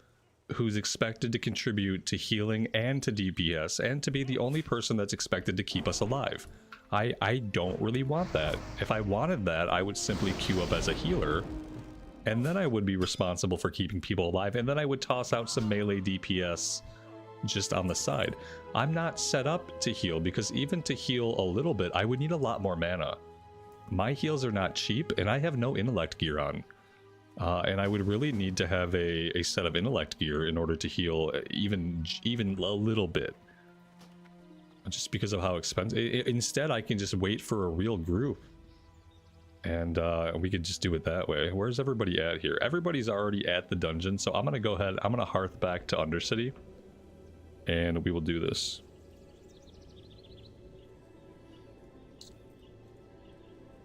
Speaker 1: who's expected to contribute to healing and to DPS, and to be the only person that's expected to keep us alive. I don't really want that. If I wanted that, I would simply queue up as a healer, and then I would be responsible for keeping people alive, and then I would toss out some melee DPS just on the side. I'm not set up to heal, because even to heal a little bit, I would need a lot more mana. My heals are not cheap, and I have no intellect gear on. And I would really need to have a set of intellect gear in order to heal even a little bit. Just because of how expensive. Instead, I can just wait for a real group. And we could just do it that way. Where's everybody at here? Everybody's already at the dungeon, so I'm going to go ahead. I'm going to hearth back to Undercity. And we will do this.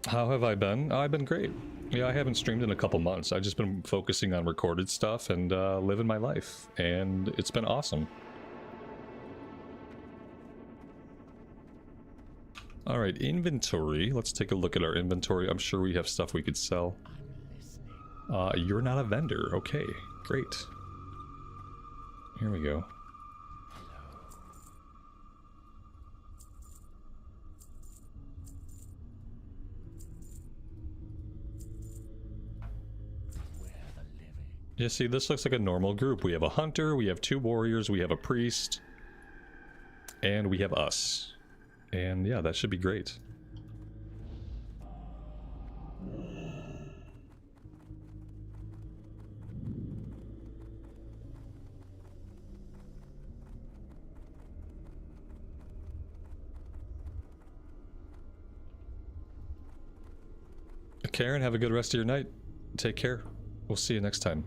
Speaker 1: How have I been? I've been great. Yeah, I haven't streamed in a couple months. I've just been focusing on recorded stuff and living my life. And it's been awesome. Alright, inventory. Let's take a look at our inventory. I'm sure we have stuff we could sell. You're not a vendor. Okay, great. Here we go. Yeah, see, this looks like a normal group. We have a hunter, we have 2 warriors, we have a priest, and we have us. And yeah, that should be great. Karen, have a good rest of your night. Take care. We'll see you next time.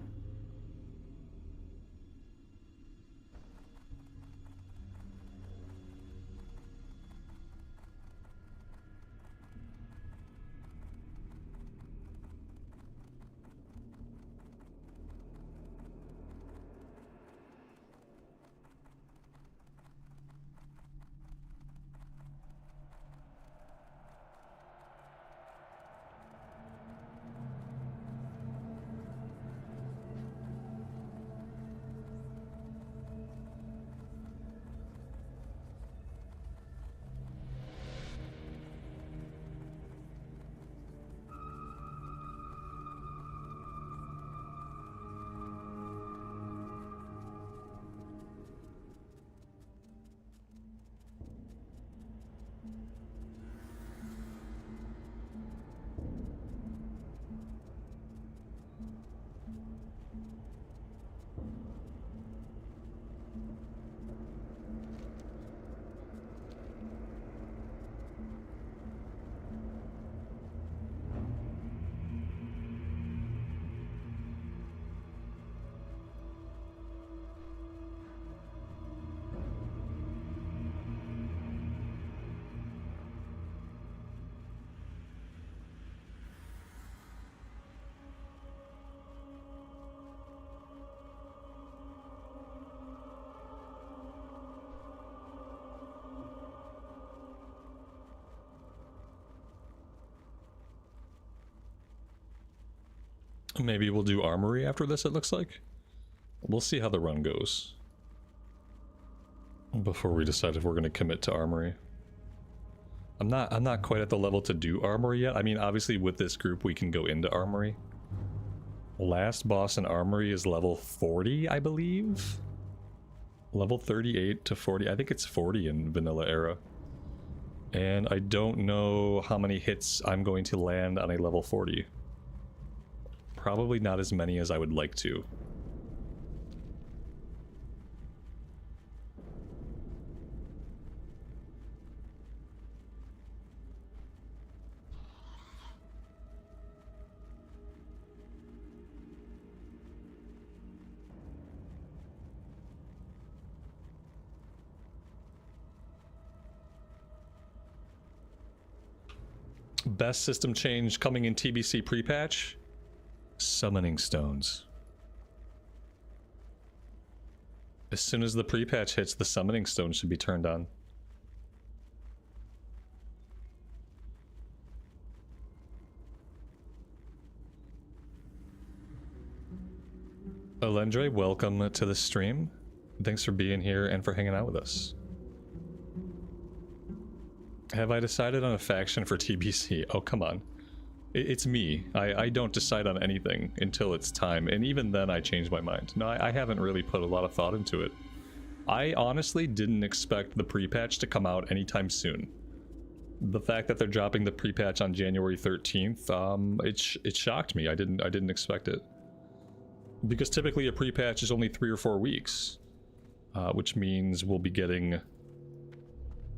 Speaker 1: Maybe we'll do Armory after this, it looks like. We'll see how the run goes before we decide if we're going to commit to Armory. I'm not quite at the level to do Armory yet. I mean, obviously with this group we can go into Armory. Last boss in Armory is level 40, I believe. Level 38 to 40. I think it's 40 in Vanilla Era. And I don't know how many hits I'm going to land on a level 40. Probably not as many as I would like to. Best system change coming in TBC pre-patch? Summoning stones. As soon as the pre-patch hits, the summoning stone should be turned on. Alendre, welcome to the stream. Thanks for being here and for hanging out with us. Have I decided on a faction for TBC? Oh, come on. It's me. I don't decide on anything until it's time, and even then I change my mind. No, I haven't really put a lot of thought into it. I honestly didn't expect the pre-patch to come out anytime soon. The fact that they're dropping the pre-patch on January 13th, it shocked me. I didn't expect it. Because typically a pre-patch is only 3 or 4 weeks, which means we'll be getting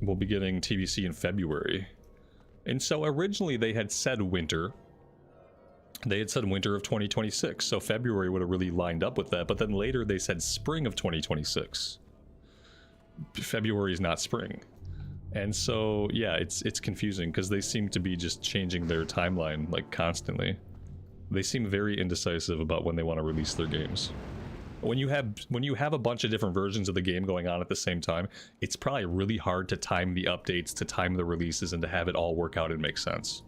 Speaker 1: TBC in February. And so originally they had said winter. They had said winter of 2026, so February would have really lined up with that, but then later they said spring of 2026. February is not spring. And so, yeah, it's confusing because they seem to be just changing their timeline like constantly. They seem very indecisive about when they want to release their games. When you have a bunch of different versions of the game going on at the same time, it's probably really hard to time the updates, to time the releases, and to have it all work out and make sense.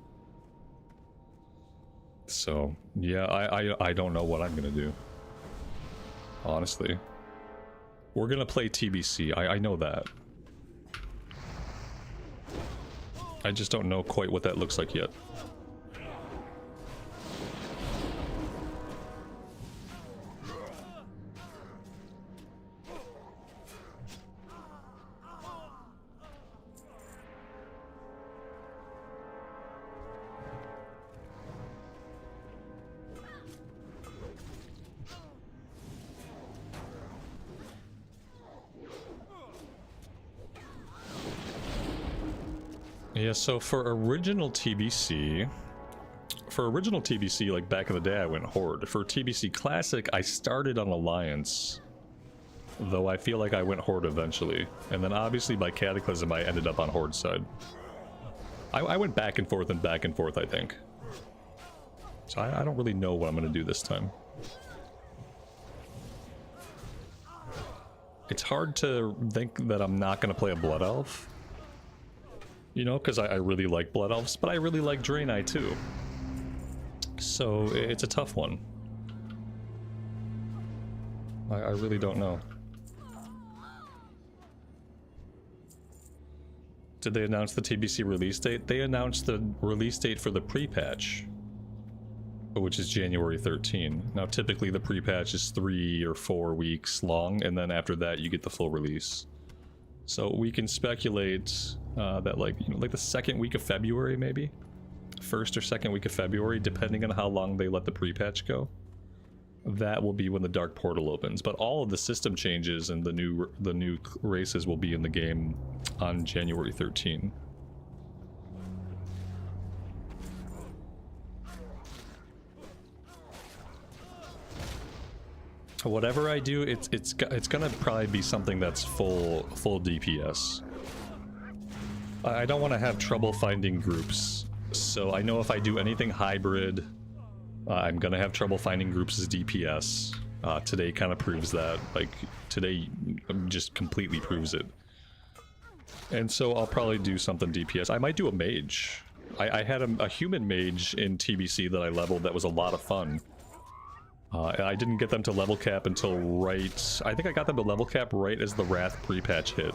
Speaker 1: So, yeah, I don't know what I'm gonna do. Honestly. We're gonna play TBC, I know that. I just don't know quite what that looks like yet. Yeah, so for original TBC, like back in the day, I went Horde. For TBC Classic, I started on Alliance, though I feel like I went Horde eventually. And then obviously by Cataclysm, I ended up on Horde side. I went back and forth, I think. So I don't really know what I'm going to do this time. It's hard to think that I'm not going to play a Blood Elf. You know, because I really like Blood Elves, but I really like Draenei too. So it's a tough one. I really don't know. Did they announce the TBC release date? They announced the release date for the pre-patch, which is January 13. Now typically the pre-patch is 3 or 4 weeks long, and then after that you get the full release. So we can speculate that like the second week of February, maybe? First or second week of February, depending on how long they let the pre-patch go. That will be when the Dark Portal opens. But all of the system changes and the new races will be in the game on January 13. Whatever I do, it's gonna probably be something that's full DPS. I don't want to have trouble finding groups, so I know if I do anything hybrid, I'm gonna have trouble finding groups as DPS. Today kind of proves that. Like today, just completely proves it. And so I'll probably do something DPS. I might do a mage. I had a human mage in TBC that I leveled that was a lot of fun. I didn't get them to level cap until right... I think I got them to level cap right as the Wrath pre-patch hit.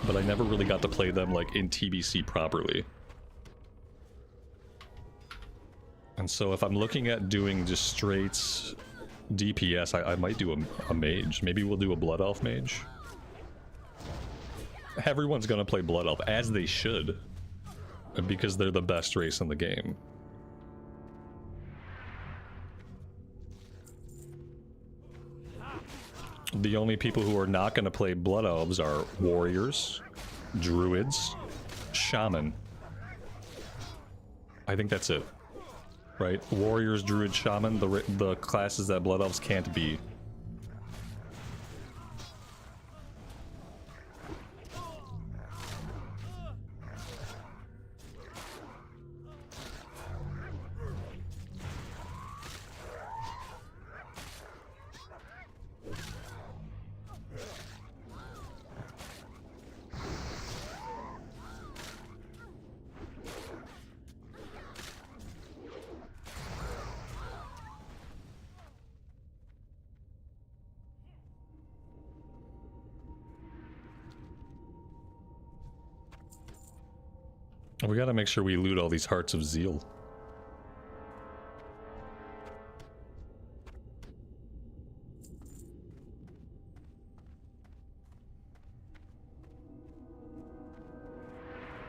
Speaker 1: But I never really got to play them, like, in TBC properly. And so if I'm looking at doing just straight DPS, I might do a mage. Maybe we'll do a Blood Elf mage. Everyone's gonna play Blood Elf, as they should. Because they're the best race in the game. The only people who are not going to play Blood Elves are Warriors, Druids, Shaman. I think that's it. Right? Warriors, Druid, Shaman, the classes that Blood Elves can't be. We gotta make sure we loot all these Hearts of Zeal.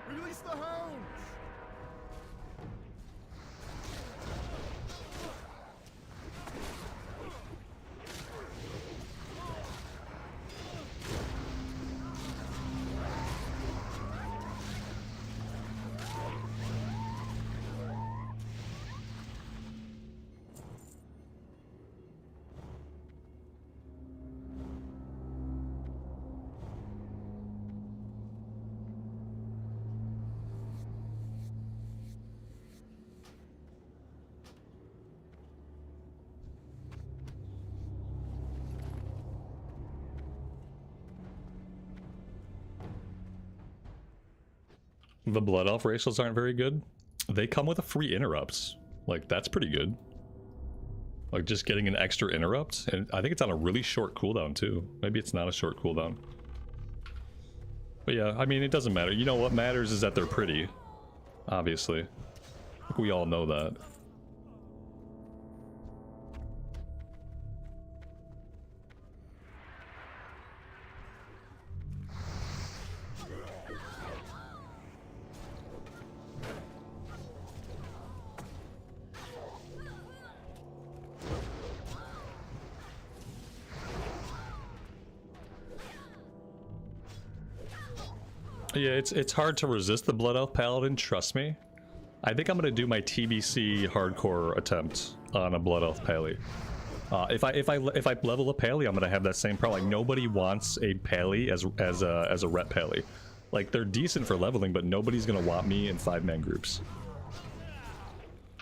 Speaker 6: Release the hounds!
Speaker 1: The Blood Elf racials aren't very good. They come with a free interrupt. Like, that's pretty good. Like, just getting an extra interrupt. And I think it's on a really short cooldown, too. Maybe it's not a short cooldown. But yeah, I mean, it doesn't matter. You know, what matters is that they're pretty. Obviously. I think we all know that. Yeah, it's hard to resist the Blood Elf Paladin, trust me. I think I'm gonna do my TBC hardcore attempt on a Blood Elf Pally. If I level a Pally, I'm gonna have that same problem. Like, nobody wants a Pally as a rep Pally. Like, they're decent for leveling, but nobody's gonna want me in 5-man groups.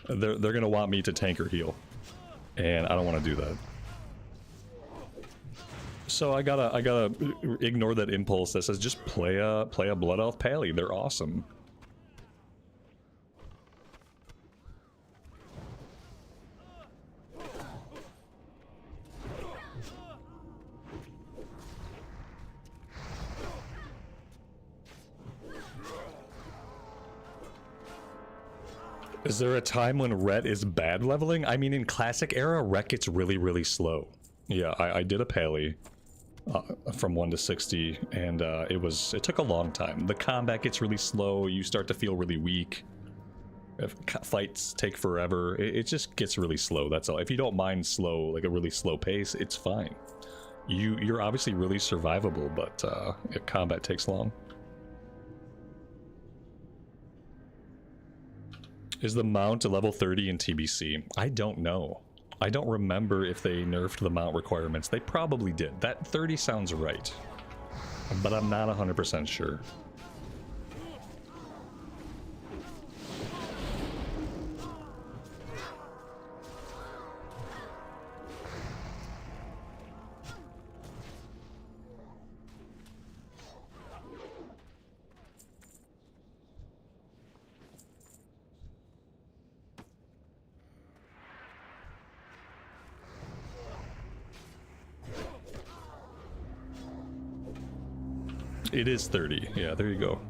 Speaker 1: They're gonna want me to tank or heal, and I don't want to do that. So I gotta ignore that impulse that says just play a Blood Elf Pally. They're awesome. Is there a time when Ret is bad leveling? I mean, in Classic era, Ret gets really slow. Yeah, I did a Pally. From 1 to 60, and it took a long time. The combat gets really slow, you start to feel really weak. If fights take forever, it just gets really slow, that's all. If you don't mind slow, like a really slow pace, it's fine. You're obviously really survivable, but combat takes long. Is the mount a level 30 in TBC? I don't know. I don't remember if they nerfed the mount requirements. They probably did. That 30 sounds right, but I'm not 100% sure. It is 30. Yeah, there you go.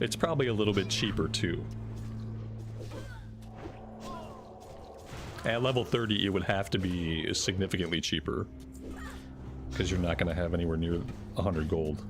Speaker 1: It's probably a little bit cheaper too. At level 30, it would have to be significantly cheaper, because you're not going to have anywhere near 100 gold.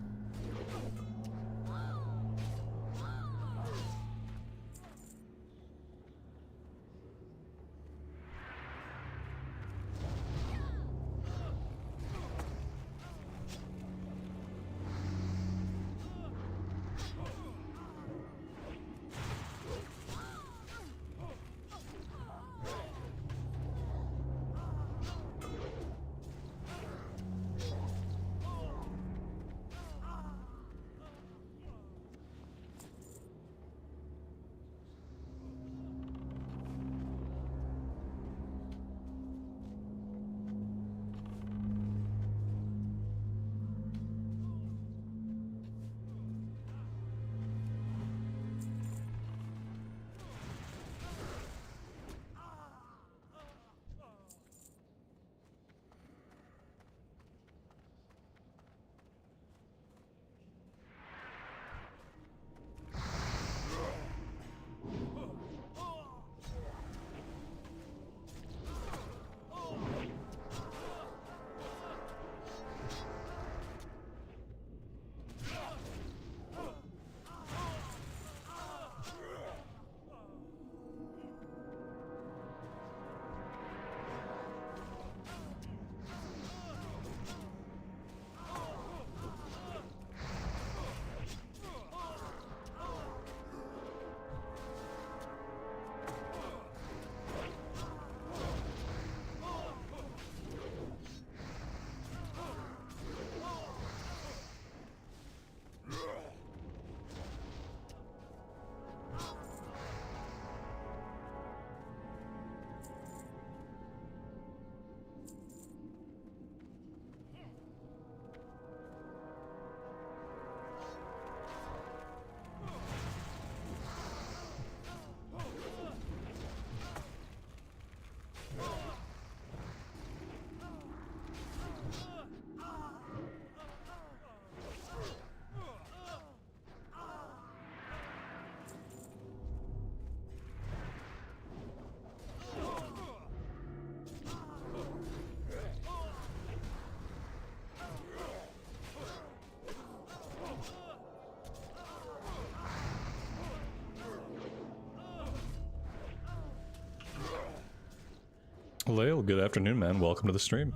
Speaker 1: Lael, good afternoon, man. Welcome to the stream.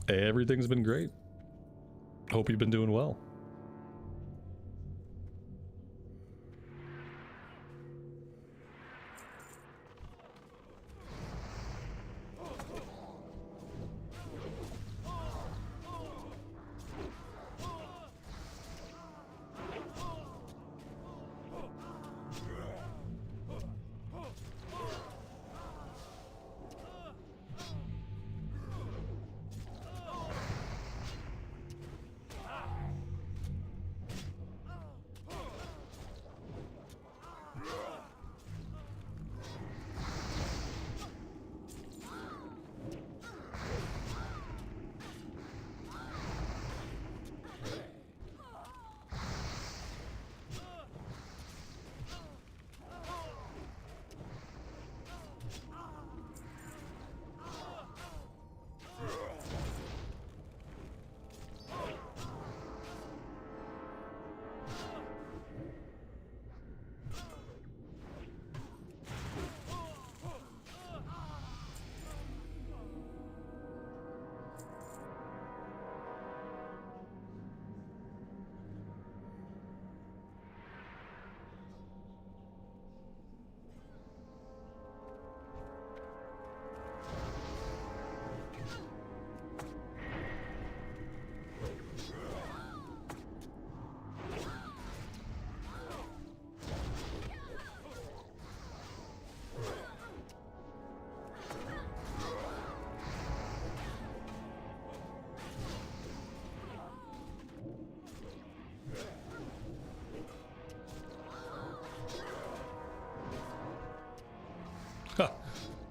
Speaker 1: Everything's been great. Hope you've been doing well.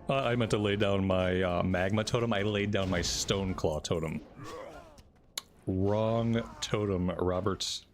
Speaker 1: I meant to lay down my magma totem. I laid down my stone claw totem. Wrong totem, Roberts.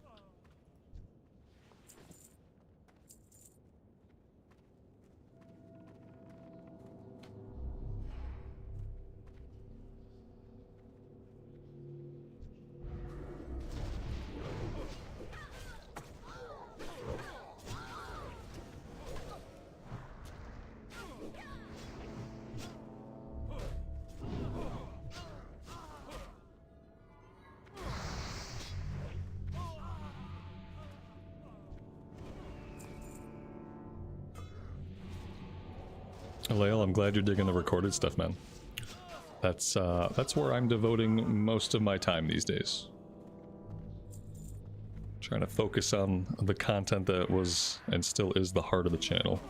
Speaker 1: Lael, I'm glad you're digging the recorded stuff, man. That's where I'm devoting most of my time these days. Trying to focus on the content that was and still is the heart of the channel.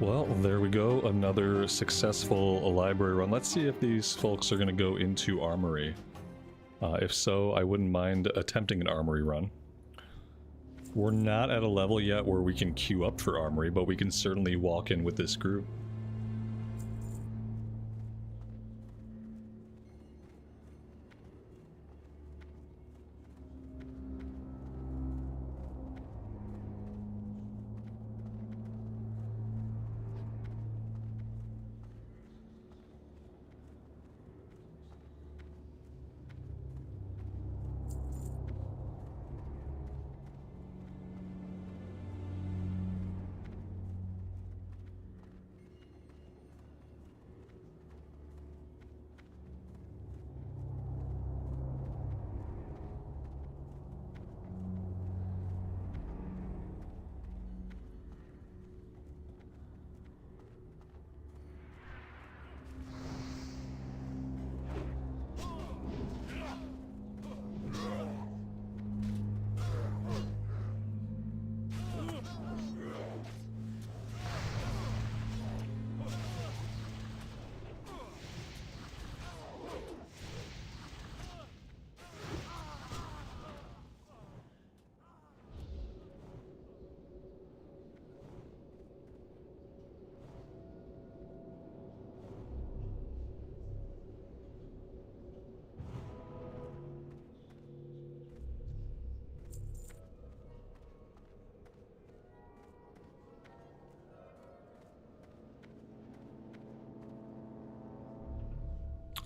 Speaker 1: Well, there we go. Another successful library run. Let's see if these folks are going to go into Armory. If so, I wouldn't mind attempting an Armory run. We're not at a level yet where we can queue up for Armory, but we can certainly walk in with this group.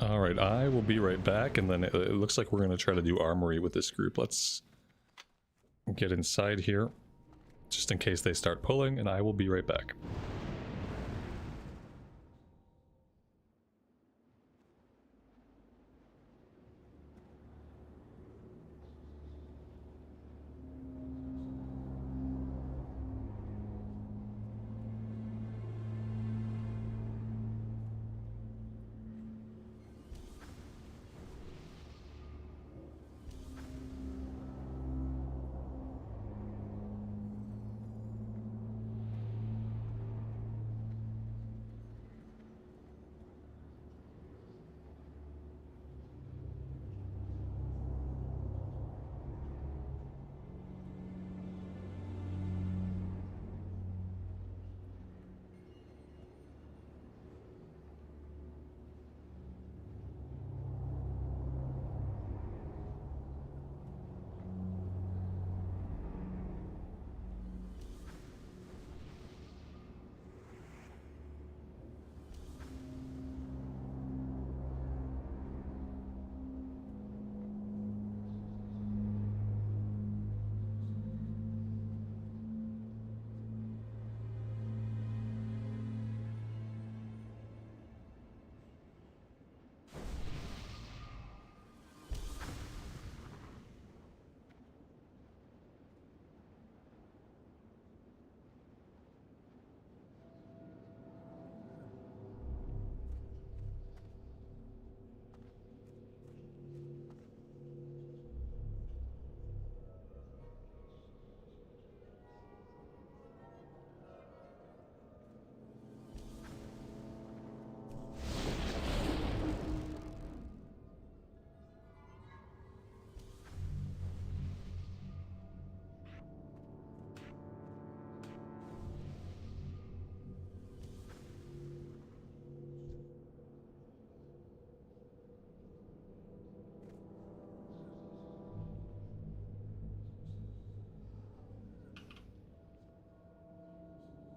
Speaker 1: Alright, I will be right back, and then it looks like we're going to try to do Armory with this group. Let's get inside here, just in case they start pulling, and I will be right back.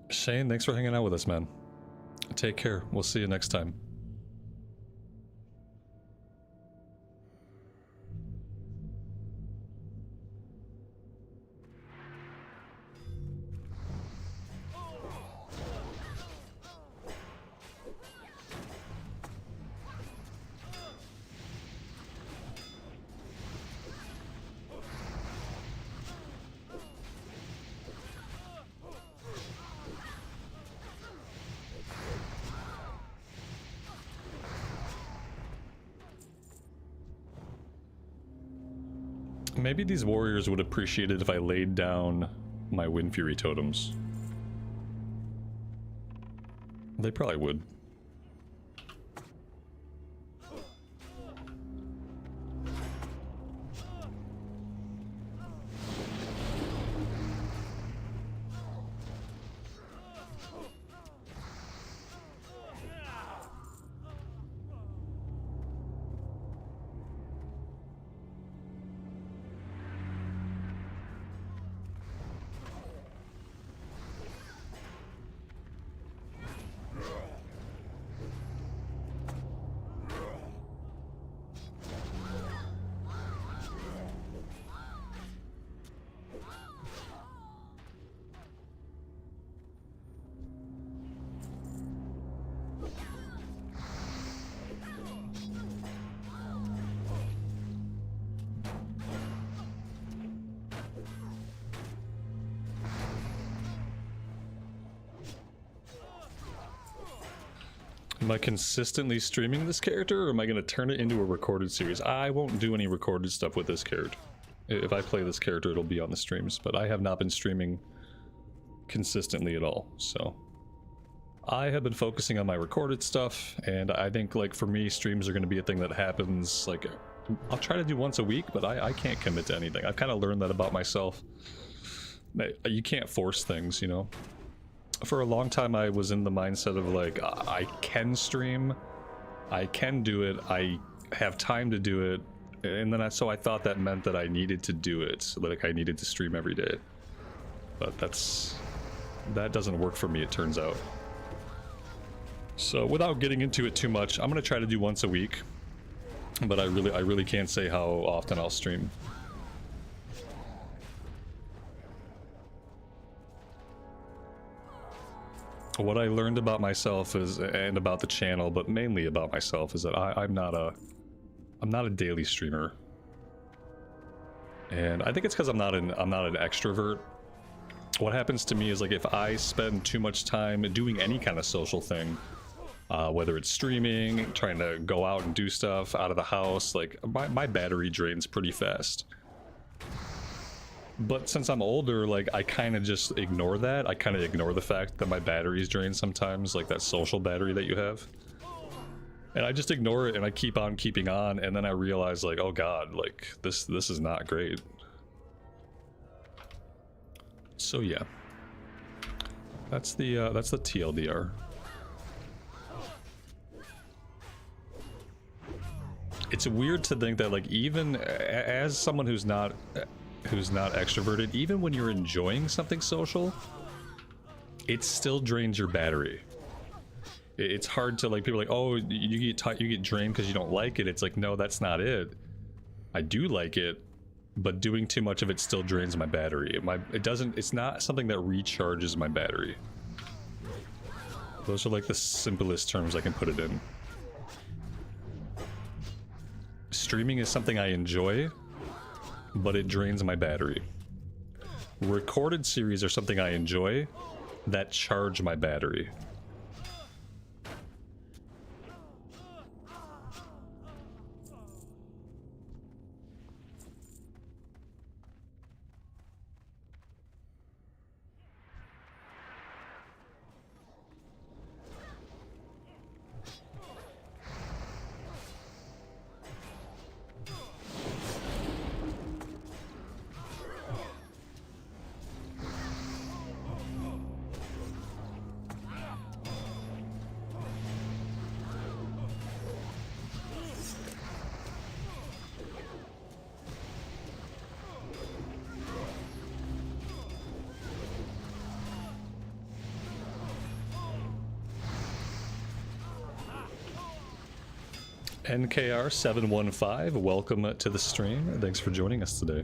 Speaker 1: Shane, thanks for hanging out with us, man. Take care. We'll see you next time. Maybe these warriors would appreciate it if I laid down my Wind Fury totems. They probably would. Am I consistently streaming this character, or am I going to turn it into a recorded series? I won't do any recorded stuff with this character. If I play this character, it'll be on the streams, but I have not been streaming consistently at all, so... I have been focusing on my recorded stuff, and I think, like, for me, streams are going to be a thing that happens, like... I'll try to do once a week, but I can't commit to anything. I've kind of learned that about myself. You can't force things, you know? For a long time, I was in the mindset of, like, I can stream, I can do it, I have time to do it, and then so I thought that meant that I needed to do it, so like I needed to stream every day. But that doesn't work for me, it turns out. So without getting into it too much, I'm going to try to do once a week. But I really can't say how often I'll stream. What I learned about myself is, and about the channel, but mainly about myself, is that I'm not a daily streamer. And I think it's because I'm not an extrovert. What happens to me is, like, if I spend too much time doing any kind of social thing, whether it's streaming, trying to go out and do stuff out of the house, like, my battery drains pretty fast. But since I'm older, like, I kind of just ignore that. I kind of ignore the fact that my battery's drained sometimes, like that social battery that you have. And I just ignore it and I keep on keeping on, and then I realize, like, oh god, like, this is not great. So yeah. That's the TLDR. It's weird to think that, like, even as someone who's not extroverted, even when you're enjoying something social, it still drains your battery. It's hard to, like, people are like, oh, you get drained because you don't like it. It's like, no, that's not it. I do like it, but doing too much of it still drains my battery. It's not something that recharges my battery. Those are, like, the simplest terms I can put it in. Streaming is something I enjoy, but it drains my battery. Recorded series are something I enjoy that charge my battery. NKR715, welcome to the stream. Thanks for joining us today.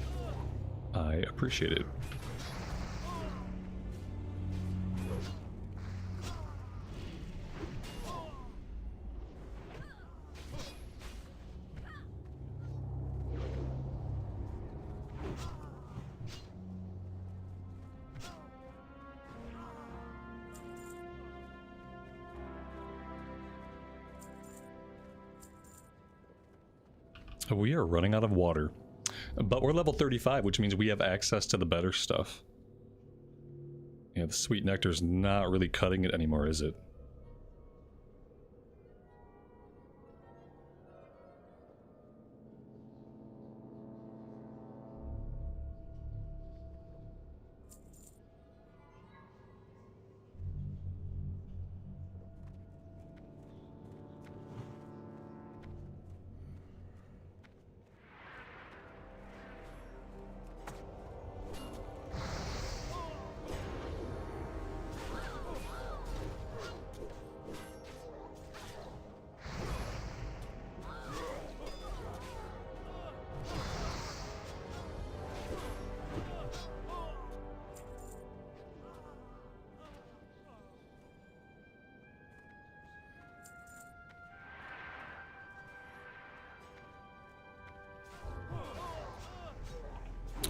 Speaker 1: I appreciate it. We are running out of water, but we're level 35, which means we have access to the better stuff. Yeah, the sweet nectar's not really cutting it anymore, is it?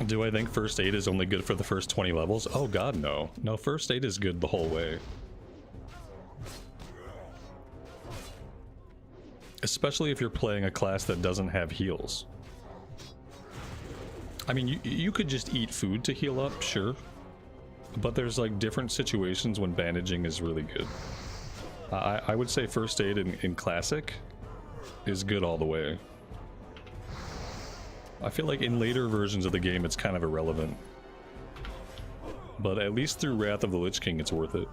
Speaker 1: Do I think first aid is only good for the first 20 levels? Oh god, no. No, first aid is good the whole way. Especially if you're playing a class that doesn't have heals. I mean, you could just eat food to heal up, sure. But there's, like, different situations when bandaging is really good. I would say first aid in Classic is good all the way. I feel like in later versions of the game it's kind of irrelevant. But at least through Wrath of the Lich King it's worth it.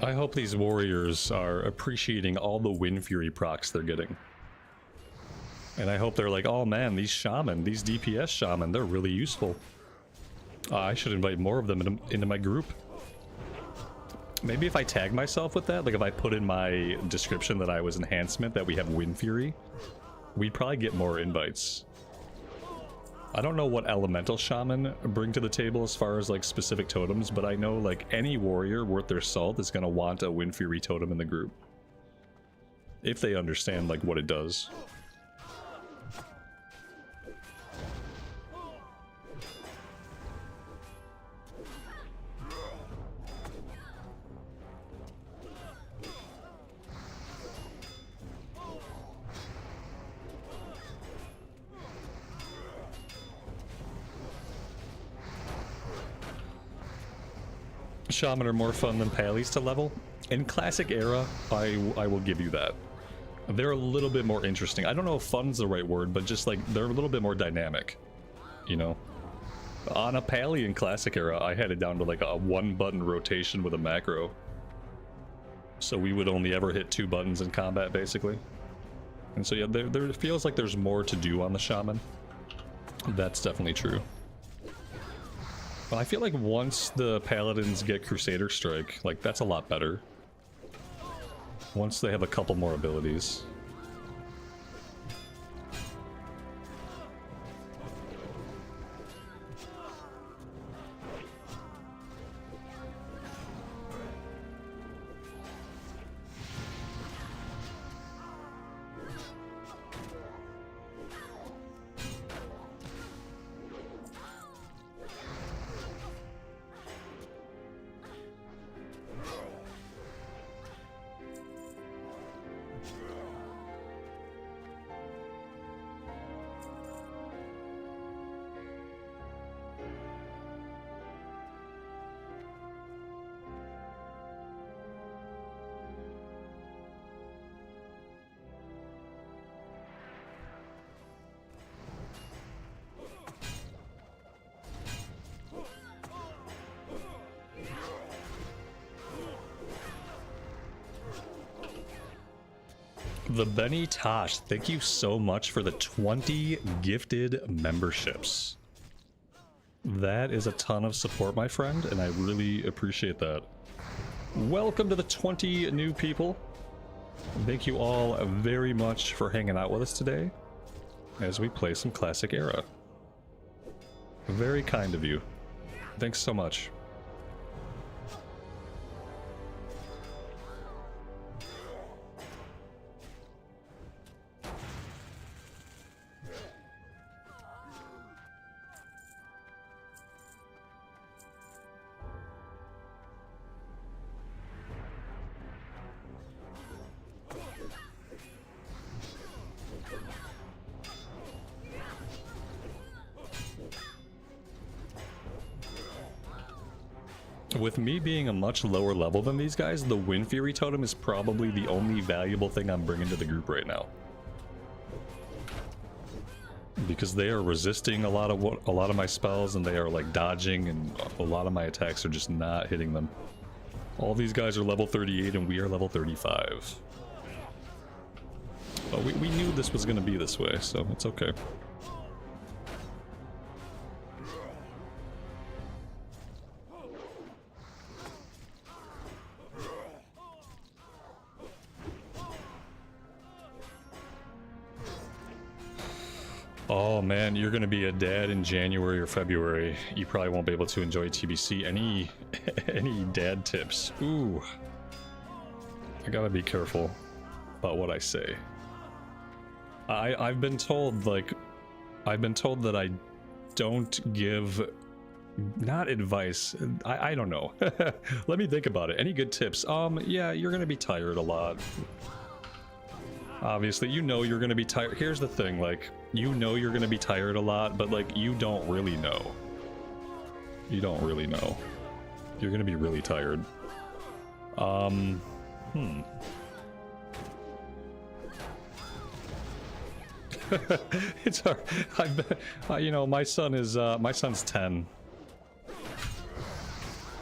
Speaker 1: I hope these warriors are appreciating all the Wind Fury procs they're getting. And I hope they're like, oh man, these shaman, these DPS shaman, they're really useful. I should invite more of them into my group. Maybe if I tag myself with that, like if I put in my description that I was enhancement, that we have Wind Fury, we'd probably get more invites. I don't know what elemental shaman bring to the table as far as like specific totems, but I know like any warrior worth their salt is gonna want a Wind Fury totem in the group. If they understand like what it does. Shaman are more fun than Pallies to level. In Classic Era, I will give you that. They're a little bit more interesting. I don't know if fun's the right word, but just like they're a little bit more dynamic, you know? On a Pally in Classic Era, I had it down to like a 1-button rotation with a macro. So we would only ever hit 2 buttons in combat, basically. And so yeah, there feels like there's more to do on the Shaman. That's definitely true. But I feel like once the Paladins get Crusader Strike, like that's a lot better. Once they have a couple more abilities. The Benny Tosh, thank you so much for the 20 gifted memberships. That is a ton of support, my friend, and I really appreciate that. Welcome to the 20 new people. Thank you all very much for hanging out with us today as we play some Classic Era. Very kind of you. Thanks so much. With me being a much lower level than these guys, the Wind Fury totem is probably the only valuable thing I'm bringing to the group right now. Because they are resisting a lot of my spells, and they are like dodging, and a lot of my attacks are just not hitting them. All these guys are level 38 and we are level 35. But we knew this was going to be this way, so it's okay. Oh man, you're gonna be a dad in January or February. You probably won't be able to enjoy TBC. Any dad tips? Ooh. I gotta be careful about what I say. I've been told that I don't give, not advice. I don't know. Let me think about it. Any good tips? Yeah, you're gonna be tired a lot. Obviously, you know you're gonna be tired. Here's the thing, like, you know you're gonna be tired a lot, but like, you don't really know. You don't really know. You're gonna be really tired. It's hard. You know, my son's 10.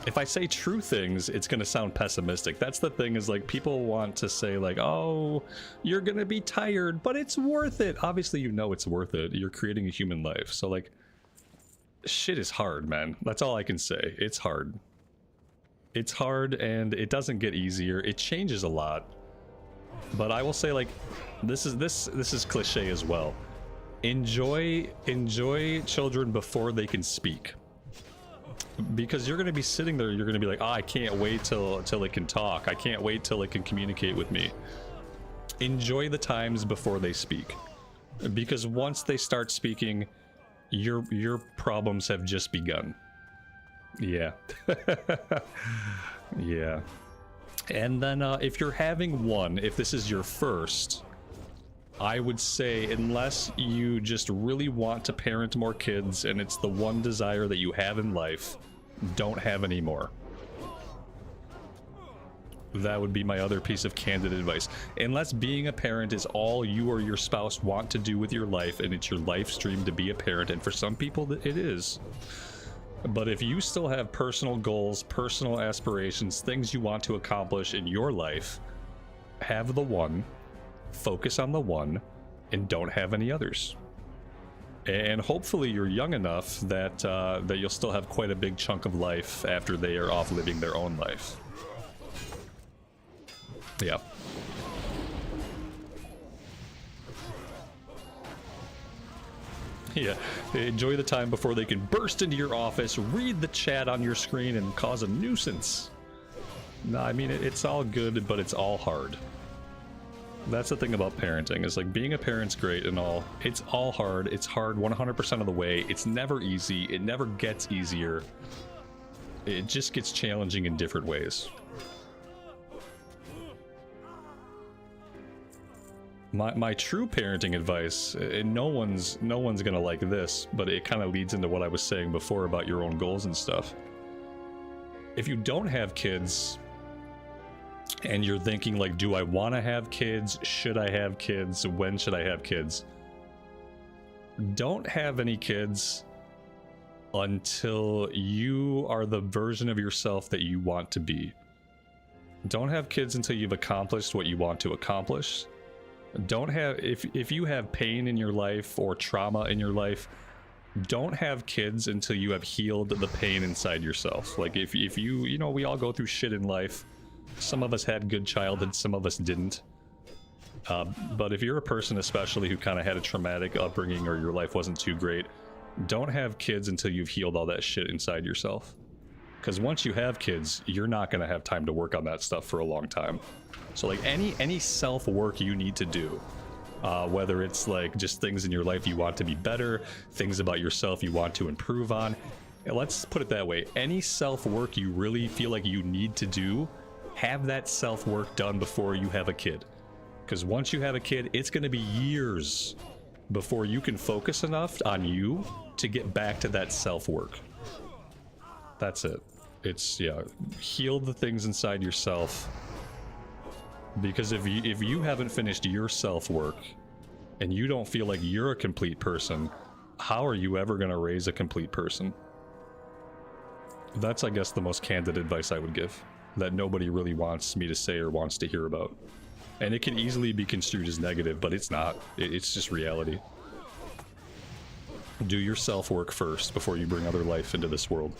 Speaker 1: if I say true things, it's gonna sound pessimistic. That's the thing, is like people want to say like, oh, you're gonna be tired, but it's worth it. Obviously, you know it's worth it. You're creating a human life. So like, shit is hard, man. That's all I can say. It's hard. It's hard, and it doesn't get easier. It changes a lot. But I will say, like, this is cliche as well. Enjoy children before they can speak. Because you're going to be sitting there, you're going to be like, oh, I can't wait till it can talk. I can't wait till it can communicate with me. Enjoy the times before they speak. Because once they start speaking, your problems have just begun. Yeah. Yeah. And then if you're having one, if this is your first, I would say, unless you just really want to parent more kids and it's the one desire that you have in life, don't have any more. That would be my other piece of candid advice. Unless being a parent is all you or your spouse want to do with your life, and it's your life stream to be a parent, and for some people it is. But if you still have personal goals, personal aspirations, things you want to accomplish in your life, have the one, focus on the one, and don't have any others. And hopefully you're young enough that that you'll still have quite a big chunk of life after they are off living their own life. Yeah. Yeah, enjoy the time before they can burst into your office, read the chat on your screen, and cause a nuisance. No, I mean, it's all good, but it's all hard. That's the thing about parenting, is like, being a parent's great and all. It's all hard. It's hard 100% of the way. It's never easy. It never gets easier. It just gets challenging in different ways. My true parenting advice, and no one's gonna like this, but it kind of leads into what I was saying before about your own goals and stuff. If you don't have kids, and you're thinking like, do I want to have kids? Should I have kids? When should I have kids? Don't have any kids until you are the version of yourself that you want to be. Don't have kids until you've accomplished what you want to accomplish. Don't have, if you have pain in your life or trauma in your life, don't have kids until you have healed the pain inside yourself. Like, if you know, we all go through shit in life. Some of us had good childhood, some of us didn't. But if you're a person especially who kind of had a traumatic upbringing, or your life wasn't too great, don't have kids until you've healed all that shit inside yourself. Because once you have kids, you're not going to have time to work on that stuff for a long time. So like, any self-work you need to do, whether it's like just things in your life you want to be better, things about yourself you want to improve on, let's put it that way, any self-work you really feel like you need to do, have that self-work done before you have a kid. Because once you have a kid, it's going to be years before you can focus enough on you to get back to that self-work. That's it. It's, yeah, heal the things inside yourself. Because if you haven't finished your self-work and you don't feel like you're a complete person, how are you ever going to raise a complete person? That's, I guess, the most candid advice I would give, that nobody really wants me to say or wants to hear about. And it can easily be construed as negative, but it's not. It's just reality. Do your self-work first before you bring other life into this world.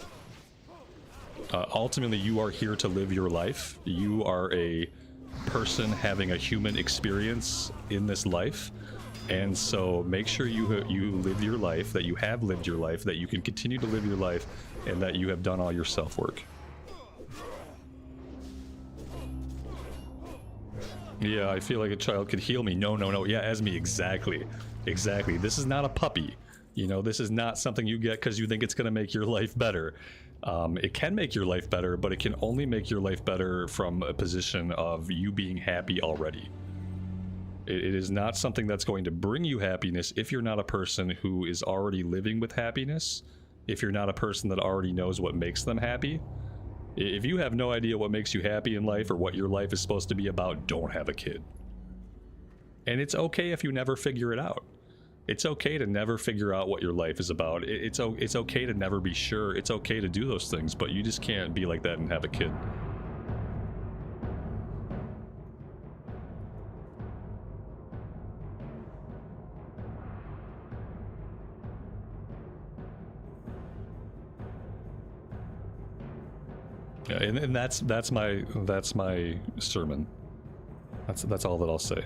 Speaker 1: Ultimately, you are here to live your life. You are a person having a human experience in this life, and so make sure you live your life, that you have lived your life, that you can continue to live your life, and that you have done all your self-work. Yeah, I feel like a child could heal me. No. Yeah, as me, exactly. This is not a puppy. You know, this is not something you get because you think it's going to make your life better. It can make your life better, but it can only make your life better from a position of you being happy already. It is not something that's going to bring you happiness if you're not a person who is already living with happiness, if you're not a person that already knows what makes them happy. If you have no idea what makes you happy in life or what your life is supposed to be about, don't have a kid. And it's okay if you never figure it out. It's okay to never figure out what your life is about. It's okay to never be sure. It's okay to do those things, but you just can't be like that and have a kid. Yeah, and that's my sermon. That's all that I'll say.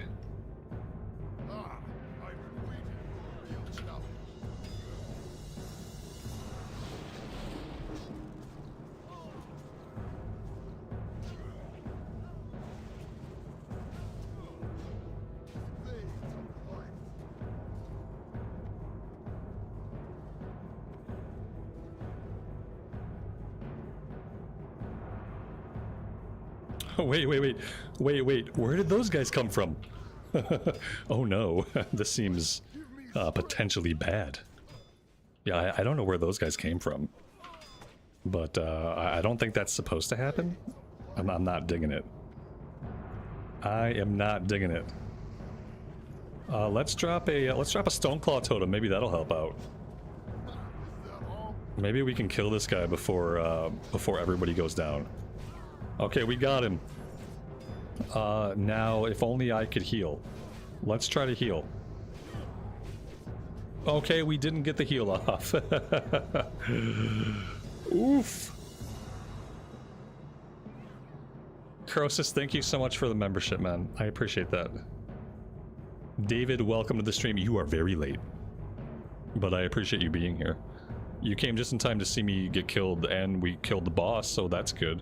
Speaker 1: Wait. Where did those guys come from? Oh no, this seems potentially bad. Yeah, I don't know where those guys came from. But I don't think that's supposed to happen. I'm not digging it. I am not digging it. Let's drop a Stoneclaw totem. Maybe that'll help out. Maybe we can kill this guy before everybody goes down. Okay, we got him. Now, if only I could heal. Let's try to heal. Okay, we didn't get the heal off. Oof. Crosis, thank you so much for the membership, man. I appreciate that. David, welcome to the stream. You are very late, but I appreciate you being here. You came just in time to see me get killed, and we killed the boss, so that's good.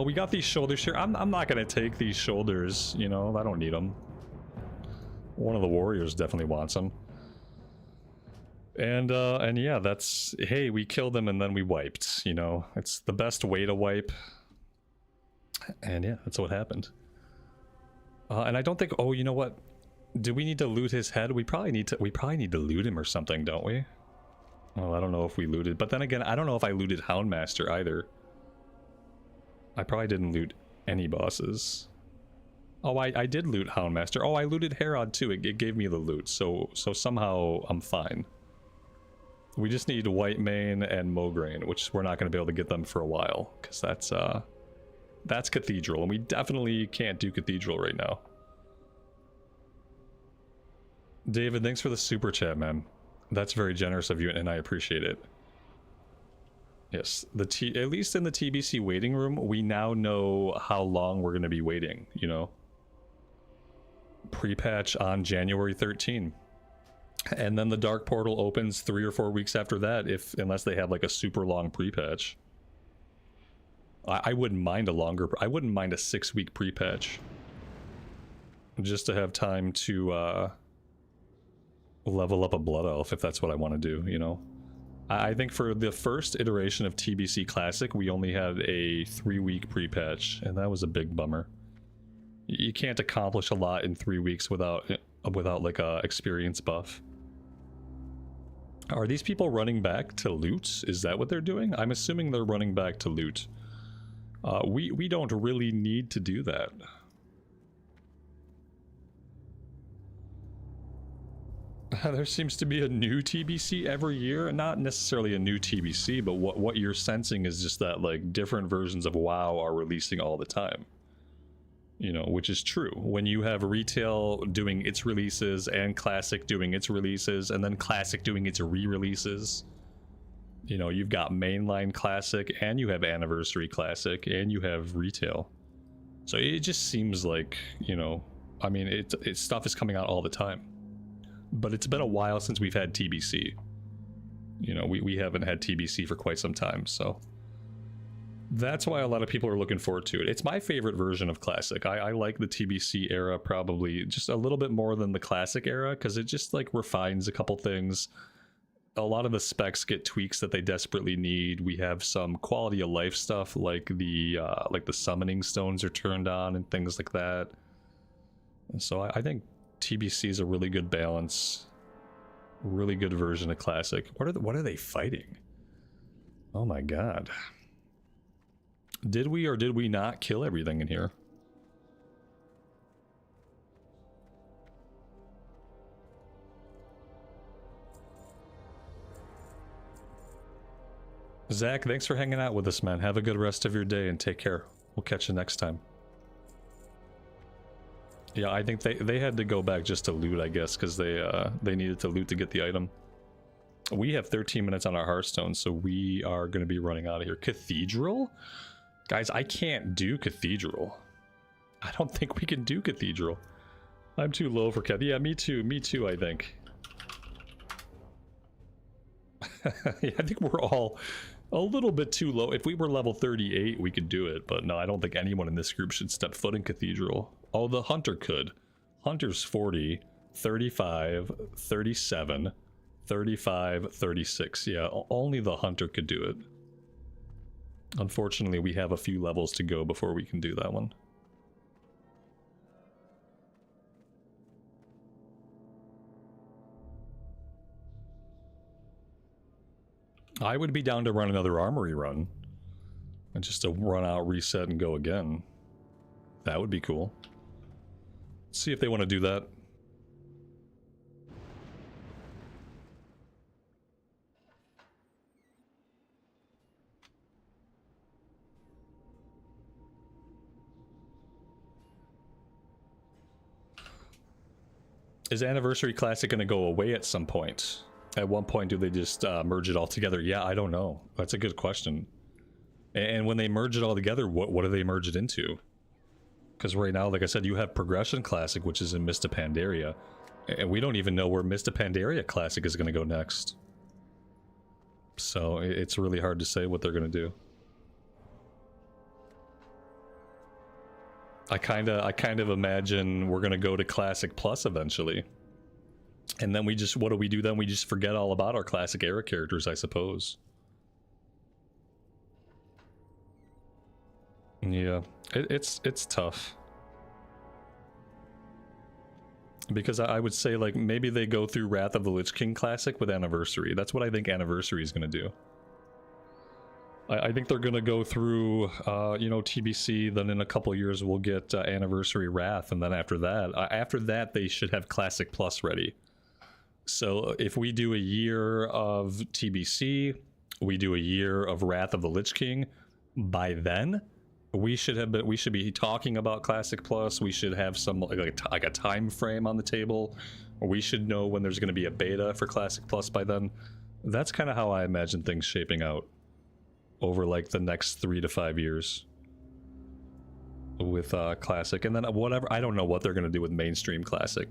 Speaker 1: We got these shoulders here. I'm not gonna take these shoulders, you know, I don't need them. One of the warriors definitely wants them. And yeah, that's... Hey, we killed them and then we wiped, you know? It's the best way to wipe. And yeah, that's what happened. And I don't think... Oh, you know what? Do we need to loot his head? We probably need to loot him or something, don't we? Well, I don't know if we looted. But then again, I don't know if I looted Houndmaster either. I probably didn't loot any bosses. Oh, I did loot Houndmaster. Oh, I looted Herod too. It gave me the loot, so somehow I'm fine. We just need White Mane and Mograine, which we're not going to be able to get them for a while, because that's Cathedral, and we definitely can't do Cathedral right now. David, thanks for the super chat, man. That's very generous of you, and I appreciate it. Yes, at least in the TBC waiting room, we now know how long we're going to be waiting, you know? Pre-patch on January 13. And then the Dark Portal opens 3 or 4 weeks after that, unless they have like a super long pre-patch. I wouldn't mind a 6-week pre-patch. Just to have time to level up a Blood Elf, if that's what I want to do, you know? I think for the first iteration of TBC Classic, we only had a 3-week pre-patch, and that was a big bummer. You can't accomplish a lot in 3 weeks without like a experience buff. Are these people running back to loot? Is that what they're doing? I'm assuming they're running back to loot. We don't really need to do that. There seems to be a new TBC every year. Not necessarily a new TBC, but what you're sensing is just that like different versions of WoW are releasing all the time. You know, which is true. When you have retail doing its releases and Classic doing its releases and then Classic doing its re-releases. You know, you've got mainline Classic and you have Anniversary Classic and you have retail. So it just seems like, you know, I mean, it's stuff is coming out all the time. But it's been a while since we've had TBC. You know, we haven't had TBC for quite some time, so... That's why a lot of people are looking forward to it. It's my favorite version of Classic. I like the TBC era probably just a little bit more than the Classic era, because it just, like, refines a couple things. A lot of the specs get tweaks that they desperately need. We have some quality of life stuff, like the summoning stones are turned on and things like that. And so I think TBC is a really good balance, really good version of Classic. What are they fighting? Oh my god. Did we or did we not kill everything in here? Zach, thanks for hanging out with us, man. Have a good rest of your day and take care. We'll catch you next time. Yeah, I think they had to go back just to loot, I guess, because they needed to loot to get the item. We have 13 minutes on our Hearthstone, so we are going to be running out of here. Cathedral? Guys, I can't do Cathedral. I don't think we can do Cathedral. I'm too low for Cath. Yeah, me too, I think. Yeah, I think we're all a little bit too low. If we were level 38, we could do it, but no, I don't think anyone in this group should step foot in Cathedral. Oh, the Hunter could. Hunter's 40, 35, 37, 35, 36. Yeah, only the Hunter could do it. Unfortunately, we have a few levels to go before we can do that one. I would be down to run another Armory run. And just to run out, reset, and go again. That would be cool. Let's see if they want to do that. Is Anniversary Classic going to go away at some point? At one point, do they just merge it all together? Yeah, I don't know. That's a good question. And when they merge it all together, what do they merge it into? Because right now, like I said, you have Progression Classic, which is in Mist of Pandaria. And we don't even know where Mist of Pandaria Classic is going to go next. So it's really hard to say what they're going to do. I kind of imagine we're going to go to Classic Plus eventually. And then we just, what do we do then? We just forget all about our Classic era characters, I suppose. Yeah, it's tough. Because I would say, like, maybe they go through Wrath of the Lich King Classic with Anniversary. That's what I think Anniversary is going to do. I think they're going to go through, you know, TBC, then in a couple years we'll get Anniversary Wrath, and then after that they should have Classic Plus ready. So if we do a year of TBC, we do a year of Wrath of the Lich King, by then we should be talking about Classic Plus. We should have some like a time frame on the table. We should know when there's going to be a beta for Classic Plus by then. That's kind of how I imagine things shaping out over like the next 3 to 5 years with Classic. And then whatever, I don't know what they're going to do with mainstream Classic.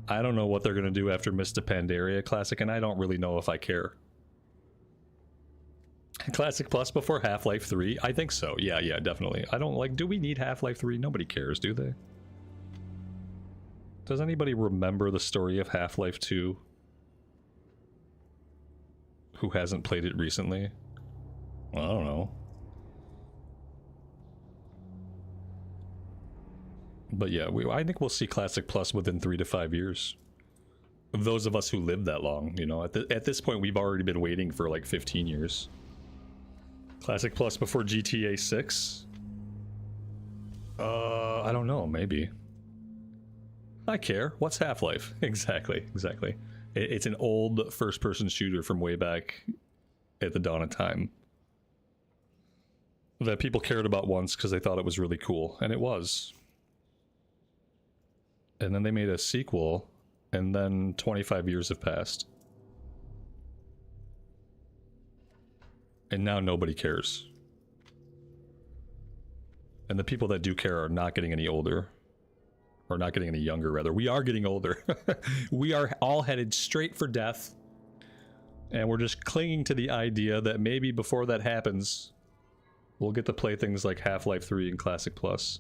Speaker 1: I don't know what they're going to do after Mist of Pandaria Classic, and I don't really know if I care. Classic Plus before Half-Life 3? I think so. Yeah, definitely. I don't like, do we need Half-Life 3? Nobody cares, do they? Does anybody remember the story of Half-Life 2? Who hasn't played it recently? I don't know. But yeah, I think we'll see Classic Plus within 3 to 5 years. Those of us who lived that long, you know, at this point we've already been waiting for like 15 years. Classic Plus before GTA 6? I don't know, maybe. I care. What's Half-Life? Exactly. It's an old first-person shooter from way back at the dawn of time that people cared about once because they thought it was really cool, and it was. And then they made a sequel, and then 25 years have passed. And now nobody cares. And the people that do care are not getting any older. Or not getting any younger, rather. We are getting older. We are all headed straight for death. And we're just clinging to the idea that maybe before that happens, we'll get to play things like Half-Life 3 and Classic Plus.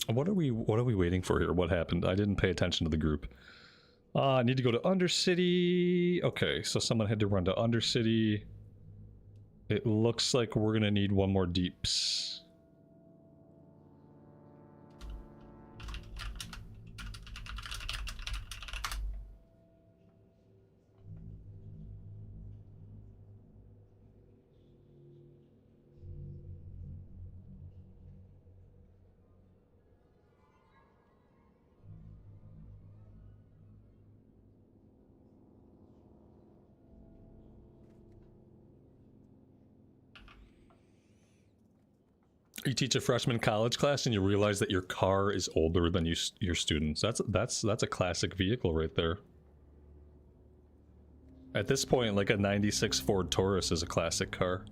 Speaker 1: What are we waiting for here? What happened? I didn't pay attention to the group. I need to go to Undercity. Okay, so someone had to run to Undercity. It looks like we're gonna need one more deeps. You teach a freshman college class and you realize that your car is older than your students. That's a classic vehicle right there. At this point, like a 96 Ford Taurus is a classic car.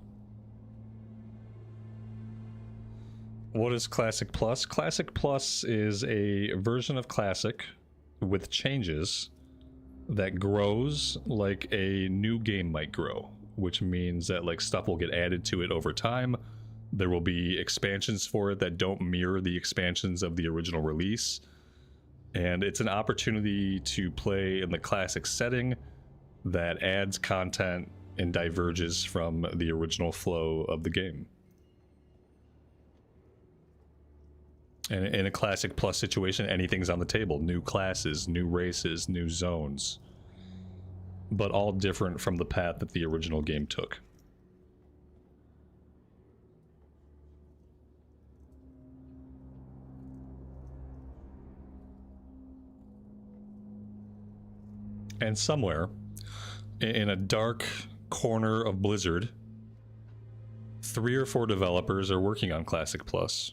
Speaker 1: What is Classic Plus? Classic Plus is a version of Classic with changes that grows like a new game might grow, which means that like stuff will get added to it over time. There will be expansions for it that don't mirror the expansions of the original release. And it's an opportunity to play in the classic setting that adds content and diverges from the original flow of the game. And in a Classic Plus situation, anything's on the table. New classes, new races, new zones. But all different from the path that the original game took. And somewhere, in a dark corner of Blizzard, 3 or 4 developers are working on Classic Plus.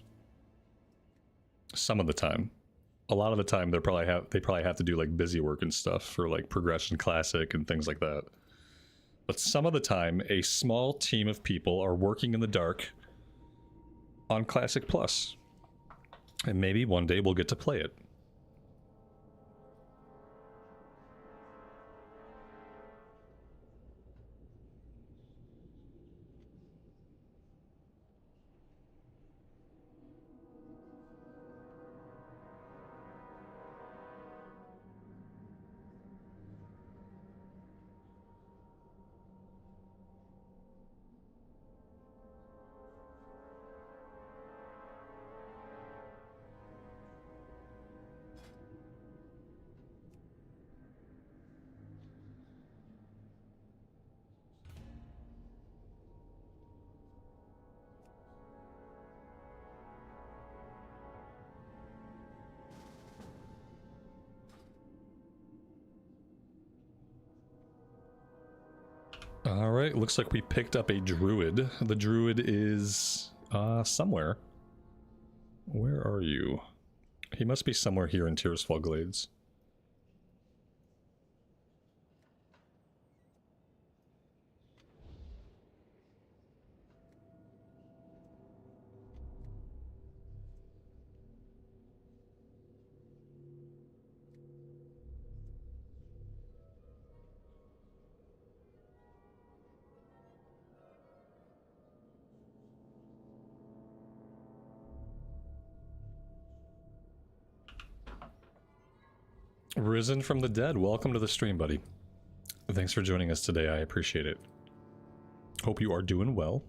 Speaker 1: Some of the time. A lot of the time they probably have to do like busy work and stuff for like Progression Classic and things like that. But some of the time, a small team of people are working in the dark on Classic Plus. And maybe one day we'll get to play it. Alright, looks like we picked up a druid. The druid is somewhere. Where are you? He must be somewhere here in Tearsfall Glades. Risen from the dead, welcome to the stream, buddy. Thanks for joining us today, I appreciate it. Hope you are doing well.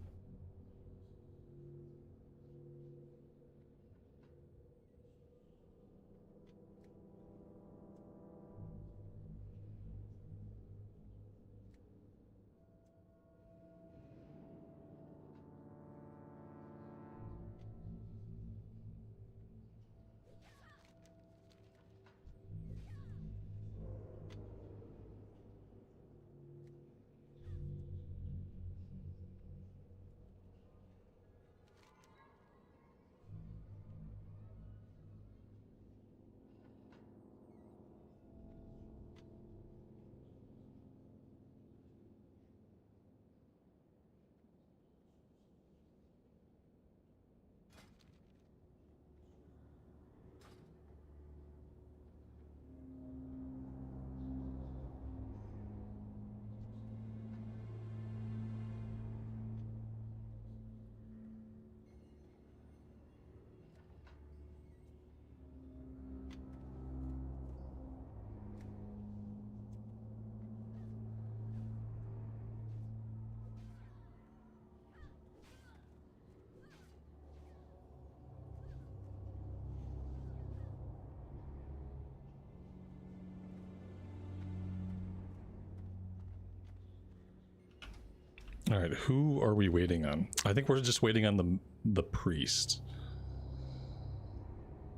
Speaker 1: All right, who are we waiting on? I think we're just waiting on the priest.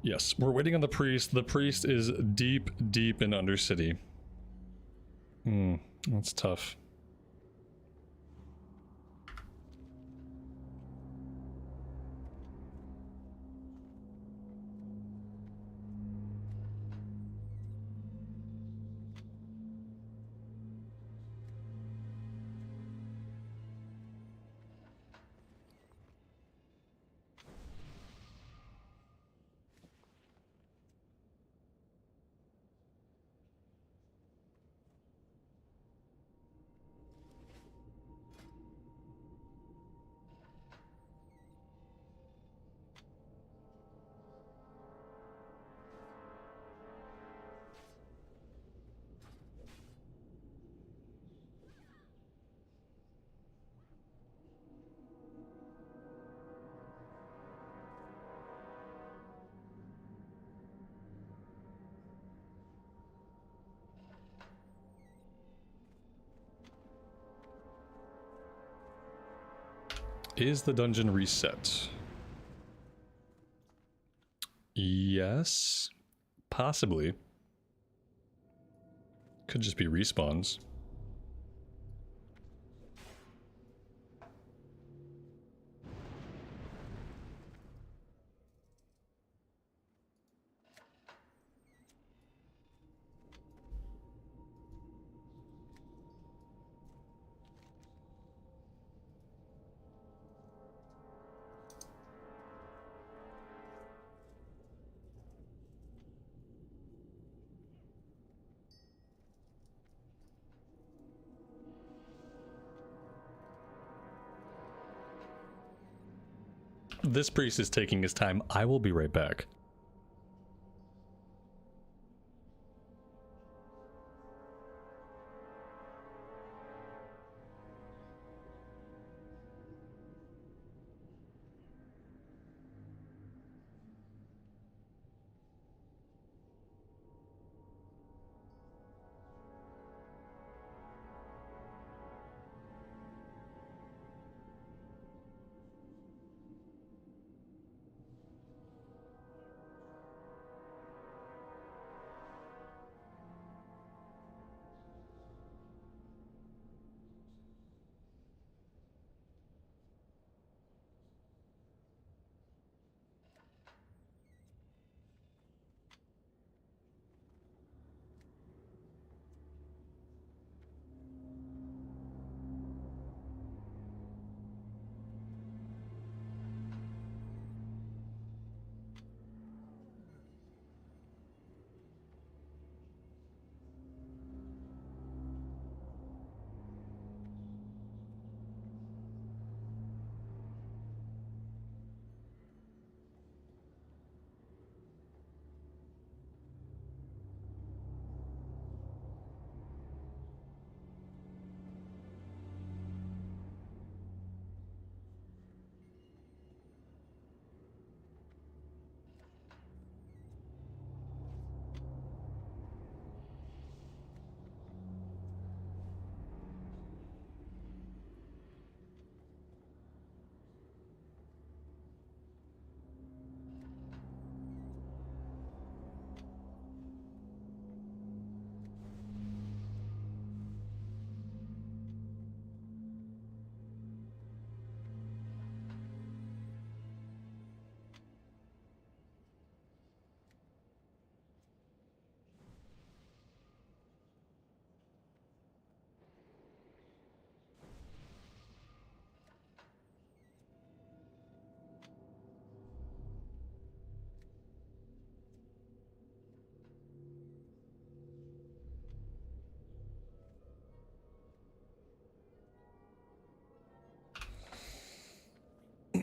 Speaker 1: Yes, we're waiting on the priest. The priest is deep, deep in Undercity. That's tough. Is the dungeon reset? Yes. Possibly. Could just be respawns. This priest is taking his time. I will be right back.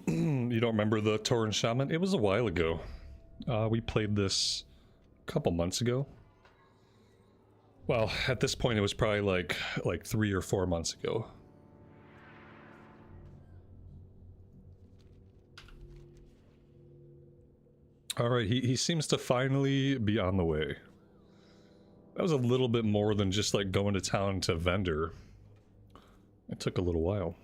Speaker 1: You don't remember the Tauren Shaman? It was a while ago. We played this a couple months ago. Well, at this point it was probably like 3 or 4 months ago. Alright, he seems to finally be on the way. That was a little bit more than just like going to town to vendor. It took a little while.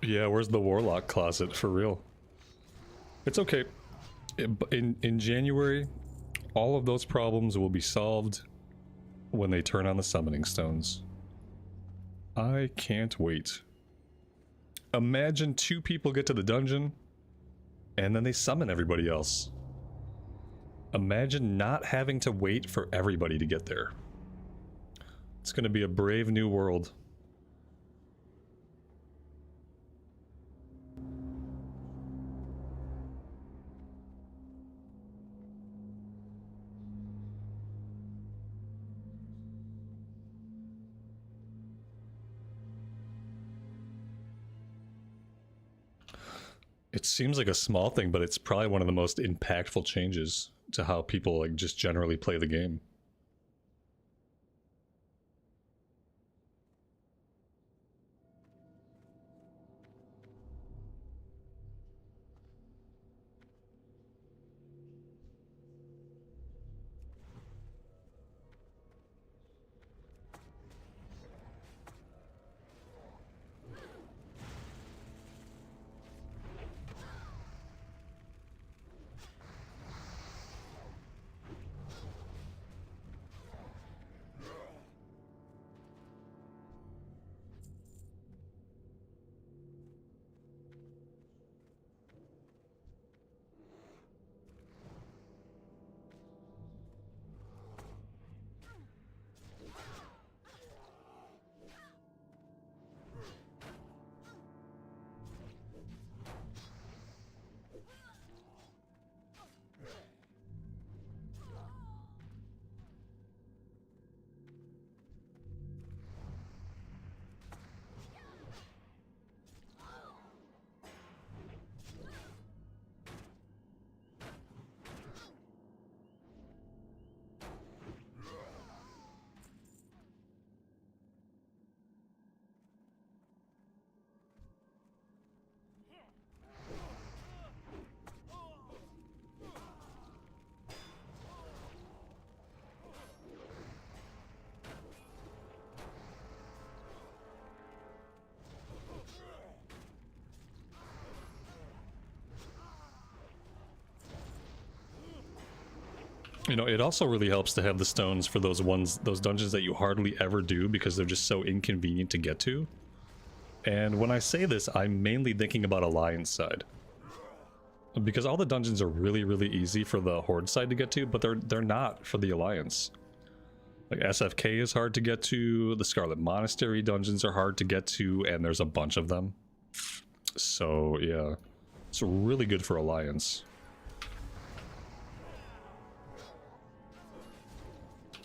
Speaker 1: Yeah, where's the Warlock closet for real? It's okay. In January, all of those problems will be solved when they turn on the summoning stones. I can't wait. Imagine 2 people get to the dungeon and then they summon everybody else. Imagine not having to wait for everybody to get there. It's gonna be a brave new world. It seems like a small thing, but it's probably one of the most impactful changes to how people like just generally play the game. You know, it also really helps to have the stones for those dungeons that you hardly ever do because they're just so inconvenient to get to. And when I say this, I'm mainly thinking about Alliance side. Because all the dungeons are really, really easy for the Horde side to get to, but they're not for the Alliance. Like SFK is hard to get to, the Scarlet Monastery dungeons are hard to get to, and there's a bunch of them. So yeah, it's really good for Alliance.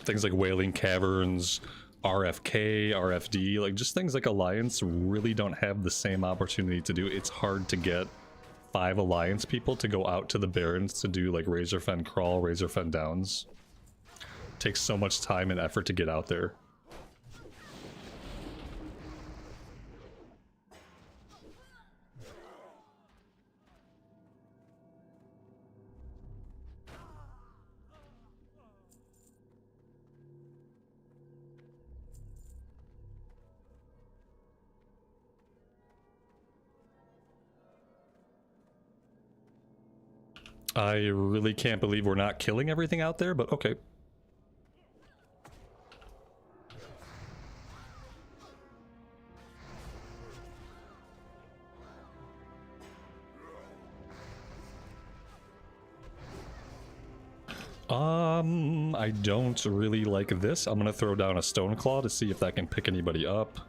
Speaker 1: Things like Wailing Caverns, RFK, RFD, like just things like Alliance really don't have the same opportunity to do. It's hard to get 5 Alliance people to go out to the Barrens to do like Razorfen Crawl, Razorfen Downs. It takes so much time and effort to get out there. I really can't believe we're not killing everything out there, but okay. I don't really like this. I'm gonna throw down a Stone Claw to see if that can pick anybody up.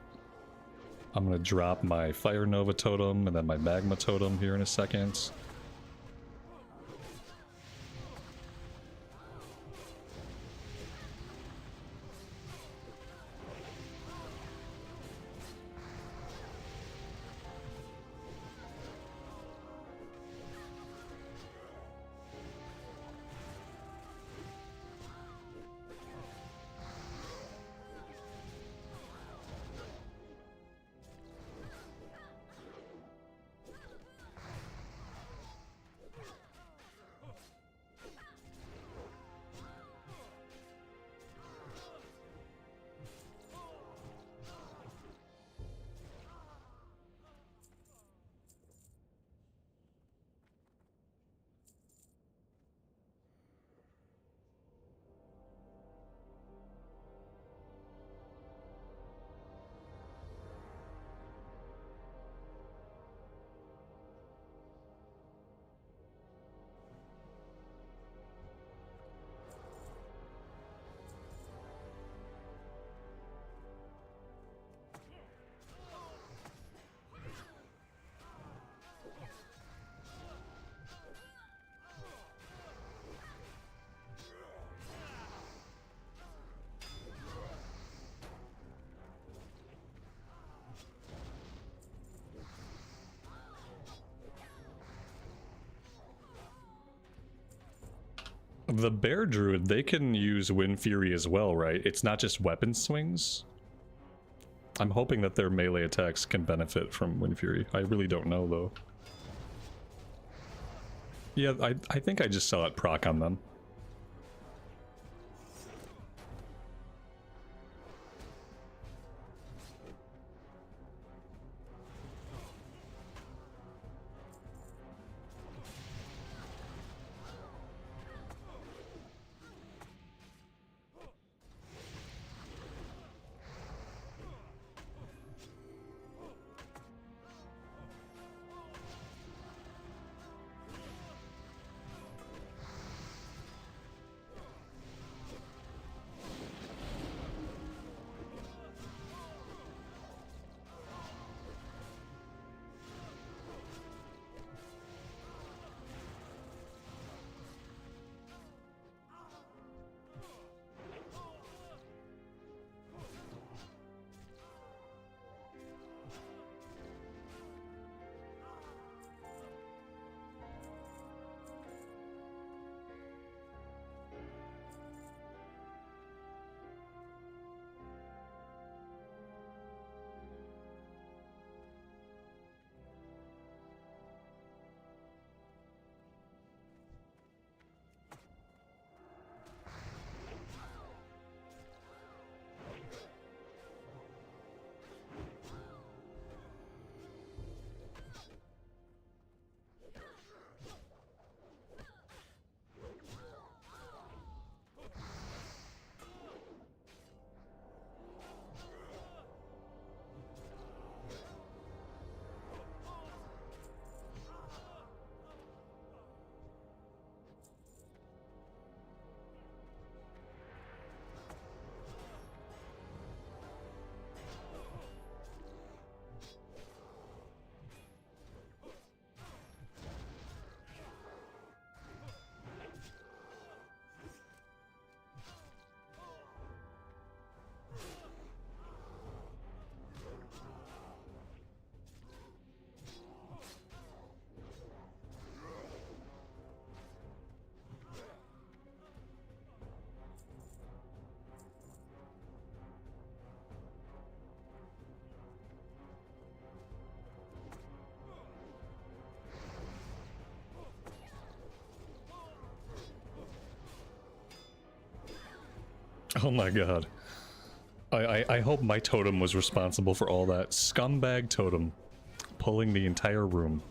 Speaker 1: I'm gonna drop my Fire Nova Totem and then my Magma Totem here in a second. The Bear Druid, they can use Wind Fury as well, right? It's not just weapon swings. I'm hoping that their melee attacks can benefit from Wind Fury. I really don't know, though. Yeah, I think I just saw it proc on them. Oh my god. I hope my totem was responsible for all that. Scumbag totem. Pulling the entire room.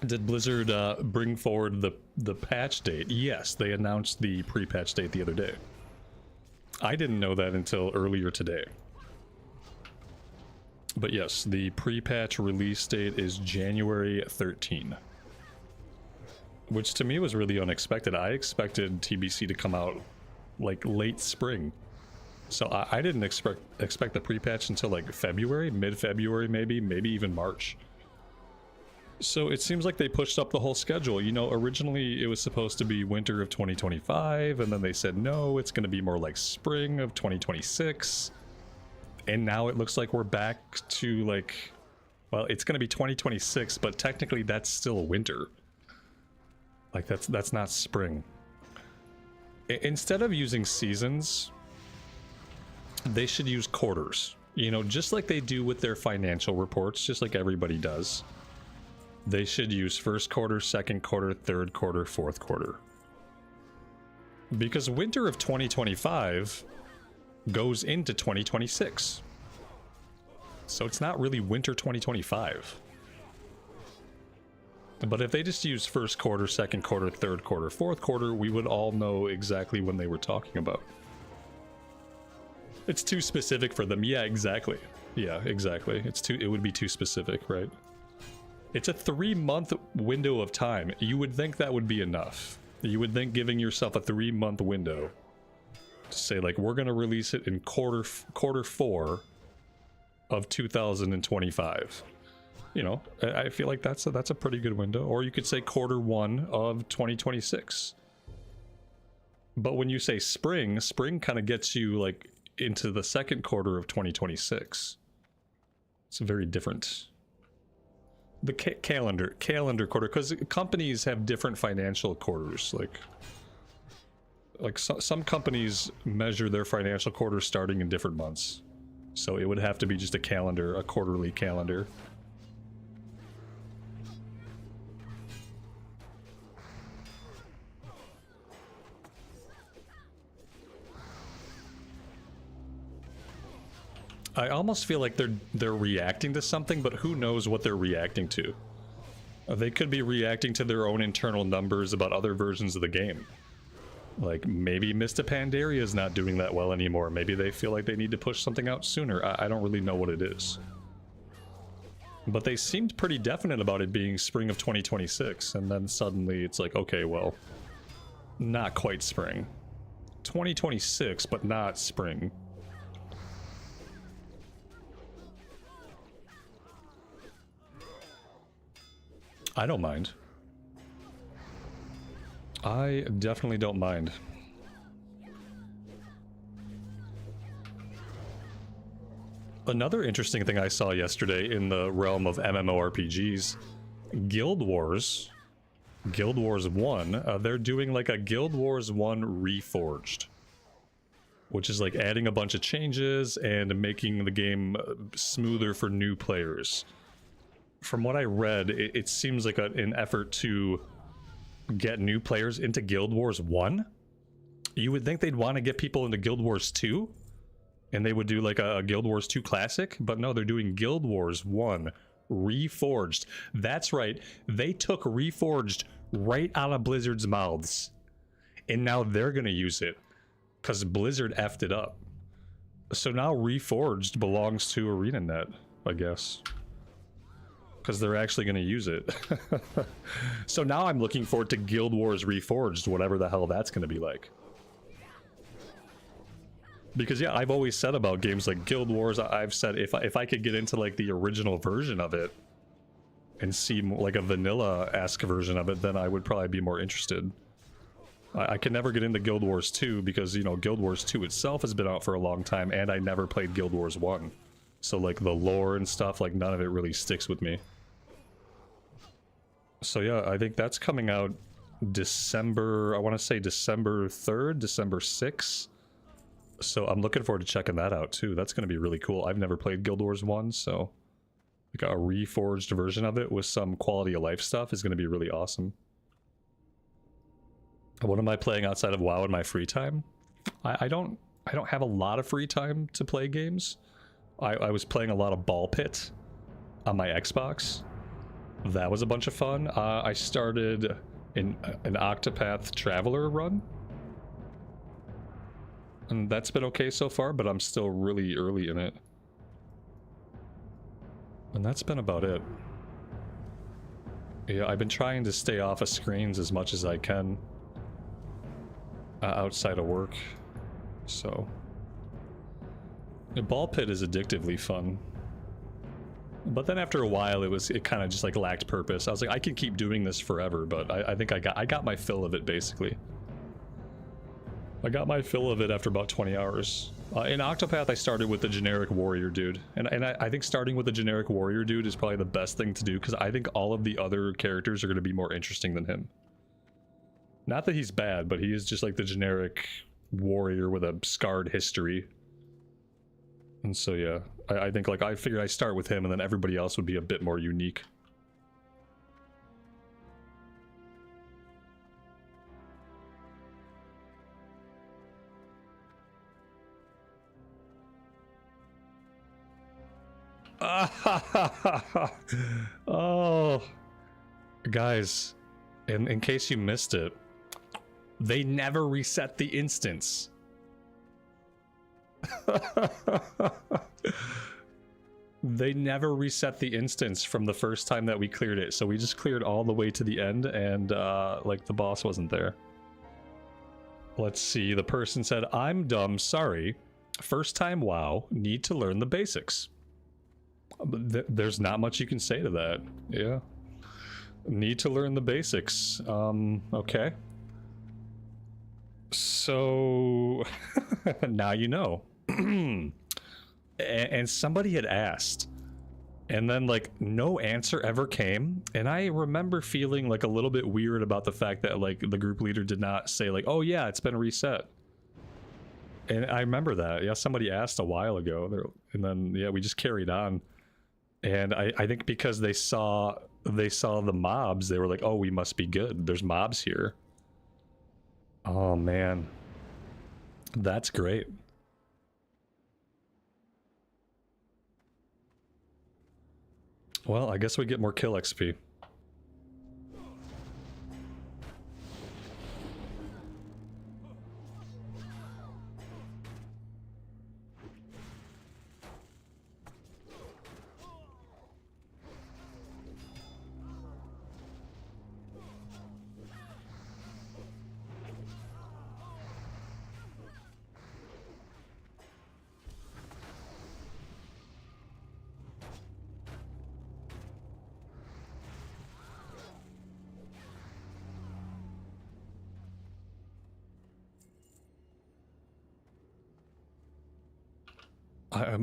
Speaker 1: Did Blizzard bring forward the patch date? Yes, they announced the pre-patch date the other day. I didn't know that until earlier today. But yes, the pre-patch release date is January 13. Which to me was really unexpected. I expected TBC to come out like late spring. So I didn't expect the pre-patch until like February, mid-February maybe even March. So it seems like they pushed up the whole schedule. You know, originally it was supposed to be winter of 2025, and then they said no, it's going to be more like spring of 2026. And now it looks like we're back to like, well, it's going to be 2026, but technically that's still winter. Like that's not spring. Instead of using seasons, they should use quarters. You know, just like they do with their financial reports, just like everybody does. They should use first quarter, second quarter, third quarter, fourth quarter. Because winter of 2025 goes into 2026. So it's not really winter 2025. But if they just use first quarter, second quarter, third quarter, fourth quarter, we would all know exactly when they were talking about. It's too specific for them. Yeah, exactly. Yeah, exactly. It would be too specific, right? It's a 3-month window of time. You would think that would be enough. You would think giving yourself a 3-month window to say like, we're going to release it in quarter 4 of 2025. You know, I feel like that's a pretty good window. Or you could say quarter 1 of 2026. But when you say spring kind of gets you like into the second quarter of 2026. It's very different. The calendar quarter, because companies have different financial quarters. Like some companies measure their financial quarters starting in different months, so it would have to be just a quarterly calendar. I almost feel like they're reacting to something, but who knows what they're reacting to. They could be reacting to their own internal numbers about other versions of the game. Like, maybe Mista Pandaria is not doing that well anymore. Maybe they feel like they need to push something out sooner. I don't really know what it is. But they seemed pretty definite about it being spring of 2026, and then suddenly it's like, okay, well, not quite spring. 2026, but not spring. I don't mind. I definitely don't mind. Another interesting thing I saw yesterday in the realm of MMORPGs, Guild Wars 1, they're doing like a Guild Wars 1 Reforged, which is like adding a bunch of changes and making the game smoother for new players. From what I read, it seems like an effort to get new players into Guild Wars 1. You would think they'd want to get people into Guild Wars 2, and they would do like a Guild Wars 2 Classic, but no, they're doing Guild Wars 1 Reforged. That's right, they took Reforged right out of Blizzard's mouths, and now they're gonna use it, because Blizzard effed it up. So now Reforged belongs to ArenaNet, I guess. Because they're actually going to use it. So now I'm looking forward to Guild Wars Reforged, whatever the hell that's going to be like. Because yeah, I've always said about games like Guild Wars, I've said if I could get into like the original version of it and see like a vanilla-esque version of it, then I would probably be more interested. I can never get into Guild Wars 2 because, you know, Guild Wars 2 itself has been out for a long time, and I never played Guild Wars 1. So like the lore and stuff, like none of it really sticks with me. So yeah, I think that's coming out December, I want to say December 3rd, December 6th. So I'm looking forward to checking that out too. That's going to be really cool. I've never played Guild Wars 1, so like a reforged version of it with some quality of life stuff is going to be really awesome. What am I playing outside of WoW in my free time? I don't have a lot of free time to play games. I was playing a lot of Ball Pit on my Xbox. That was a bunch of fun. I started an Octopath Traveler run. And that's been okay so far, but I'm still really early in it. And that's been about it. Yeah, I've been trying to stay off of screens as much as I can outside of work. So the ball pit is addictively fun. But then after a while it kind of just like lacked purpose. I was like, I can keep doing this forever, but I think I got my fill of it basically. I got my fill of it after about 20 hours. In Octopath, I started with the generic warrior dude. And I think starting with the generic warrior dude is probably the best thing to do, because I think all of the other characters are going to be more interesting than him. Not that he's bad, but he is just like the generic warrior with a scarred history. And so yeah, I think like I figured I'd start with him and then everybody else would be a bit more unique. Oh, guys, in case you missed it, they never reset the instance. They never reset the instance from the first time that we cleared it, so we just cleared all the way to the end and like the boss wasn't there. Let's see, the person said, I'm dumb, sorry. First time WoW, need to learn the basics. There's not much you can say to that. Yeah. Need to learn the basics. Okay. So now you know. And somebody had asked, and then like no answer ever came, and I remember feeling like a little bit weird about the fact that like the group leader did not say like, oh yeah, it's been reset. And I remember that. Yeah, somebody asked a while ago, and then yeah, we just carried on. And I think because they saw the mobs, they were like, oh, we must be good. There's mobs here. Oh man, that's great. Well, I guess we get more kill XP.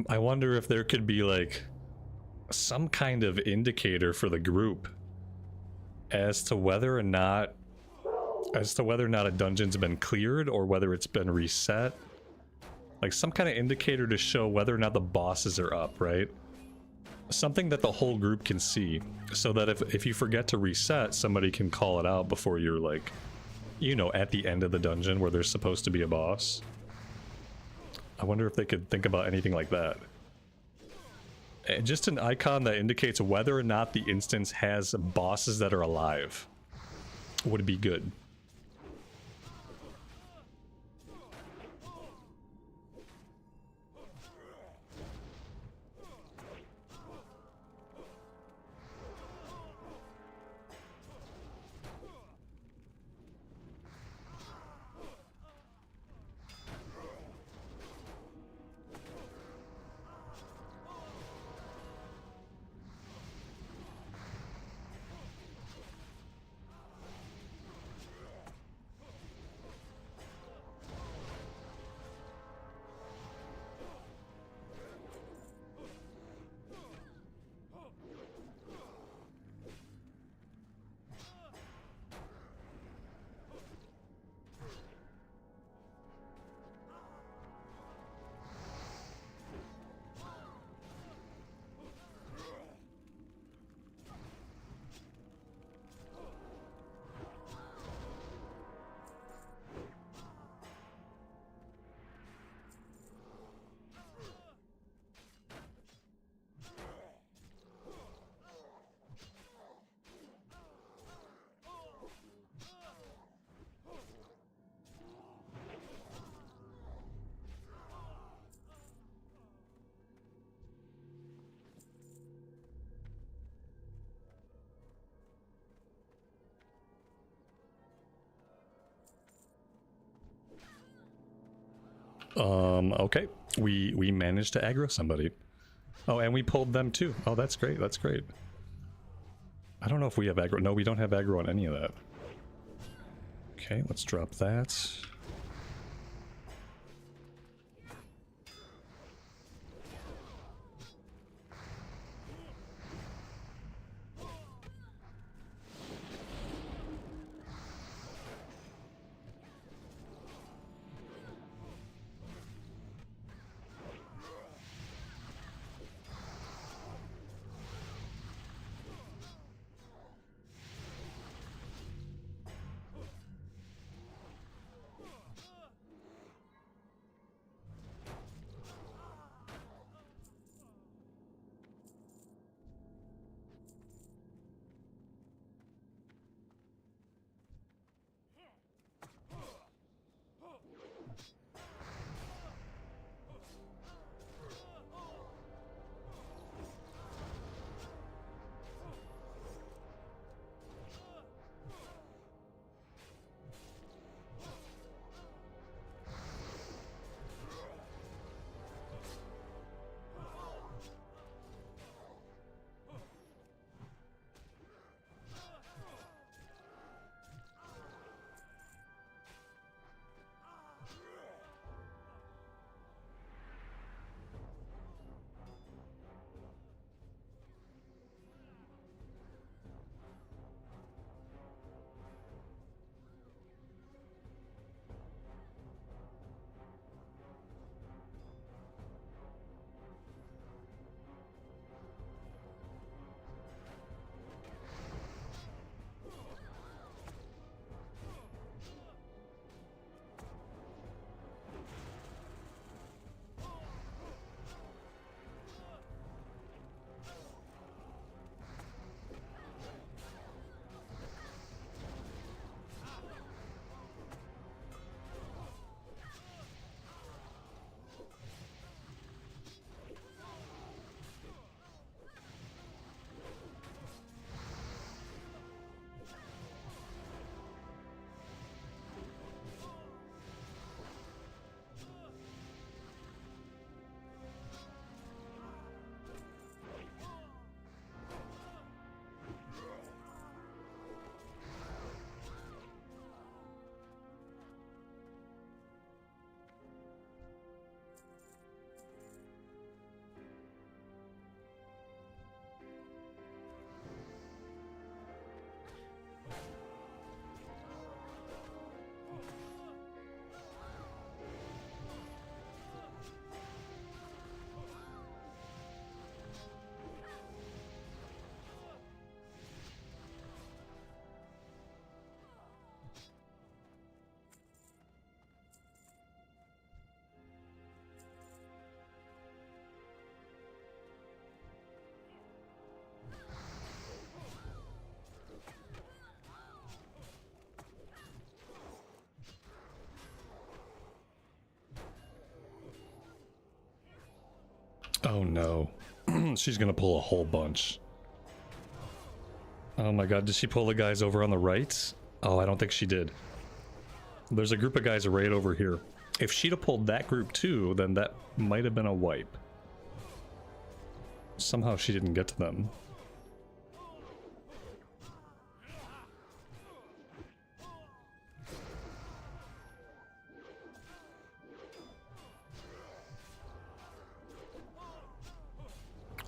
Speaker 1: I wonder if there could be like some kind of indicator for the group as to whether or not a dungeon's been cleared or whether it's been reset. Like some kind of indicator to show whether or not the bosses are up, right? Something that the whole group can see, so that if you forget to reset, somebody can call it out before you're like, you know, at the end of the dungeon where there's supposed to be a boss. I wonder if they could think about anything like that. And just an icon that indicates whether or not the instance has bosses that are alive would be good. Okay. We managed to aggro somebody. Oh, and we pulled them too. Oh, that's great. That's great. I don't know if we have aggro. No, we don't have aggro on any of that. Okay, let's drop that. Oh no. She's gonna pull a whole bunch. Oh my god, did she pull the guys over on the right? Oh, I don't think she did. There's a group of guys right over here. If she'd have pulled that group too, then that might have been a wipe. Somehow she didn't get to them.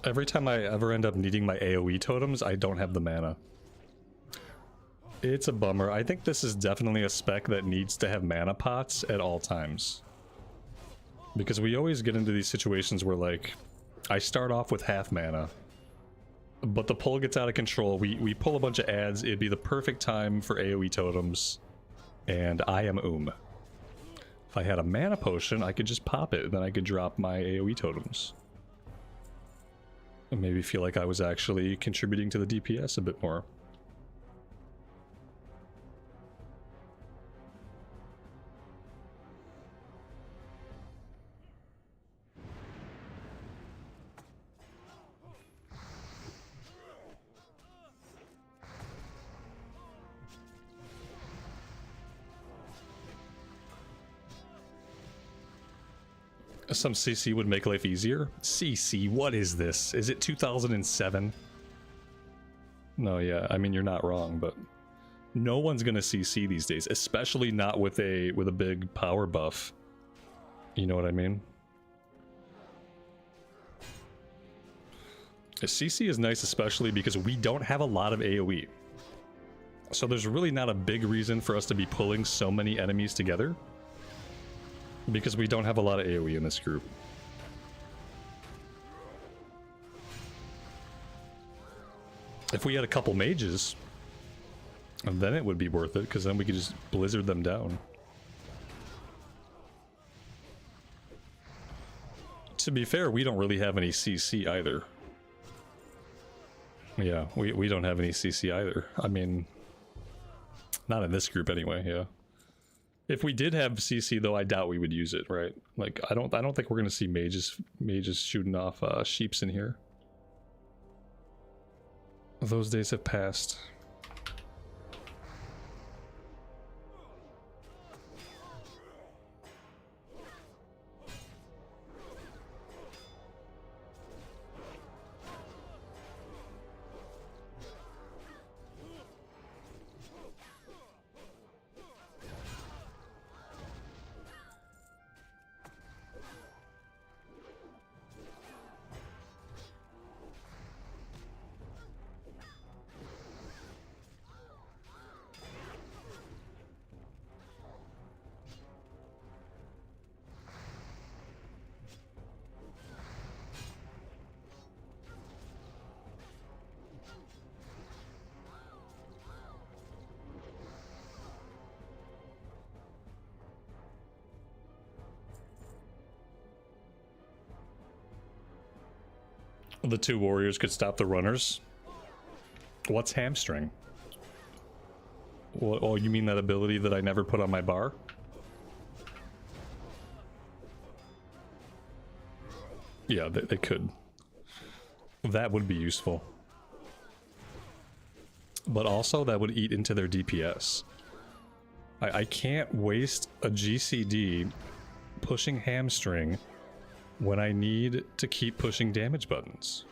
Speaker 1: Every time I ever end up needing my AoE totems, I don't have the mana. It's a bummer. I think this is definitely a spec that needs to have mana pots at all times. Because we always get into these situations where, like, I start off with half mana, but the pull gets out of control. We pull a bunch of adds. It'd be the perfect time for AoE totems, and I am If I had a mana potion, I could just pop it, and then I could drop my AoE totems. And maybe feel like I was actually contributing to the DPS a bit more. Some CC would make life easier. CC, what is this? Is it 2007? No, yeah, I mean, you're not wrong, but no one's gonna CC these days, especially not with a big power buff. You know what I mean? A CC is nice, especially because we don't have a lot of AoE. So there's really not a big reason for us to be pulling so many enemies together, because we don't have a lot of AoE in this group. If we had a couple mages, then it would be worth it, because then we could just blizzard them down. To be fair, we don't really have any CC either. Yeah, we don't have any CC either. I mean, not in this group anyway, yeah. If we did have CC though, I doubt we would use it, right? Like, I don't think we're gonna see mages shooting off sheeps in here. Those days have passed. The two warriors could stop the runners. What's hamstring? What, oh, you mean that ability that I never put on my bar? Yeah, they could. That would be useful. But also, that would eat into their DPS. I can't waste a GCD pushing hamstring when I need to keep pushing damage buttons.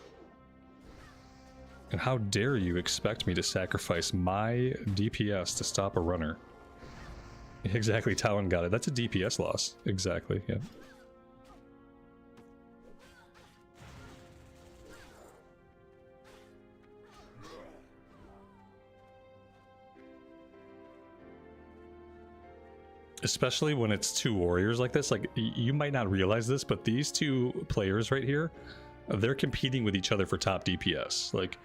Speaker 1: And how dare you expect me to sacrifice my DPS to stop a runner? Exactly, Tauren got it. That's a DPS loss. Exactly, yeah. Especially when it's two warriors like this. Like, you might not realize this, but these two players right here, they're competing with each other for top DPS. Like,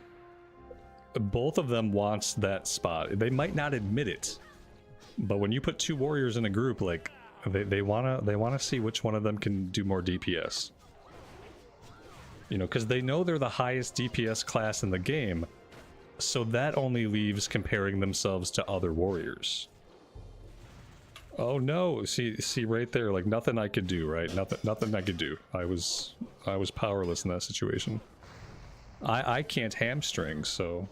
Speaker 1: both of them wants that spot. They might not admit it, but when you put two warriors in a group, like, they wanna see which one of them can do more DPS. You know, because they know they're the highest DPS class in the game, so that only leaves comparing themselves to other warriors. Oh no, see right there, like, nothing I could do, right? Nothing I could do. I was powerless in that situation. I can't hamstring, so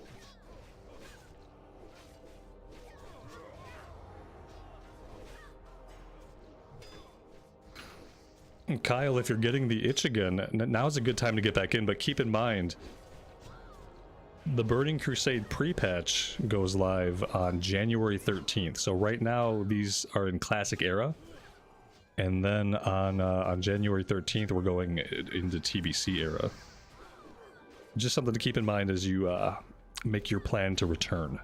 Speaker 1: Kyle, if you're getting the itch again, now's a good time to get back in, but keep in mind the Burning Crusade pre-patch goes live on January 13th. So right now these are in Classic Era, and then on January 13th we're going into TBC Era. Just something to keep in mind as you make your plan to return.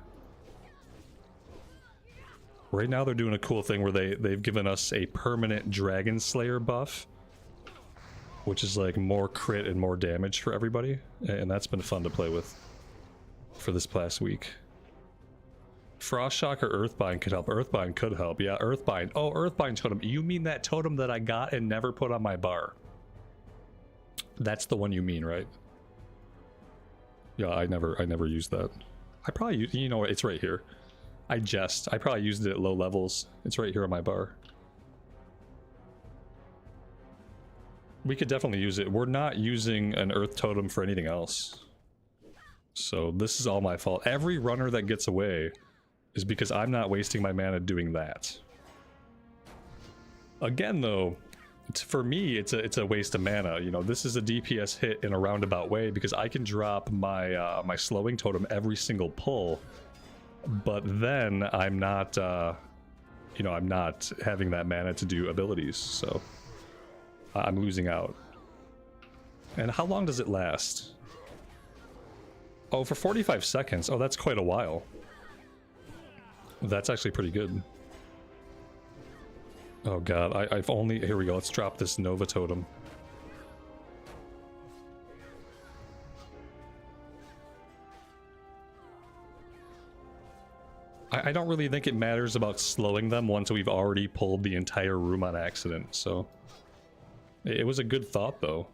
Speaker 1: Right now they're doing a cool thing where they've given us a permanent Dragon Slayer buff, which is like more crit and more damage for everybody, and that's been fun to play with for this past week. Frost Shock or Earthbind could help. Earthbind could help, yeah. Earthbind. Oh, Earthbind totem. You mean that totem that I got and never put on my bar? That's the one you mean, right? Yeah, I never used that. I probably, you know what, it's right here. I probably used it at low levels. It's right here on my bar. We could definitely use it. We're not using an Earth Totem for anything else. So this is all my fault. Every runner that gets away is because I'm not wasting my mana doing that. Again though, For me, it's a waste of mana. You know, this is a DPS hit in a roundabout way because I can drop my my slowing totem every single pull, but then I'm not, you know, I'm not having that mana to do abilities, so I'm losing out. And how long does it last? Oh, for 45 seconds. Oh, that's quite a while. That's actually pretty good. Oh god, I've only... Here we go, let's drop this Nova Totem. I don't really think it matters about slowing them once we've already pulled the entire room on accident, so... It was a good thought, though.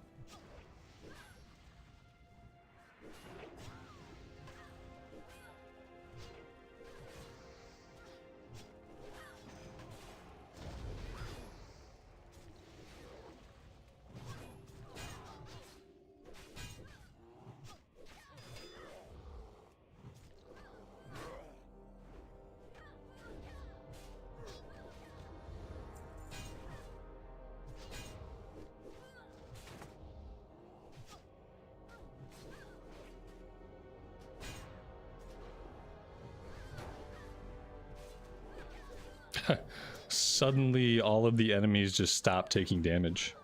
Speaker 1: Suddenly, all of the enemies just stopped taking damage.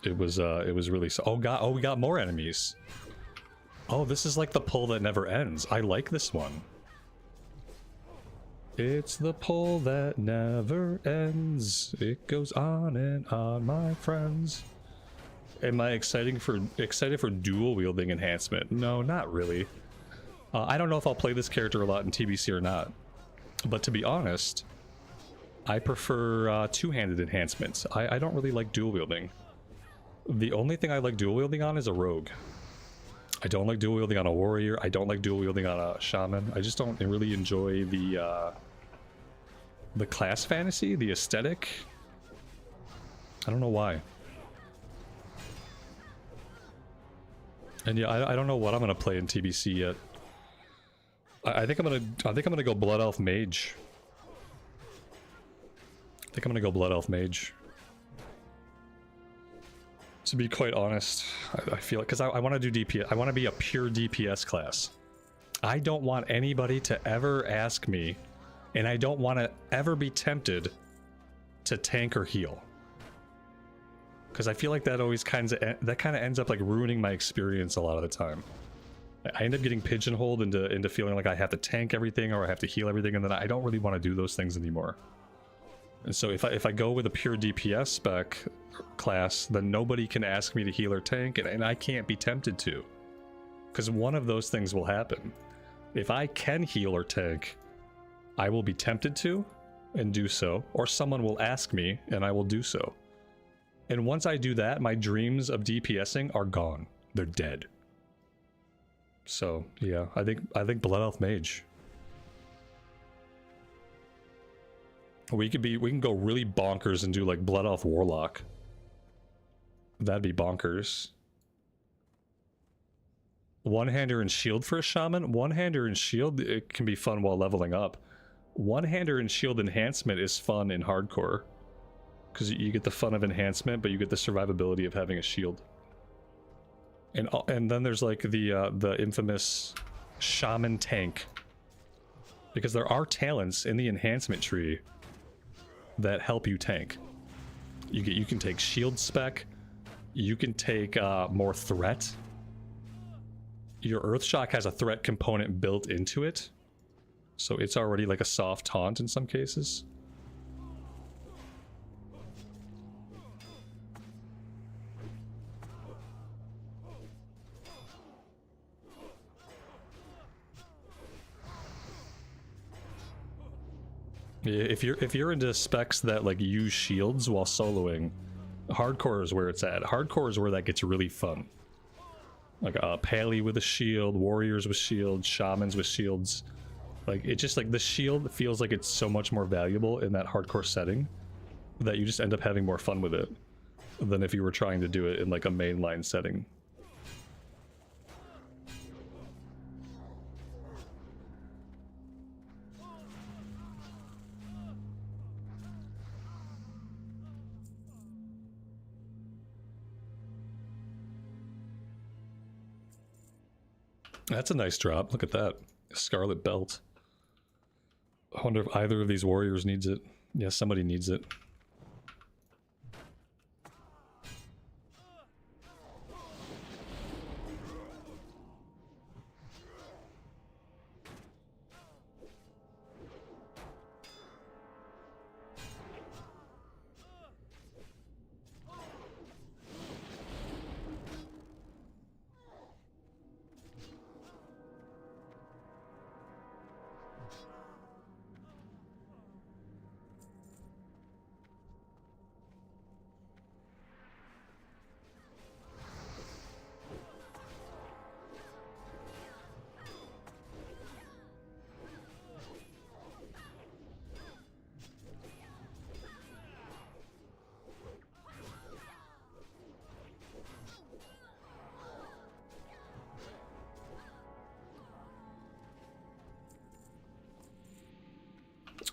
Speaker 1: It was really... Oh god, oh, we got more enemies. Oh, this is like the pull that never ends. I like this one. It's the pull that never ends. It goes on and on, my friends. Am I excited for dual wielding enhancement? No, not really. I don't know if I'll play this character a lot in TBC or not. But to be honest, I prefer two-handed enhancements. I don't really like dual wielding. The only thing I like dual wielding on is a rogue. I don't like dual wielding on a warrior. I don't like dual wielding on a shaman. I just don't really enjoy the class fantasy, the aesthetic. I don't know why. And yeah, I don't know what I'm gonna play in TBC yet. I think I'm gonna go Blood Elf Mage. I think I'm gonna go Blood Elf Mage. To be quite honest, I feel like, because I want to do DPS. I want to be a pure DPS class. I don't want anybody to ever ask me, and I don't want to ever be tempted to tank or heal. Because I feel like that always kind of ends up like ruining my experience a lot of the time. I end up getting pigeonholed into feeling like I have to tank everything or I have to heal everything, and then I don't really want to do those things anymore. And so if I go with a pure DPS spec class, then nobody can ask me to heal or tank, and I can't be tempted to. Because one of those things will happen. If I can heal or tank, I will be tempted to and do so, or someone will ask me and I will do so. And once I do that, my dreams of DPSing are gone. They're dead. So yeah, I think Blood Elf Mage. We can go really bonkers and do like Blood Elf Warlock. That'd be bonkers. One-hander and shield for a shaman. One-hander and shield, it can be fun while leveling up. One-hander and shield enhancement is fun in hardcore. Because you get the fun of enhancement, but you get the survivability of having a shield. And then there's like the infamous shaman tank. Because there are talents in the enhancement tree that help you tank. You can take shield spec, you can take more threat. Your Earthshock has a threat component built into it, so it's already like a soft taunt in some cases. If you're into specs that like use shields while soloing, hardcore is where it's at. Hardcore is where that gets really fun. Like Pally with a shield, warriors with shields, shamans with shields. Like it just like the shield feels like it's so much more valuable in that hardcore setting that you just end up having more fun with it than if you were trying to do it in like a mainline setting. That's a nice drop. Look at that. Scarlet Belt. I wonder if either of these warriors needs it. Yeah, somebody needs it.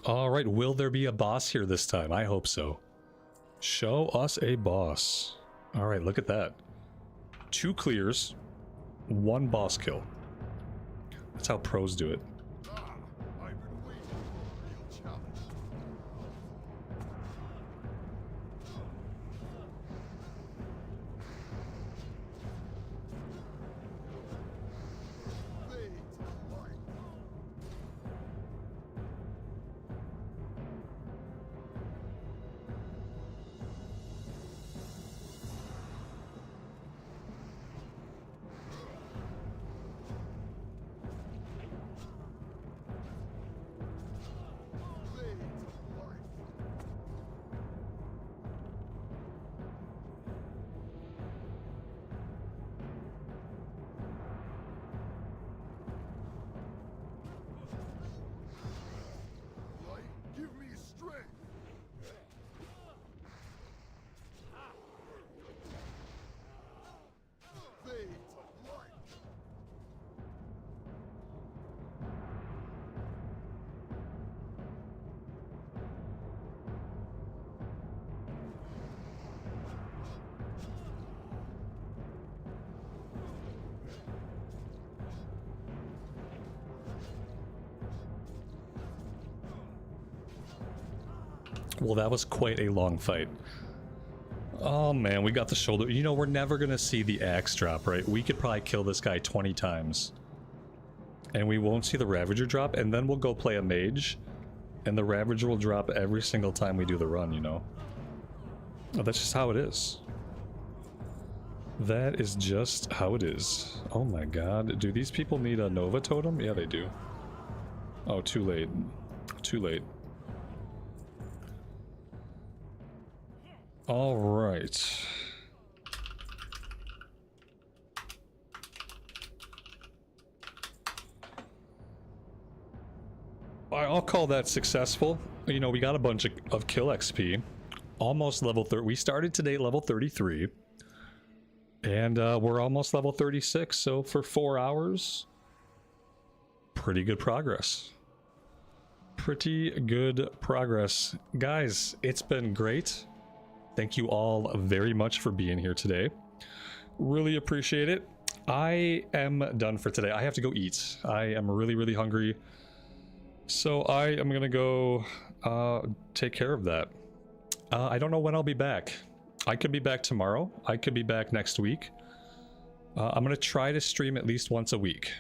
Speaker 1: Alright, will there be a boss here this time? I hope so. Show us a boss. Alright, look at that. 2 clears, 1 boss kill. That's how pros do it.
Speaker 2: I've been waiting for a real challenge. Fade to light. Fade to life. Light, give me strength. Fade to light.
Speaker 1: Well, that was quite a long fight. Oh man, we got the shoulder. You know, we're never gonna see the axe drop, right? We could probably kill this guy 20 times. And we won't see the Ravager drop, and then we'll go play a mage. And the Ravager will drop every single time we do the run, you know? Oh, that's just how it is. That is just how it is. Oh my god. Do these people need a Nova Totem? Yeah, they do. Oh, too late. Too late. All right. I'll call that successful. You know, we got a bunch of kill XP. Almost level 30. We started today at level 33. And we're almost level 36. So for 4 hours, pretty good progress. Pretty good progress. Guys, it's been great. Thank you all very much for being here today. Really appreciate it. I am done for today. I have to go eat. I am really, really hungry. So I am going to go take care of that. I don't know when I'll be back. I could be back tomorrow. I could be back next week. I'm going to try to stream at least once a week.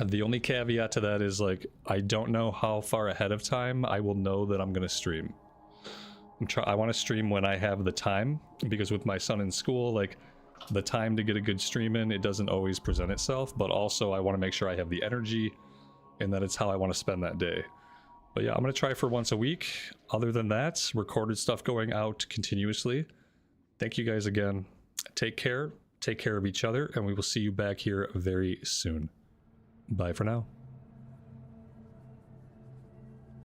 Speaker 1: The only caveat to that is, like, I don't know how far ahead of time I will know that I'm going to stream. I want to stream when I have the time, because with my son in school, like, the time to get a good stream in, it doesn't always present itself, but also I want to make sure I have the energy and that it's how I want to spend that day. But yeah, I'm going to try for once a week. Other than that, recorded stuff going out continuously. Thank you guys again. Take care of each other, and we will see you back here very soon. Bye for now.